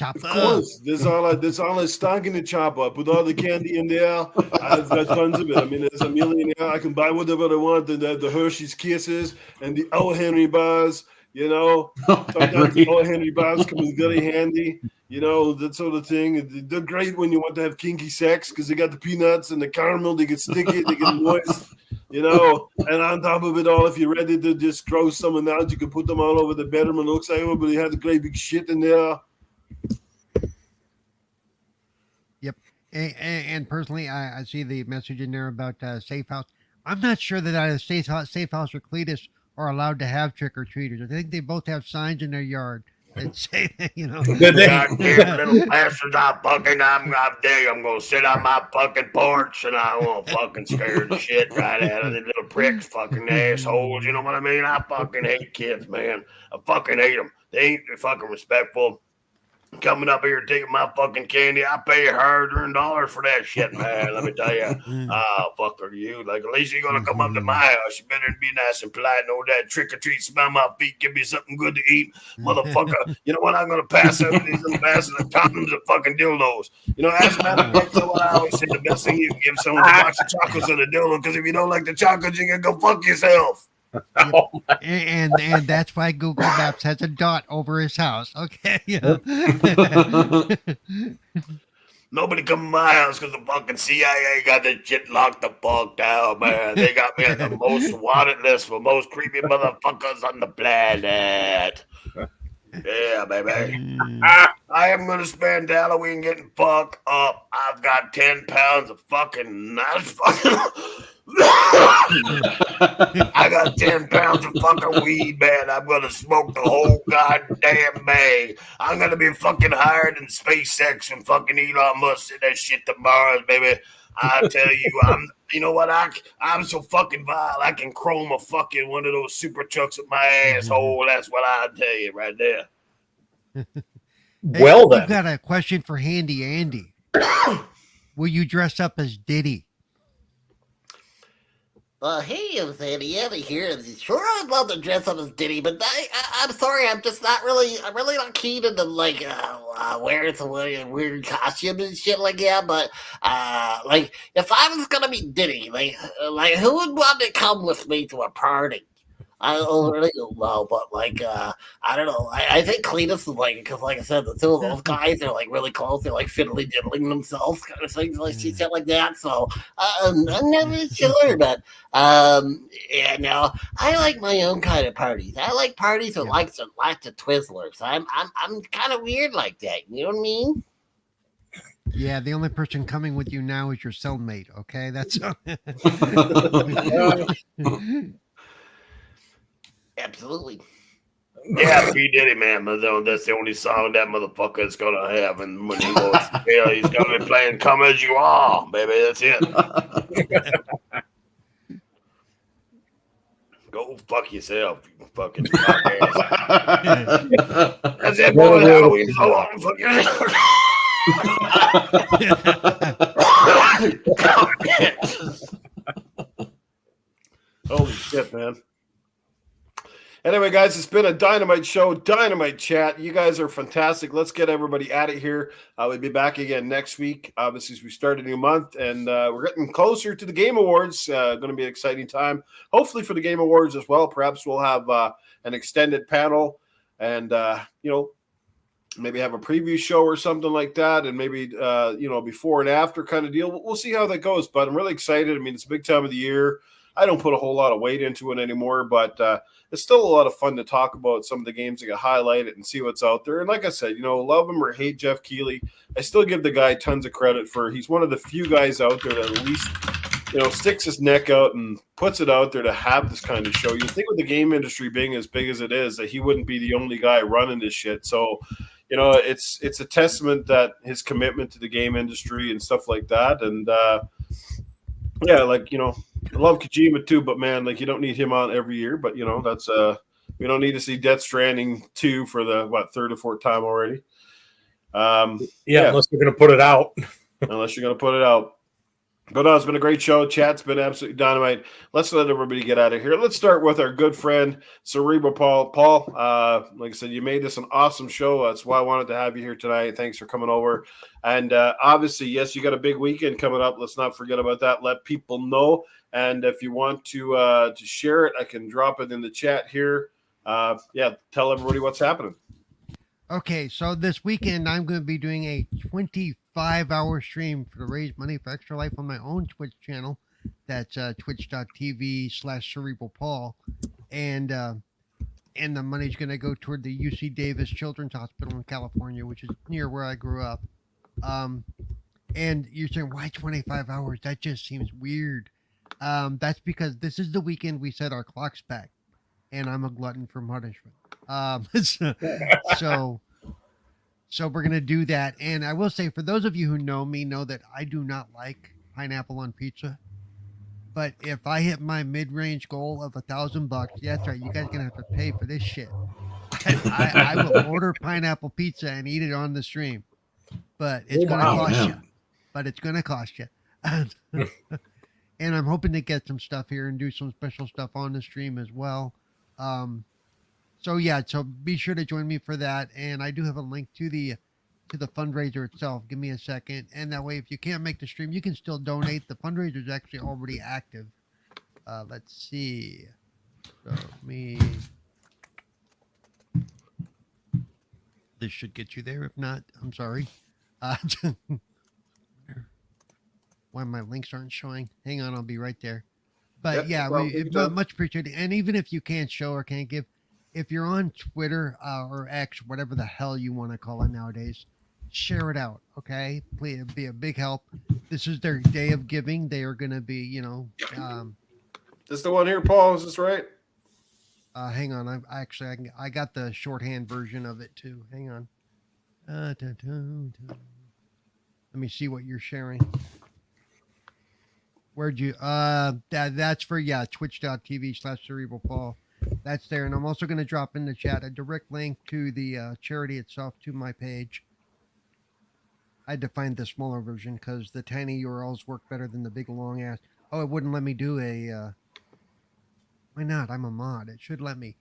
Of course, there's all this stock in the chopper. I put all the candy in there. I've got tons of it. I mean, there's a million. I can buy whatever I want. The Hershey's Kisses and the O. Henry bars. You know, sometimes the O. Henry bars come in very handy. You know, that sort of thing. They're great when you want to have kinky sex because they got the peanuts and the caramel. They get sticky. They get moist. You know, and on top of it all, if you're ready to just gross someone out, you can put them all over the bedroom. It looks like everybody had a great big shit in there. Yep. And personally, I see the message in there about Safe House. I'm not sure that either Safe House or Cletus are allowed to have trick-or-treaters. I think they both have signs in their yard that say, you know. Goddamn little bastards, I'm gonna sit on my fucking porch and I'm gonna fucking scare the shit right out of these little pricks, fucking assholes, you know what I mean? I fucking hate kids, man. I fucking hate them. They ain't fucking respectful. Coming up here taking my fucking candy. I pay hard-earned dollars for that shit, man. Let me tell you. Fuck are you? Like, at least you're gonna come up to my house. You better be nice and polite. Know that trick-or-treat, smell my feet, give me something good to eat. Motherfucker, you know what? I'm gonna pass out these little bastards of condoms and fucking dildos. You know, as a matter of fact, what I always say, the best thing you can give someone is a box of chocolates and a dildo, because if you don't like the chocolates, you can go fuck yourself. Oh, and that's why Google Maps has a dot over his house. Okay. Yeah. Nobody come to my house because the fucking CIA got this shit locked the fuck down, man. They got me on the most wanted list for most creepy motherfuckers on the planet. Yeah, baby. I am going to spend Halloween getting fucked up. I've got 10 pounds of fucking I got 10 pounds of fucking weed, man. I'm going to smoke the whole goddamn bag. I'm going to be fucking higher than SpaceX and fucking Elon Musk and that shit tomorrow, baby. I tell you, you know what? I'm so fucking vile. I can chrome a fucking one of those super trucks with my asshole. That's what I tell you right there. Well, then. I've got a question for Handy Andy. Will you dress up as Diddy? Hey, it's Andy here. Sure, I'd love to dress up as Diddy, but I'm sorry, I'm just not really, I'm really not keen into, like, wearing some weird costumes and shit like that, but, like, if I was gonna be Diddy, like, who would want to come with me to a party? I really don't know, but, like, I don't know. I think Cletus is, like, because, like I said, the two of those guys are, like, really close. They're, like, fiddly-diddling themselves, kind of things, like, shit like that. So, I'm not really sure, but, yeah, no, I like my own kind of parties. I like parties with lots of Twizzlers. I'm kind of weird like that. You know what I mean? Yeah, the only person coming with you now is your cellmate, okay? That's... Absolutely. Yeah, P. Diddy, man. That's the only song that motherfucker is going to have. And when he goes to jail, he's going to be playing Come As You Are, baby. That's it. Go fuck yourself, you fucking podcast. That's it, boy. Halloween's so long. Fuck yourself. Holy shit, man. Anyway, guys, it's been a dynamite show, dynamite chat. You guys are fantastic. Let's get everybody at it here. We'll be back again next week. Obviously, as we start a new month, and we're getting closer to the Game Awards. Going to be an exciting time. Hopefully for the Game Awards as well. Perhaps we'll have an extended panel and, maybe have a preview show or something like that, and maybe, before and after kind of deal. We'll see how that goes, but I'm really excited. I mean, it's a big time of the year. I don't put a whole lot of weight into it anymore, but it's still a lot of fun to talk about some of the games that get highlighted and see what's out there. And like I said, love him or hate Jeff Keighley, I still give the guy tons of credit for he's one of the few guys out there that at least, sticks his neck out and puts it out there to have this kind of show. You'd think with the game industry being as big as it is that he wouldn't be the only guy running this shit. So, it's a testament that his commitment to the game industry and stuff like that. And, I love Kojima too, but man, you don't need him on every year. But that's we don't need to see Death Stranding 2 for the third or fourth time already. Unless you're gonna put it out. Unless you're gonna put it out. But no, it's been a great show. Chat's been absolutely dynamite. Let's let everybody get out of here. Let's start with our good friend, Cerebral Paul. Paul, like I said, you made this an awesome show. That's why I wanted to have you here tonight. Thanks for coming over. And obviously, yes, you got a big weekend coming up. Let's not forget about that. Let people know. And if you want to share it, I can drop it in the chat here. Tell everybody what's happening. Okay, so this weekend I'm going to be doing a 25-hour stream to raise money for Extra Life on my own Twitch channel. That's twitch.tv/Cerebral Paul. And the money's going to go toward the UC Davis Children's Hospital in California, which is near where I grew up. And you're saying, why 25 hours? That just seems weird. That's because this is the weekend we set our clocks back, and I'm a glutton for punishment. So we're gonna do that. And I will say, for those of you who know me, know that I do not like pineapple on pizza. But if I hit my mid-range goal of $1,000, yeah, that's right. You guys are gonna have to pay for this shit. I will order pineapple pizza and eat it on the stream, but it's gonna cost you. But it's gonna cost you. And I'm hoping to get some stuff here and do some special stuff on the stream as well. So be sure to join me for that. And I do have a link to the fundraiser itself. Give me a second. And that way, if you can't make the stream, you can still donate. The fundraiser is actually already active. Let's see. So this should get you there. If not, I'm sorry. Why my links aren't showing. Hang on, I'll be right there. But much appreciated. And even if you can't show or can't give, if you're on Twitter or X, whatever the hell you want to call it nowadays, share it out, okay? Please, it'd be a big help. This is their day of giving. They are going to be, This the one here, Paul? Is this right? Hang on. I got the shorthand version of it too. Hang on. Let me see what you're sharing. Where'd you that's for twitch.tv/Cerebral Paul. That's there. And I'm also going to drop in the chat a direct link to the charity itself, to my page. I had to find the smaller version because the tiny URLs work better than the big long ass. Oh, it wouldn't let me do a why not? I'm a mod. It should let me.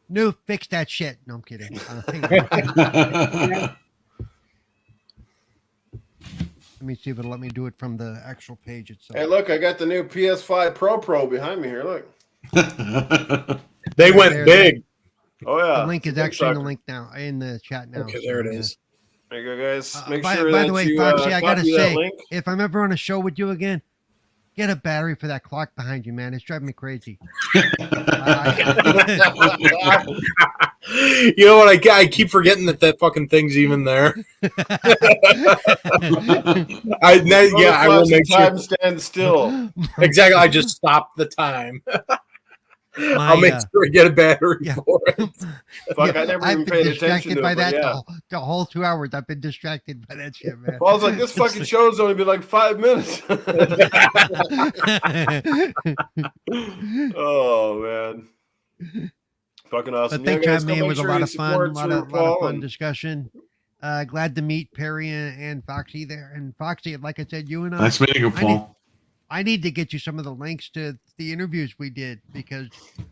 No, fix that shit. No, I'm kidding. Let me see if it'll let me do it from the actual page itself. Hey, look, I got the new PS5 Pro behind me here. Look. They went big. Oh, yeah. The link is actually in the link now, in the chat now. Okay, there it is. There you go, guys. Make by sure the way, you Foxy, I got to say, link. if I'm ever on a show with you again, get a battery for that clock behind you, man. It's driving me crazy. You know what? I keep forgetting that fucking thing's even there. I will make sure. Time stand still. Exactly. I just stopped the time. I'll make sure I get a battery for it. Fuck, I never even paid attention to by it. That the whole 2 hours. I've been distracted by that shit, man. Paul's like, this fucking show's only been like 5 minutes. Oh, man. Fucking awesome. But thanks for having me. It was sure a lot you of fun. A lot of fun and discussion. Glad to meet Perry and Foxy there. And Foxy, like I said, you and I. Nice meeting you, Paul. I need to get you some of the links to the interviews we did because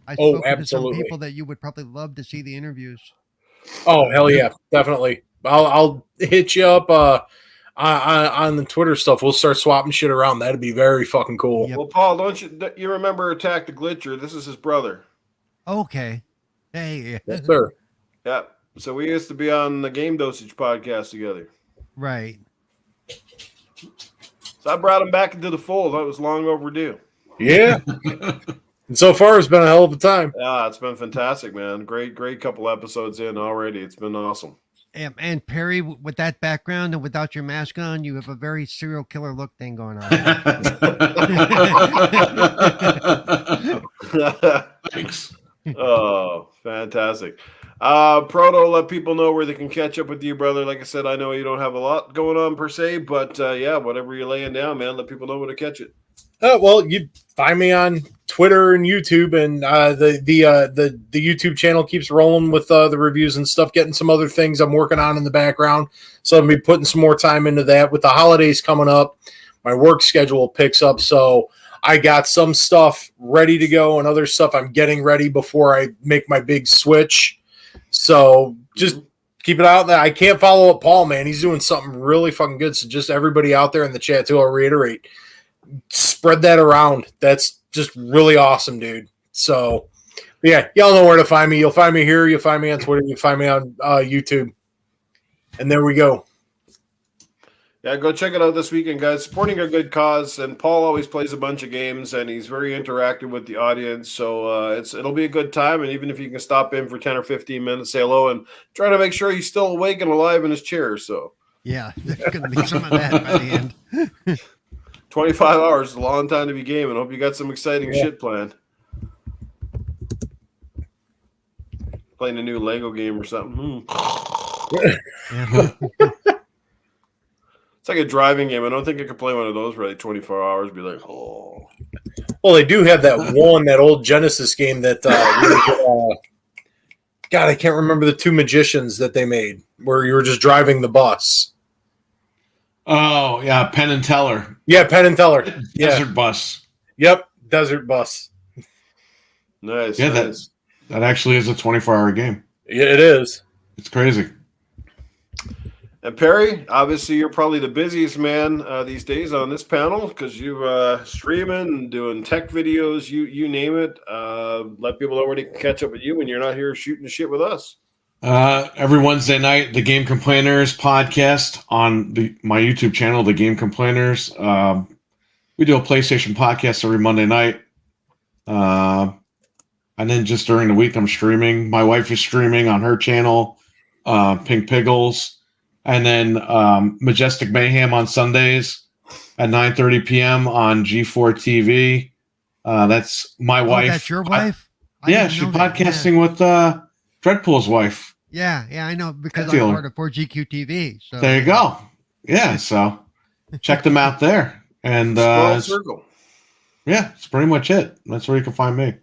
I Oh, spoke to some absolutely. people that you would probably love to see the interviews. Oh, hell yeah, definitely. I'll hit you up on the Twitter stuff. We'll start swapping shit around. That'd be very fucking cool. Yep. Well, Paul, don't you remember Attack the Glitcher? This is his brother. Okay. Hey. Yes, sir. Yeah. So we used to be on the Game Dosage podcast together. Right. So I brought him back into the fold. That was long overdue. Yeah. And so far, it's been a hell of a time. Yeah, it's been fantastic, man. Great couple episodes in already. It's been awesome. And Perry, with that background and without your mask on, you have a very serial killer look thing going on. Thanks. Oh, fantastic. Proto, let people know where they can catch up with you, brother. Like I said, I know you don't have a lot going on per se, but yeah, whatever you're laying down, man, let people know where to catch it. Well, you find me on Twitter and YouTube, and the YouTube channel keeps rolling with the reviews and stuff. Getting some other things I'm working on in the background, so I'm gonna be putting some more time into that. With the holidays coming up, my work schedule picks up, so I got some stuff ready to go and other stuff I'm getting ready before I make my big switch. So just keep it out there. I can't follow up Paul, man. He's doing something really fucking good. So just everybody out there in the chat too, I'll reiterate, spread that around. That's just really awesome, dude. So yeah, y'all know where to find me. You'll find me here. You'll find me on Twitter. You'll find me on YouTube. And there we go. Yeah, go check it out this weekend, guys. Supporting a good cause, and Paul always plays a bunch of games, and he's very interactive with the audience. So it'll be a good time, and even if you can stop in for 10 or 15 minutes, say hello, and try to make sure he's still awake and alive in his chair. So yeah, there's going to be some of that by the end. 25 hours is a long time to be gaming. Hope you got some exciting shit planned. Playing a new Lego game or something. Yeah. It's like a driving game. I don't think I could play one of those for like 24 hours. Be like, oh. Well, they do have that old Genesis game that God, I can't remember the two magicians that they made where you were just driving the bus. Oh, yeah, Penn and Teller. Yeah, Penn and Teller. Yeah. Desert Bus. Yep, Desert Bus. Nice. Yeah, nice. that actually is a 24-hour game. Yeah, it is. It's crazy. And Perry, obviously you're probably the busiest man these days on this panel because you're streaming, doing tech videos, you name it. Let people know where they can catch up with you when you're not here shooting the shit with us. Every Wednesday night, the Game Complainerz podcast on my YouTube channel, the Game Complainerz. We do a PlayStation podcast every Monday night. And then just during the week, I'm streaming. My wife is streaming on her channel, Pink Piggles. And then Majestic Mayhem on Sundays at 9:30 p.m. on G4 TV. That's my wife. That's your wife? Yeah, she's podcasting with Dreadpool's wife. Yeah, I know because Dealer. I'm part of 4GQ TV. So There you go. Yeah, so check them out there. And Small circle. yeah, that's pretty much it. That's where you can find me.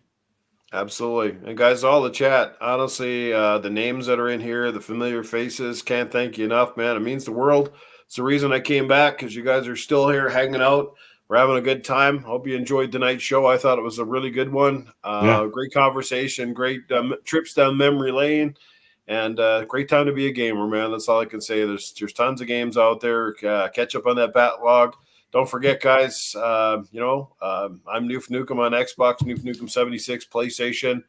Absolutely. And guys, all the chat, honestly, the names that are in here, the familiar faces, can't thank you enough, man. It means the world. It's the reason I came back because you guys are still here hanging out. We're having a good time. Hope you enjoyed tonight's show. I thought it was a really good one. Great conversation, great trips down memory lane, and great time to be a gamer, man. That's all I can say. There's tons of games out there. Catch up on that backlog. Don't forget, guys, I'm Noof Nukem on Xbox, Noof Nukem 76, PlayStation.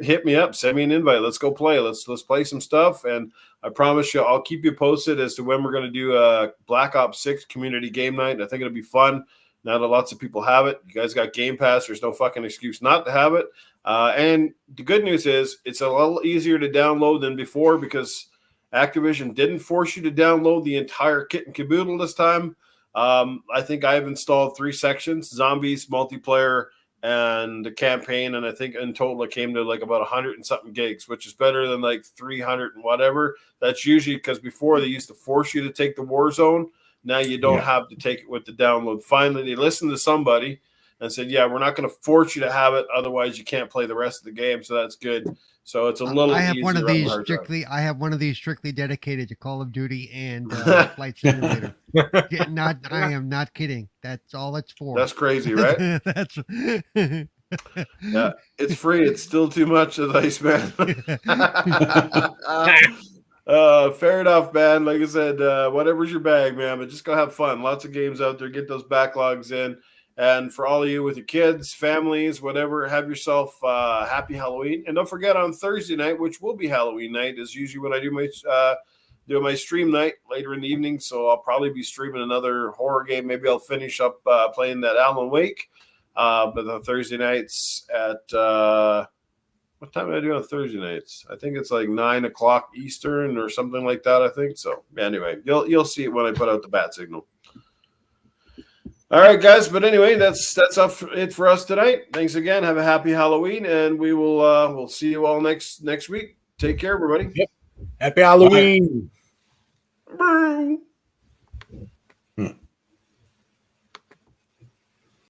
Hit me up, send me an invite. Let's go play. Let's play some stuff. And I promise you, I'll keep you posted as to when we're going to do a Black Ops 6 community game night. I think it'll be fun now that lots of people have it. You guys got Game Pass. There's no fucking excuse not to have it. And the good news is it's a little easier to download than before because Activision didn't force you to download the entire kit and caboodle this time. I think I've installed 3 sections: zombies, multiplayer, and the campaign. And I think in total it came to like about 100 and something gigs, which is better than like 300 and whatever. That's usually because before they used to force you to take the Warzone. Now you don't have to take it with the download. Finally, they listened to somebody and said, yeah, we're not going to force you to have it. Otherwise, you can't play the rest of the game. So that's good. So it's a little. I have easier one of these strictly dedicated to Call of Duty and Flight Simulator. Yeah, I am not kidding. That's all it's for. That's crazy, right? That's Yeah, it's free. It's still too much of Iceman. Fair enough, man. Like I said, whatever's your bag, man, but just go have fun. Lots of games out there. Get those backlogs in. And for all of you with your kids, families, whatever, have yourself happy Halloween. And don't forget on Thursday night, which will be Halloween night, is usually when I do my stream night later in the evening. So I'll probably be streaming another horror game. Maybe I'll finish up playing that Alan Wake. But on Thursday nights at what time do I do on Thursday nights? I think it's like 9 o'clock Eastern or something like that. I think so. Anyway, you'll see it when I put out the bat signal. All right, guys. But anyway, that's it for us tonight. Thanks again. Have a happy Halloween, and we will we'll see you all next week. Take care, everybody. Yep. Happy Halloween. Bye.